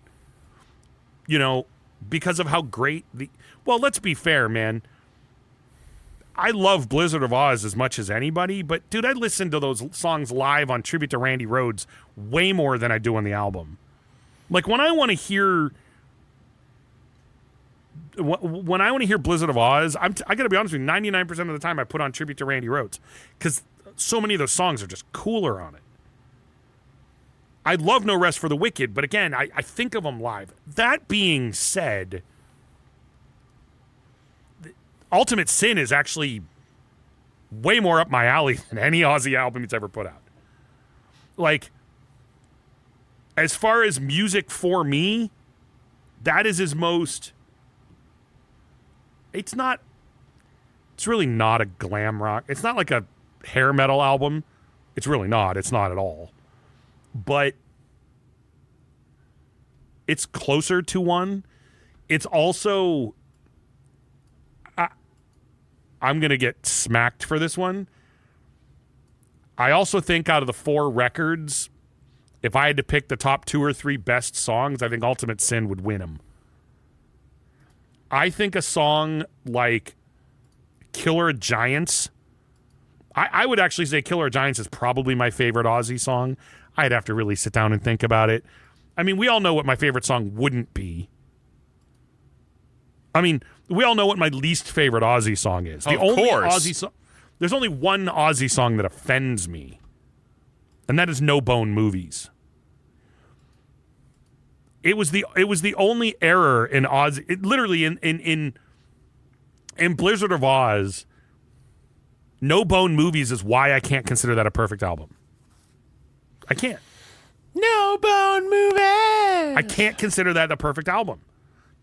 You know, because of how great the... Well, let's be fair, man. I love Blizzard of Oz as much as anybody, but, dude, I listen to those songs live on Tribute to Randy Rhoads way more than I do on the album. Like, when I want to hear... When I want to hear Blizzard of Oz, I got to be honest with you, 99% of the time I put on Tribute to Randy Rhoads because so many of those songs are just cooler on it. I love No Rest for the Wicked, but again, I think of them live. That being said, Ultimate Sin is actually way more up my alley than any Ozzy album he's ever put out. Like, as far as music for me, that is his most... It's really not a glam rock. It's not like a hair metal album. It's really not. It's not at all. But it's closer to one. It's also... I'm going to get smacked for this one. I also think out of the 4 records, if I had to pick the top 2 or 3 best songs, I think Ultimate Sin would win them. I think a song like Killer of Giants, I would actually say Killer of Giants is probably my favorite Ozzy song. I'd have to really sit down and think about it. I mean, we all know what my favorite song wouldn't be. I mean, we all know what my least favorite Ozzy song is. Of course. There's only one Ozzy song that offends me, and that is No Bone Movies. It was the only error in Ozzy. Literally in Blizzard of Oz, No Bone Movies is why I can't consider that a perfect album. I can't. No Bone Movies. I can't consider that a perfect album.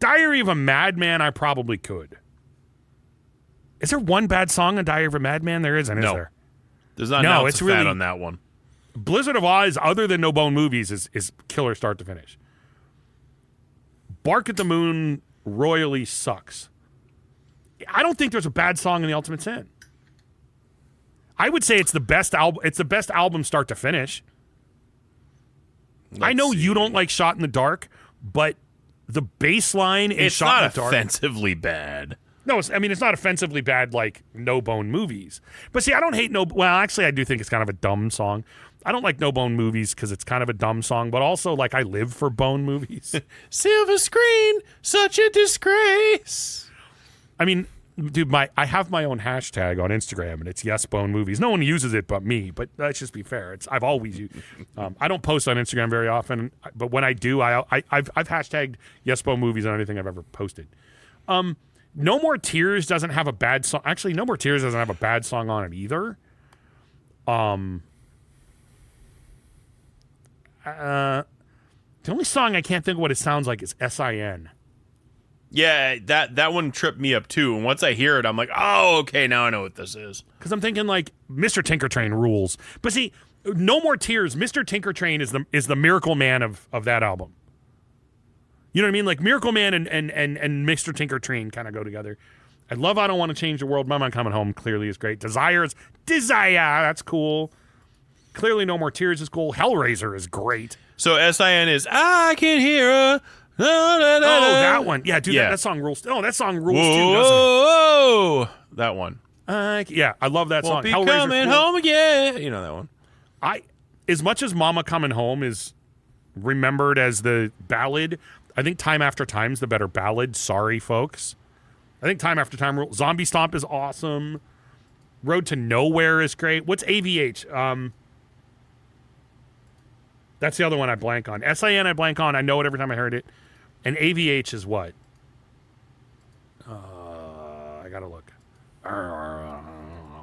Diary of a Madman, I probably could. Is there one bad song on Diary of a Madman? There isn't, is there? There's not. No, it's really on that one. Blizzard of Oz, other than No Bone Movies, is killer start to finish. Bark at the Moon royally sucks. I don't think there's a bad song in the Ultimate Sin. I would say it's the best album. It's the best album start to finish. I know you don't like Shot in the Dark, but the bass line in Shot in the Dark... It's not offensively bad. No, it's not offensively bad like No Bone Movies. But see, I don't hate Well, actually, I do think it's kind of a dumb song. I don't like No Bone Movies because it's kind of a dumb song, but also, like, I live for Bone Movies. Silver screen, such a disgrace. I mean, Dude, I have my own hashtag on Instagram, and it's YesBoneMovies. No one uses it but me, but let's just be fair. I've always used. I don't post on Instagram very often, but when I do, I've hashtagged YesBoneMovies on anything I've ever posted. No More Tears doesn't have a bad song. Actually, No More Tears doesn't have a bad song on it either. The only song I can't think of what it sounds like is S.I.N. Yeah, that one tripped me up too. And once I hear it, I'm like, oh, okay, now I know what this is. Because I'm thinking like Mr. Tinkertrain rules. But see, No More Tears, Mr. Tinkertrain is the Miracle Man of that album. You know what I mean? Like Miracle Man and Mr. Tinkertrain kind of go together. I love I Don't Want to Change the World. Mama Coming Home clearly is great. Desire, that's cool. Clearly No More Tears is cool. Hellraiser is great. So S.I.N. is I Can Hear Her. Oh, that one. Yeah, dude, Yeah. That song rules. Oh, that song rules Whoa, too, doesn't whoa, that one. it? Yeah, I love that Won't song. be Hellraiser, coming cool. home again. You know that one. As much as Mama Coming Home is remembered as the ballad, I think Time After Time's the better ballad. Sorry, folks. I think Time After Time rules. Zombie Stomp is awesome. Road to Nowhere is great. What's AVH? That's the other one I blank on. SIN I blank on. I know it every time I heard it. And AVH is what? I gotta look.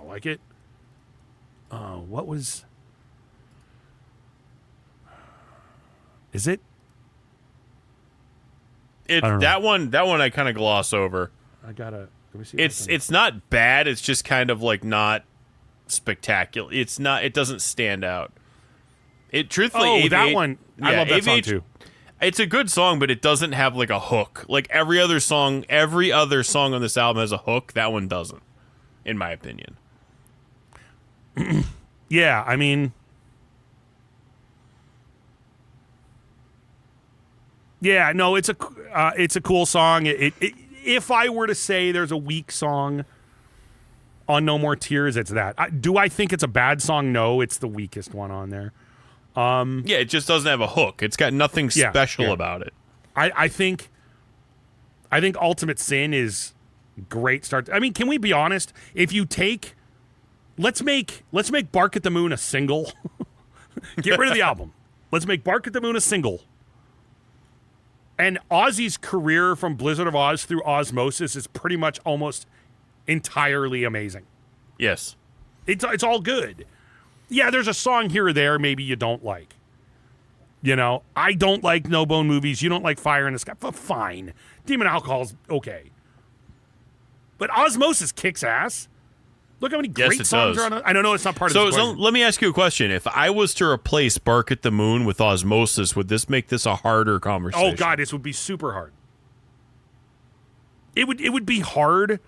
Like it? What was? Is it? It I don't know. that one I kind of gloss over. I gotta. Let me see. It's not bad. It's just kind of like not spectacular. It's not. It doesn't stand out. It truthfully. Oh, AVH, that one. I love that song AVH too. It's a good song, but it doesn't have like a hook. Like every other song on this album has a hook. That one doesn't, in my opinion. Yeah, I mean, yeah, no, it's a cool song. If I were to say there's a weak song on No More Tears, it's that. Do I think it's a bad song? No, it's the weakest one on there. Yeah, it just doesn't have a hook. It's got nothing special about it. I think Ultimate Sin is great start. I mean, can we be honest? If you take let's make Bark at the Moon a single. Get rid of the album. Let's make Bark at the Moon a single. And Ozzy's career from Blizzard of Oz through Osmosis is pretty much almost entirely amazing. Yes. It's all good. Yeah, there's a song here or there maybe you don't like. You know, I don't like No Bone Movies. You don't like Fire in the Sky. Fine. Demon Alcohol's okay. But Osmosis kicks ass. Look how many great songs are on it. I don't know, it's not part of the So let me ask you a question. If I was to replace Bark at the Moon with Osmosis, would this make this a harder conversation? Oh, God, this would be super hard. It would be hard.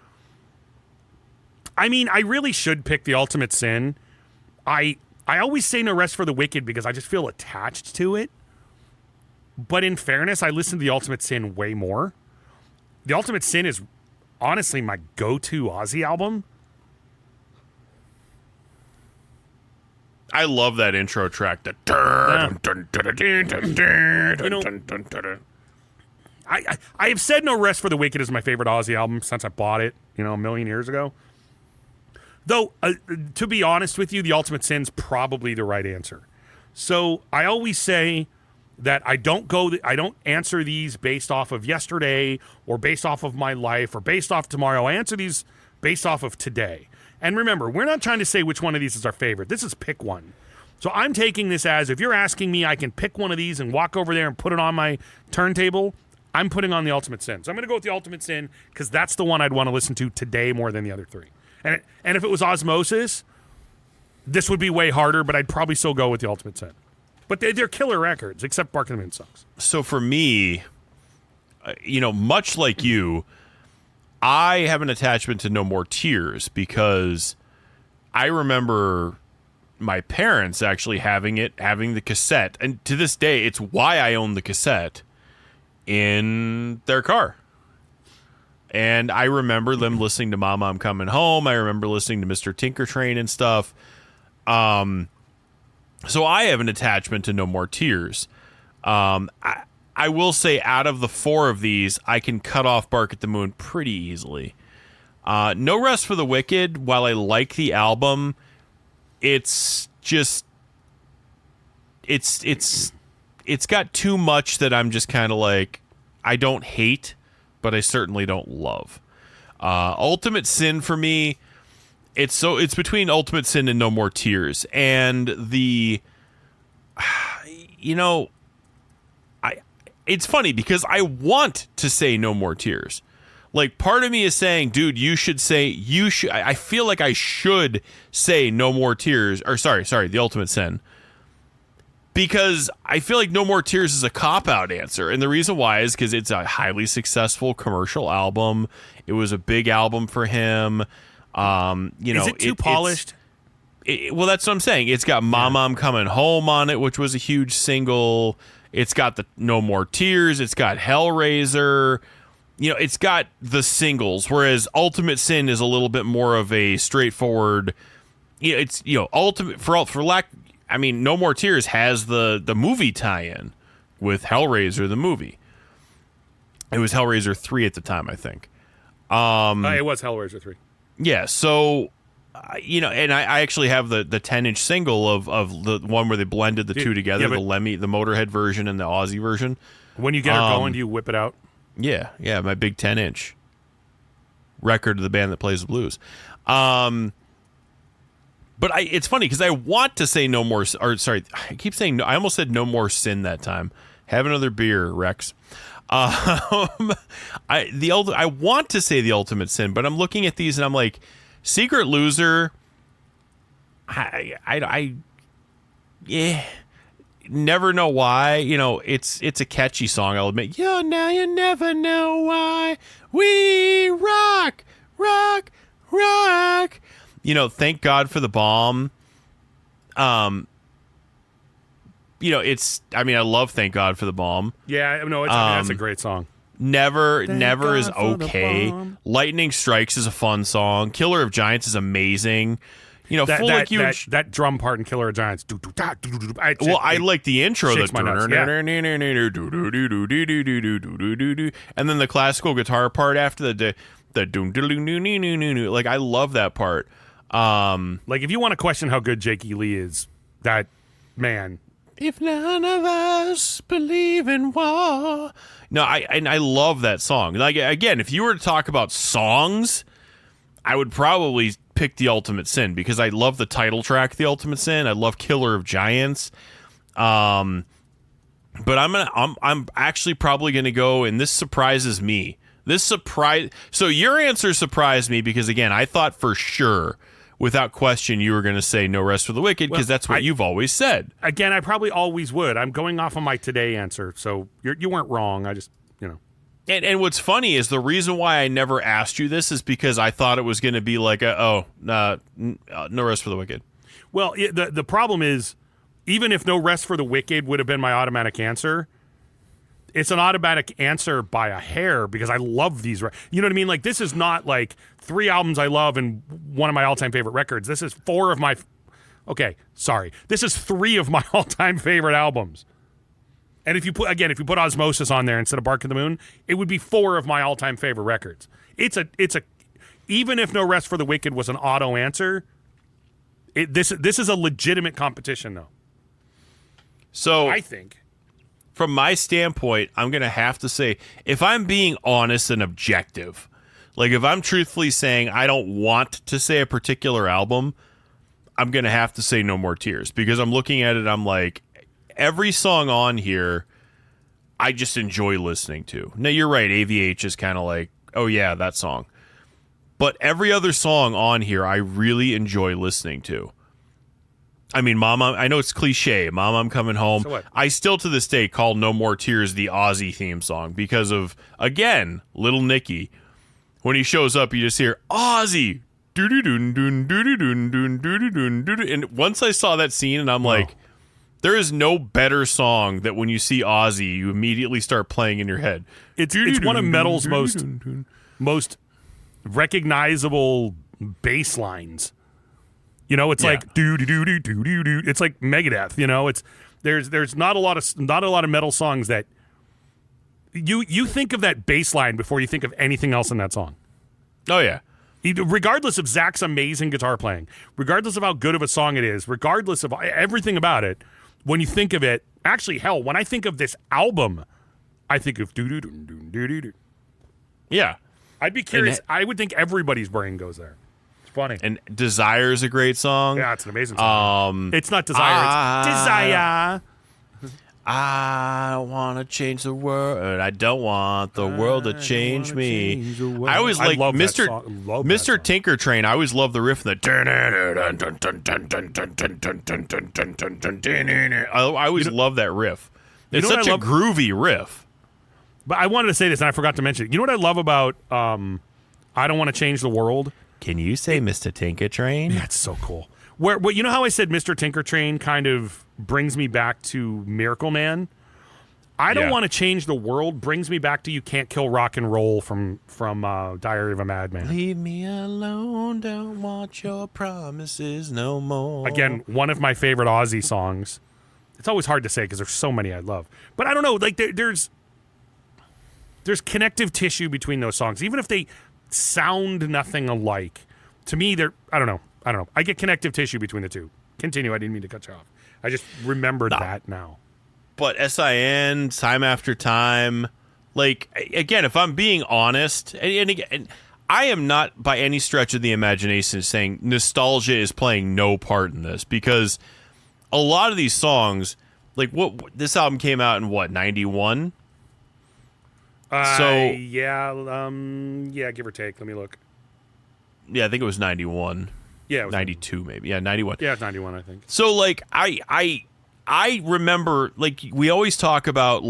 I mean, I really should pick the Ultimate Sin. I always say No Rest for the Wicked because I just feel attached to it. But in fairness, I listen to the Ultimate Sin way more. The Ultimate Sin is honestly my go-to Ozzy album. I love that intro track. I have said No Rest for the Wicked is my favorite Ozzy album since I bought it, a million years ago. Though, to be honest with you, the Ultimate Sin's probably the right answer. So I always say that I don't answer these based off of yesterday or based off of my life or based off tomorrow. I answer these based off of today. And remember, we're not trying to say which one of these is our favorite. This is pick one. So I'm taking this as if you're asking me, I can pick one of these and walk over there and put it on my turntable. I'm putting on the Ultimate Sin. So I'm going to go with the Ultimate Sin because that's the one I'd want to listen to today more than the other three. And if it was Osmosis, this would be way harder, but I'd probably still go with the Ultimate Sin. But they're killer records, except Bark at the Moon sucks. So for me, much like you, I have an attachment to No More Tears because I remember my parents actually having the cassette. And to this day, it's why I own the cassette in their car. And I remember them listening to Mama, I'm Coming Home. I remember listening to Mr. Tinkertrain and stuff. So I have an attachment to No More Tears. I will say out of the four of these, I can cut off Bark at the Moon pretty easily. No Rest for the Wicked, while I like the album, it's just it's got too much that I'm just kind of like, I don't hate, but I certainly don't love. Ultimate Sin for me, it's between Ultimate Sin and No More Tears, and it's funny because I want to say No More Tears. Like, part of me is saying, dude, I feel like I should say No More Tears, or sorry, The Ultimate Sin. Because I feel like No More Tears is a cop-out answer. And the reason why is because it's a highly successful commercial album. It was a big album for him. Is it too polished? Well, that's what I'm saying. It's got Mama, I'm Coming Home on it, which was a huge single. It's got the No More Tears. It's got Hellraiser. It's got the singles, whereas Ultimate Sin is a little bit more of a straightforward. Ultimate for lack. I mean, No More Tears has the movie tie-in with Hellraiser, the movie. It was Hellraiser 3 at the time, I think. It was Hellraiser 3. Yeah, so, and I actually have the 10-inch single of the one where they blended the two together, the Motorhead version and the Aussie version. When you get her going, do you whip it out? Yeah, my big 10-inch record of the band that plays the blues. But it's funny because I want to say No More, or sorry, I keep saying, I almost said No More Sin that time. Have another beer, Rex. I want to say The Ultimate Sin, but I'm looking at these and I'm like, Secret Loser, never know why. It's a catchy song, I'll admit. Now you never know why we rock. Thank God for the Bomb. I love Thank God for the Bomb. Yeah, no, that's a great song. Never is okay. Lightning Strikes is a fun song. Killer of Giants is amazing. That drum part in Killer of Giants. I like the intro. And then the classical guitar part after the like, I love that part. Like, if you want to question how good Jake E. Lee is, that man. If none of us believe in war. No, I love that song. Like, again, if you were to talk about songs, I would probably pick The Ultimate Sin because I love the title track, The Ultimate Sin. I love Killer of Giants. But I'm actually probably gonna go, and this surprises me. So your answer surprised me because, again, I thought for sure, without question, you were going to say No Rest for the Wicked because that's what you've always said. Again, I probably always would. I'm going off of my today answer, so you weren't wrong. I just, And what's funny is the reason why I never asked you this is because I thought it was going to be like No Rest for the Wicked. Well, the problem is, even if No Rest for the Wicked would have been my automatic answer, it's an automatic answer by a hair because I love these. You know what I mean? Like, this is not like 3 albums I love and one of my all-time favorite records. This is 4 of my... Okay, sorry. This is 3 of my all-time favorite albums. And if you put Osmosis on there instead of Bark at the Moon, it would be 4 of my all-time favorite records. It's a even if No Rest for the Wicked was an auto answer, this is a legitimate competition, though. So I think... From my standpoint, I'm going to have to say, if I'm being honest and objective, like if I'm truthfully saying I don't want to say a particular album, I'm going to have to say No More Tears because I'm looking at it, I'm like, every song on here, I just enjoy listening to. Now, you're right, AVH is kind of like, oh yeah, that song. But every other song on here, I really enjoy listening to. I mean, Mama, I know it's cliche. Mama, I'm Coming Home. So what? I still to this day call No More Tears the Aussie theme song because of, again, Little Nicky. When he shows up, you just hear Aussie. And once I saw that scene, and I'm like, there is no better song that when you see Aussie, you immediately start playing in your head. It's one of metal's most recognizable bass lines. It's like do do do do do do do. It's like Megadeth. It's there's not a lot of metal songs that you think of that bass line before you think of anything else in that song. Oh yeah, Regardless of Zach's amazing guitar playing, regardless of how good of a song it is, regardless of everything about it, when you think of it, actually, hell, when I think of this album, I think of do-do-do-do-do-do-do. Yeah. I'd be curious. I would think everybody's brain goes there. It's funny. And Desire's a great song. Yeah, it's an amazing song. It's not Desire, it's Desire. I don't want to change the world. I don't want the world to change me. I always like Mr. Tinker Train. I always love the riff. I always love that riff. It's such a groovy riff. But I wanted to say this, and I forgot to mention it. You know what I love about I Don't Want to Change the World? Can you say Mr. Tinker Train? Yeah, it's so cool. Where you know how I said Mr. Tinker Train kind of brings me back to Miracle Man? I Don't Want to Change the World brings me back to You Can't Kill Rock and Roll from Diary of a Madman. Leave me alone, don't want your promises no more. Again, one of my favorite Ozzy songs. It's always hard to say because there's so many I love. But I don't know, like there's connective tissue between those songs. Even if they sound nothing alike, to me, I don't know. I get connective tissue between the two. Continue. I didn't mean to cut you off. I just remembered that now. But SIN, Time After Time, like, again, if I'm being honest, and again, I am not by any stretch of the imagination saying nostalgia is playing no part in this, because a lot of these songs, like, this album came out in, 91? Yeah, give or take. Let me look. Yeah, I think it was 91. Yeah, it was 92 maybe. Yeah, 91. Yeah, it's 91, I think. So, like, I remember, like, we always talk about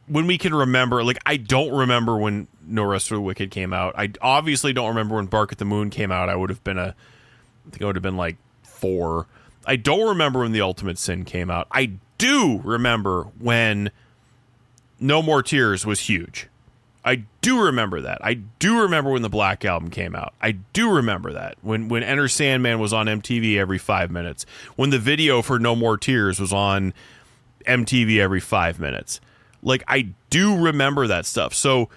when we can remember, like, I don't remember when No Rest for the Wicked came out. I obviously don't remember when Bark at the Moon came out. I think I would have been like 4. I don't remember when The Ultimate Sin came out. I do remember when No More Tears was huge. I do remember that. I do remember when the Black Album came out. I do remember that. When Enter Sandman was on MTV every 5 minutes. When the video for No More Tears was on MTV every 5 minutes. Like, I do remember that stuff. So,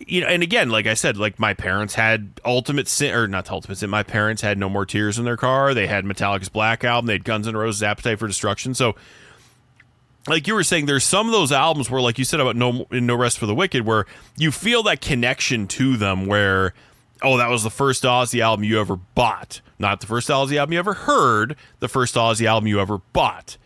you know, and again, like I said, like, my parents had Ultimate Sin, or not Ultimate Sin, my parents had No More Tears in their car. They had Metallica's Black Album. They had Guns N' Roses' Appetite for Destruction. So, like you were saying, there's some of those albums where, like you said about No Rest for the Wicked, where you feel that connection to them where, oh, that was the first Ozzy album you ever bought. Not the first Ozzy album you ever heard, the first Ozzy album you ever bought.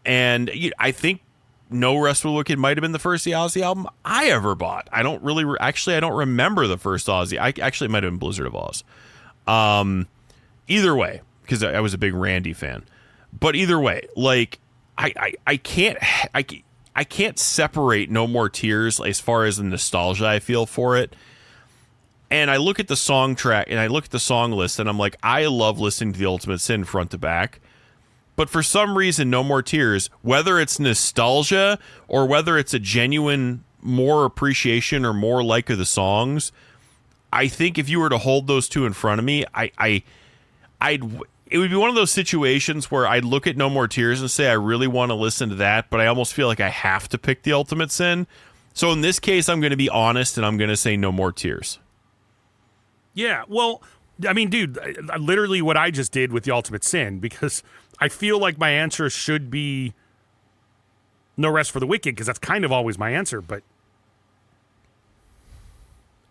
And I think No Rest for the Wicked might have been the first Ozzy album I ever bought. I don't remember the first Ozzy. It might have been Blizzard of Oz. Either way, because I was a big Randy fan. But either way, like, I can't separate No More Tears as far as the nostalgia I feel for it. And I look at the song track and I look at the song list and I'm like, I love listening to The Ultimate Sin front to back. But for some reason, No More Tears, whether it's nostalgia or whether it's a genuine more appreciation or more like of the songs, I think if you were to hold those two in front of me, it would be one of those situations where I'd look at No More Tears and say, I really want to listen to that, but I almost feel like I have to pick The Ultimate Sin. So in this case, I'm going to be honest and I'm going to say No More Tears. Yeah, well, I mean, dude, literally what I just did with The Ultimate Sin, because I feel like my answer should be No Rest for the Wicked, because that's kind of always my answer, but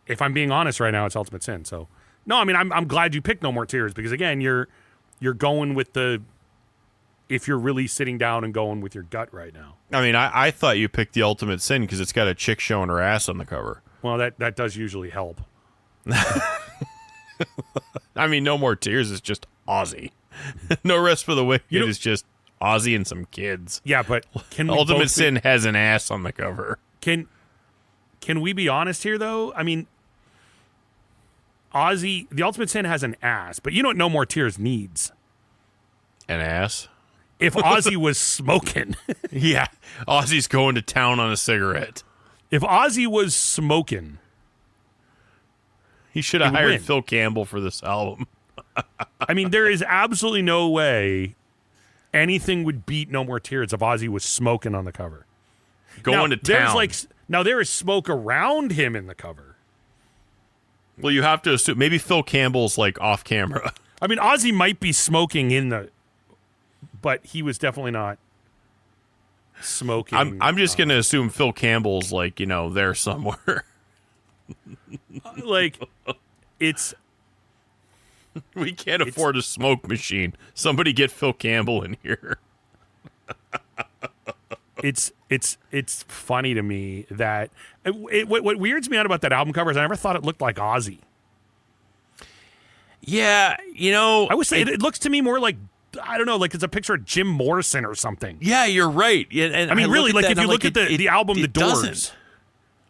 if I'm being honest right now, it's Ultimate Sin. So, no, I mean, I'm glad you picked No More Tears, because again, you're going with if you're really sitting down and going with your gut right now. I mean, I thought you picked The Ultimate Sin because it's got a chick showing her ass on the cover. Well, that does usually help. I mean, No More Tears is just Ozzy. No Rest for the Wicked is just Ozzy and some kids. Yeah, but can we Ultimate Sin has an ass on the cover. Can we be honest here, though? I mean, Ozzy, The Ultimate Sin has an ass, but you know what No More Tears needs? An ass? If Ozzy was smoking. Yeah, Ozzy's going to town on a cigarette. If Ozzy was smoking, he should have hired Phil Campbell for this album. I mean, there is absolutely no way anything would beat No More Tears if Ozzy was smoking on the cover. Going to town. Now, there is smoke around him in the cover. Well, you have to assume maybe Phil Campbell's like off camera. I mean, Ozzy might be smoking in the, but he was definitely not smoking. I'm just gonna assume Phil Campbell's like there somewhere. Like, it's. We can't afford a smoke machine. Somebody get Phil Campbell in here. It's funny to me that what weirds me out about that album cover is I never thought it looked like Ozzy. Yeah, I would say it looks to me more like, I don't know, like it's a picture of Jim Morrison or something. Yeah, you're right. Yeah, and I mean, really, like if you look at the album, The Doors. Doesn't.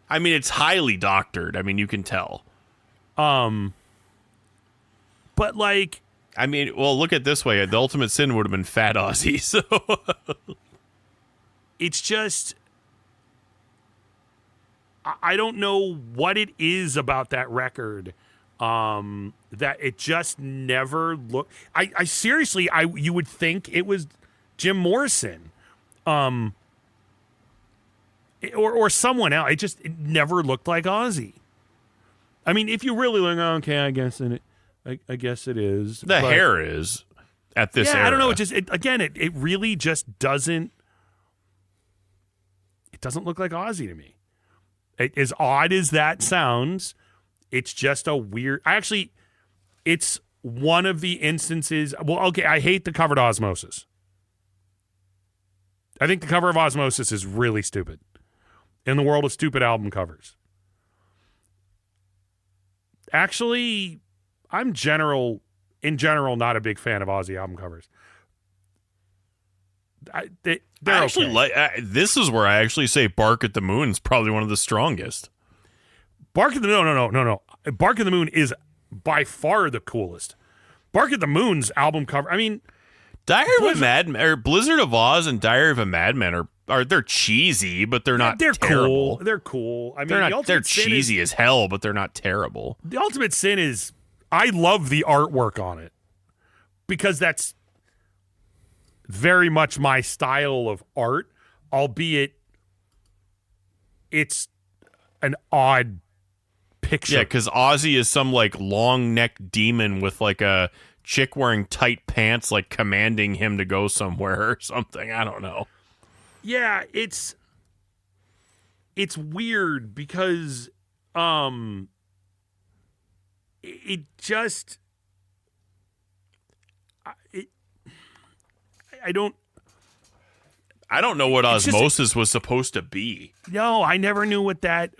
I mean, it's highly doctored. I mean, you can tell. But like, I mean, well, look at it this way. The Ultimate Sin would have been Fat Ozzy, so it's just, I don't know what it is about that record that it just never looked. I seriously, you would think it was Jim Morrison, or someone else. It never looked like Ozzy. I mean, if you really look, okay, I guess I guess it is. The hair is at this era. I don't know. It really just doesn't. It doesn't look like Ozzy to me. As odd as that sounds, it's just a weird. It's one of the instances. Well, okay, I hate the cover to Osmosis. I think the cover of Osmosis is really stupid. In the world of stupid album covers. Actually, I'm in general not a big fan of Ozzy album covers. They're actually okay. This is where I actually say "Bark at the Moon" is probably one of the strongest. Bark at the no. Bark at the Moon is by far the coolest. Bark at the Moon's album cover. I mean, Blizzard of Oz and Diary of a Madman they're cheesy, but they're not. They're terrible. Cool. They're cool. I mean, they're they're cheesy as hell, but they're not terrible. The Ultimate Sin is. I love the artwork on it because that's very much my style of art, albeit it's an odd picture. Yeah, because Ozzy is some like long neck demon with like a chick wearing tight pants, like commanding him to go somewhere or something. I don't know. Yeah, it's weird because it just I don't know what Osmosis was supposed to be. No, I never knew what that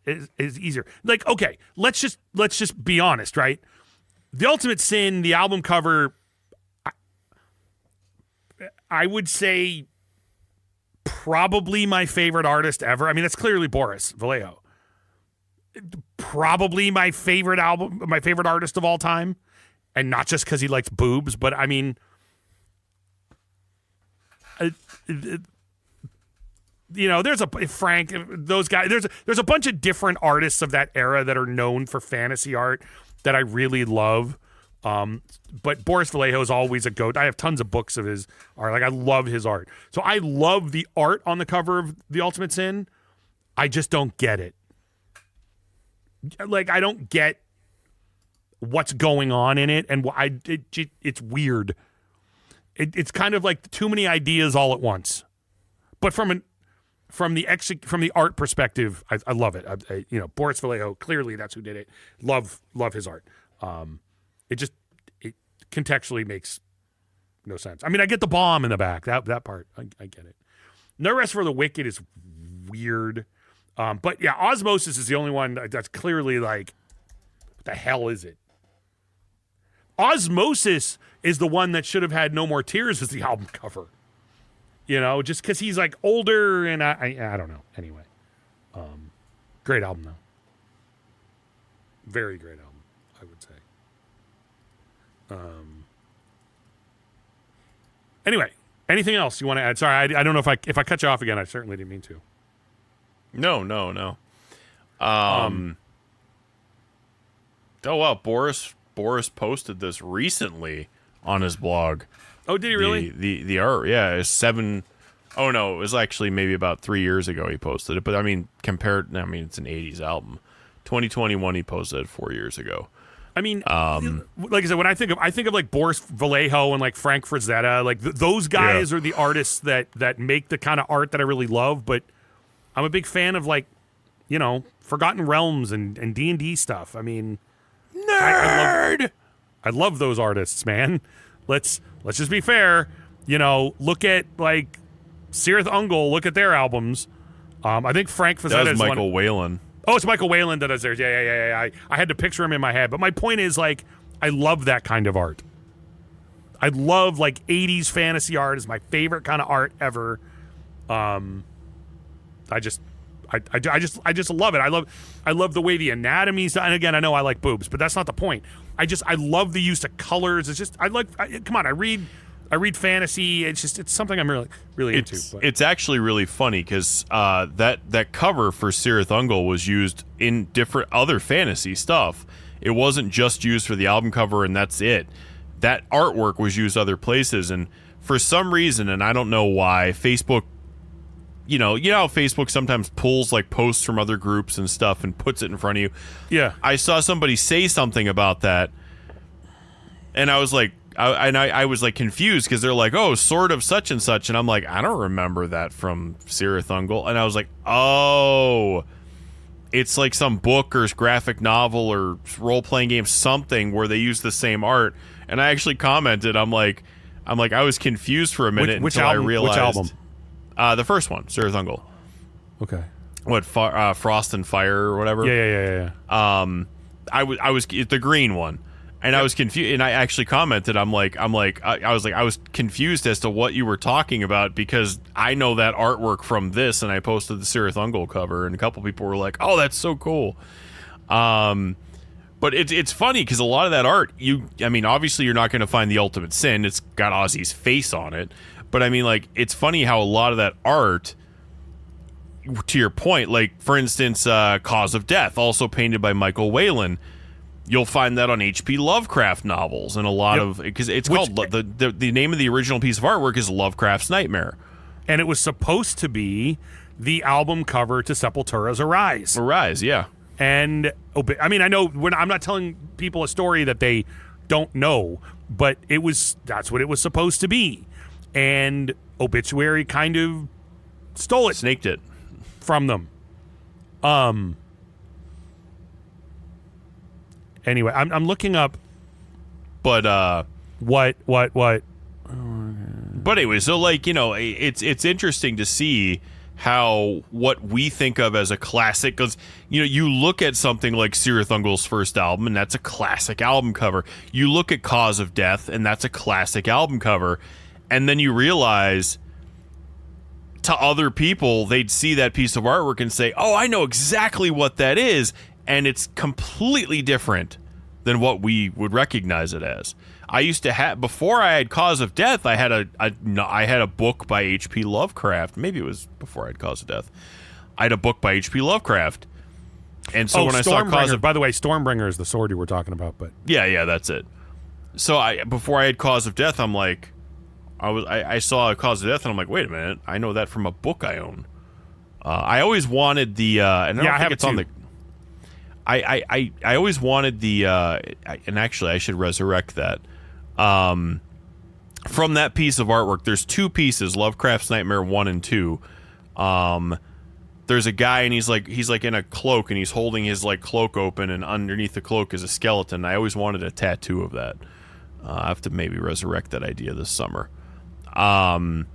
is easier. Like, okay, let's just be honest, right? The Ultimate Sin, the album cover, I would say probably my favorite artist ever. I mean, that's clearly Boris Vallejo. Probably my favorite artist of all time. And not just because he likes boobs, but I mean, there's Frank, those guys. There's a bunch of different artists of that era that are known for fantasy art that I really love. But Boris Vallejo is always a goat. I have tons of books of his art. Like, I love his art. So I love the art on the cover of The Ultimate Sin. I just don't get it. Like, I don't get what's going on in it, and it's weird. It's kind of like too many ideas all at once. But from the art perspective, I love it. Boris Vallejo, clearly that's who did it. Love his art. It contextually makes no sense. I mean, I get the bomb in the back. That part, I get it. No Rest for the Wicked is weird. But yeah, Osmosis is the only one that's clearly like, what the hell is it? Osmosis is the one that should have had No More Tears as the album cover. Just because he's like older, and I don't know. Anyway, great album though. Very great album, I would say. Anyway, anything else you want to add? Sorry, I don't know if I cut you off again. I certainly didn't mean to. No. Oh wow, Boris posted this recently on his blog. Oh, did he really? The art, yeah, is 7 Oh no, it was actually maybe about 3 years ago he posted it. But I mean, it's an '80s album. 2021 he posted it 4 years ago. I mean, like I said, when I think of like Boris Vallejo and like Frank Frazetta, like those guys are the artists that make the kind of art that I really love. But I'm a big fan of like, Forgotten Realms and D&D stuff. I mean, Nerd. I love those artists, man. Let's just be fair. Look at like Cirith Ungol. Look at their albums. I think Frank Frazetta That was is Michael Whalen. Oh, it's Michael Whalen that does theirs. Yeah. I had to picture him in my head. But my point is, like, I love that kind of art. I love, like, 80s fantasy art is my favorite kind of art ever. I just love it. I love the way the anatomy's done. And again, I know I like boobs, but that's not the point. I love the use of colors. It's just, come on, I read fantasy. It's something I'm really into. But. It's actually really funny because that cover for Cirith Ungol was used in different other fantasy stuff. It wasn't just used for the album cover and that's it. That artwork was used other places, and for some reason, and I don't know why, Facebook, you know how Facebook sometimes pulls like posts from other groups and stuff and puts it in front of you. Yeah, I saw somebody say something about that, and I was like. I was like confused because they're like, oh, sort of such and such, and I'm like, I don't remember that from Cirith Ungol, and I was like, oh, it's like some book or graphic novel or role playing game, something where they use the same art, and I actually commented, I'm like, I was confused for a minute which until album, I realized. Which album? The first one, Cirith Ungol. Okay. What Frost and Fire or whatever? Yeah. I was the green one. And I was confused, and I actually commented. I was confused as to what you were talking about because I know that artwork from this, and I posted the Cirith Ungol cover, and a couple people were like, "Oh, that's so cool." But it's funny because a lot of that art, obviously you're not going to find the Ultimate Sin. It's got Ozzy's face on it, but I mean, like, it's funny how a lot of that art, to your point, like for instance, Cause of Death, also painted by Michael Whalen. You'll find that on H.P. Lovecraft novels and a lot of because it's called the name of the original piece of artwork is Lovecraft's Nightmare, and it was supposed to be the album cover to Sepultura's Arise. Arise, yeah. And I know I'm not telling people a story that they don't know, but that's what it was supposed to be, and Obituary kind of stole it, snaked it from them. Anyway, I'm looking up, but what? But anyway, so like it's interesting to see how what we think of as a classic, because you look at something like Cirith Ungol's first album, and that's a classic album cover. You look at Cause of Death, and that's a classic album cover, and then you realize to other people they'd see that piece of artwork and say, "Oh, I know exactly what that is." And it's completely different than what we would recognize it as. I used to have, before I had Cause of Death, I had a book by H.P. Lovecraft. Maybe it was before I had Cause of Death. I had a book by H.P. Lovecraft. And so when I saw Cause of... By the way, Stormbringer is the sword you were talking about, but... Yeah, that's it. So before I had Cause of Death, I'm like... I saw Cause of Death, and I'm like, wait a minute, I know that from a book I own. I always wanted the... and I don't think it's on the... I always wanted the and actually I should resurrect that. From that piece of artwork, there's two pieces, Lovecraft's Nightmare 1 and 2. There's a guy and he's like in a cloak and he's holding his like cloak open, and underneath the cloak is a skeleton. I always wanted a tattoo of that. I have to maybe resurrect that idea this summer. Yeah, I'm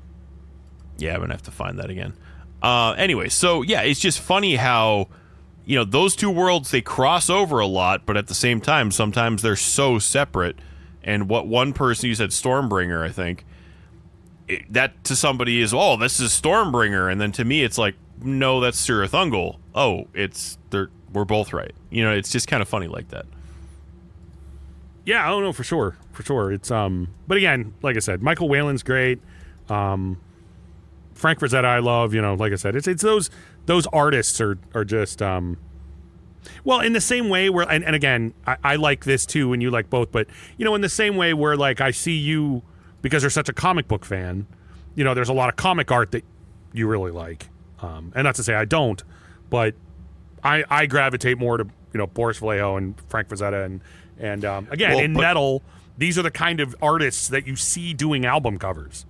gonna have to find that again. Anyway, so yeah, it's just funny how those two worlds, they cross over a lot, but at the same time, sometimes they're so separate. And what one person, you said Stormbringer, I think, that to somebody is, oh, this is Stormbringer. And then to me, it's like, no, that's Cirith Ungol. Oh, we're both right. It's just kind of funny like that. Yeah, I don't know for sure. It's, but again, like I said, Michael Whalen's great. Frank Frazetta, I love, like I said, it's those artists are just well, in the same way where and again I like this too and you like both, but in the same way where like I see you because you're such a comic book fan there's a lot of comic art that you really like. And not to say I don't, but I gravitate more to Boris Vallejo and Frank Frazetta and again metal. These are the kind of artists that you see doing album covers.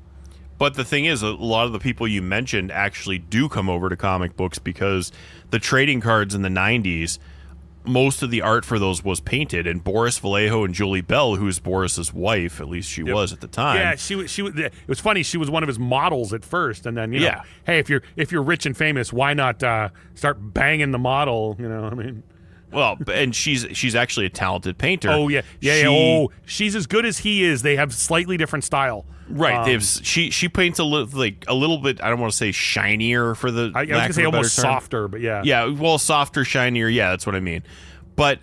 But the thing is, a lot of the people you mentioned actually do come over to comic books because the trading cards in the 90s, most of the art for those was painted. And Boris Vallejo and Julie Bell, who's Boris's wife, at least she was at the time. Yeah, she was. It was funny. She was one of his models at first, and then hey, if you're rich and famous, why not start banging the model? I mean. Well, and she's actually a talented painter. Oh yeah. She's as good as he is. They have slightly different style. Right. She paints a little bit. I don't want to say shinier for the. I was gonna say almost softer, but yeah. Yeah. Well, softer, shinier. Yeah, that's what I mean. But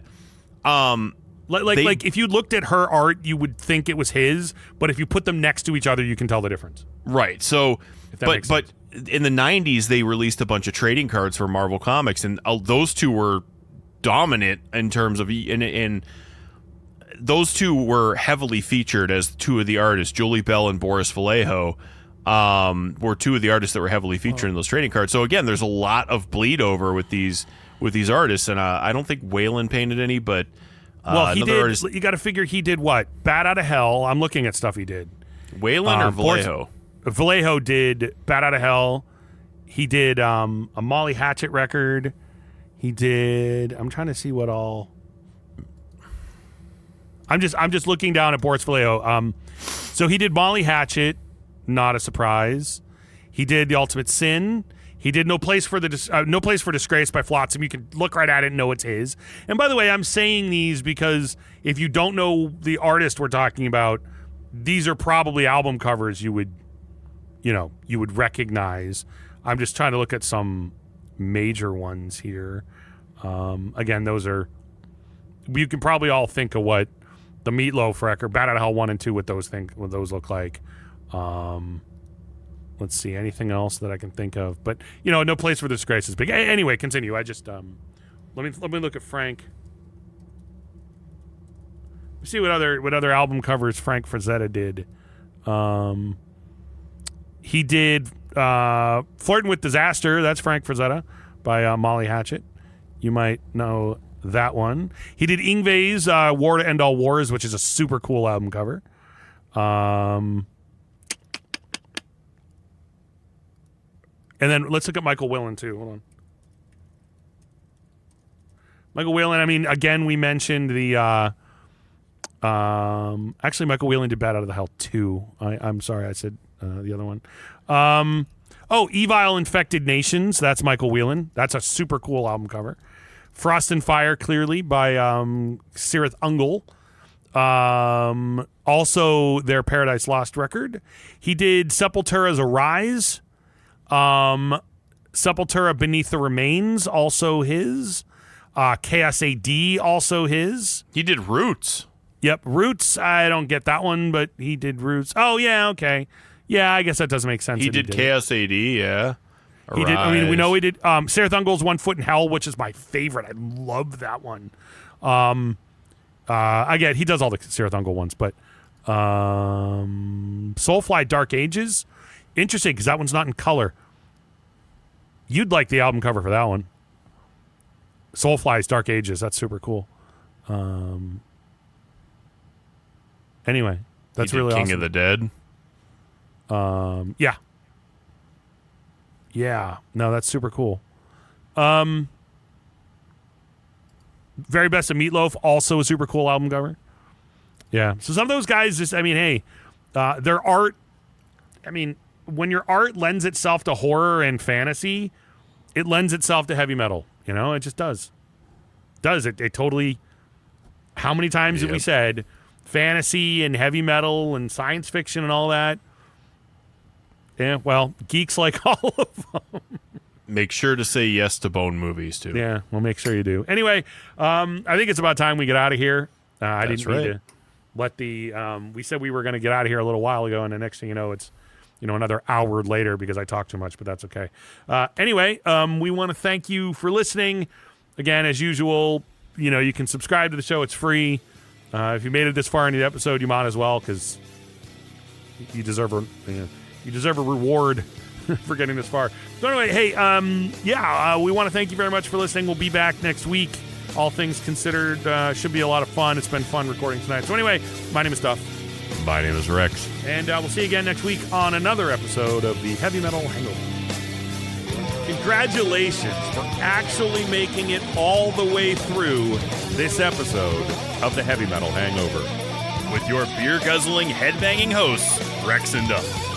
like if you looked at her art, you would think it was his. But if you put them next to each other, you can tell the difference. Right. So, but in the 90s, they released a bunch of trading cards for Marvel Comics, and those two were dominant in terms of and those two were heavily featured as two of the artists. Julie Bell and Boris Vallejo were two of the artists that were heavily featured in those trading cards. So again, there's a lot of bleed over with these artists, and I don't think Waylon painted any, but he did. Artist, you got to figure he did what? Bat Out of Hell. I'm looking at stuff he did. Waylon or Vallejo? Vallejo did Bat Out of Hell. He did a Molly Hatchet record. He did. I'm trying to see what all. I'm just looking down at Boris Vallejo. So he did Molly Hatchet, not a surprise. He did The Ultimate Sin. He did No Place for Disgrace by Flotsam. You can look right at it and know it's his. And by the way, I'm saying these because if you don't know the artist we're talking about, these are probably album covers you would recognize. I'm just trying to look at some major ones here. Again, those are, you can probably all think of what the Meatloaf record, Bat Out of Hell 1 and 2, what those look like. Let's see, anything else that I can think of, but No Place for Disgrace is big. Anyway, continue. I just let me look at Frank. See what other album covers Frank Frazetta did. He did Flirting with Disaster. That's Frank Frazetta by Molly Hatchet. You might know that one. He did Yngwie's War to End All Wars, which is a super cool album cover. And then let's look at Michael Whelan too. Hold on. Michael Whelan, I mean, again, we mentioned the actually Michael Whelan did Bat Out of the Hell 2. I'm sorry, I said the other one. Evil Infected Nations, that's Michael Whelan. That's a super cool album cover. Frost and Fire, clearly, by Sirith Ungol. Also, their Paradise Lost record. He did Sepultura's Arise. Sepultura Beneath the Remains, also his. KSAD, also his. He did Roots. Yep, Roots. I don't get that one, but he did Roots. Oh, yeah, okay. Yeah, I guess that doesn't make sense. He did KSAD, yeah. He did. I mean, we know he did. Sirith Ungol's 1 Foot in Hell, which is my favorite. I love that one. Again, he does all the Sirith Ungol ones, but Soulfly Dark Ages, interesting because that one's not in color. You'd like the album cover for that one. Soulfly's Dark Ages. That's super cool. Anyway, that's really King awesome. of the Dead. Yeah. Yeah. No, that's super cool. Very Best of Meatloaf, also a super cool album cover. Yeah. So some of those guys just, I mean, hey, their art, I mean, when your art lends itself to horror and fantasy, it lends itself to heavy metal. It just does. It totally, how many times have we said fantasy and heavy metal and science fiction and all that? Yeah, well, geeks like all of them. Make sure to say yes to Bone movies, too. Yeah, we'll make sure you do. Anyway, I think it's about time we get out of here. I didn't mean to let the... we said we were going to get out of here a little while ago, and the next thing you know, it's another hour later because I talked too much, but that's okay. Anyway, we want to thank you for listening. Again, as usual, you can subscribe to the show. It's free. If you made it this far into the episode, you might as well because you deserve You deserve a reward for getting this far. So anyway, hey, we want to thank you very much for listening. We'll be back next week. All things considered, should be a lot of fun. It's been fun recording tonight. So anyway, my name is Duff. My name is Rex. And we'll see you again next week on another episode of the Heavy Metal Hangover. Congratulations for actually making it all the way through this episode of the Heavy Metal Hangover. With your beer-guzzling, head-banging hosts, Rex and Duff.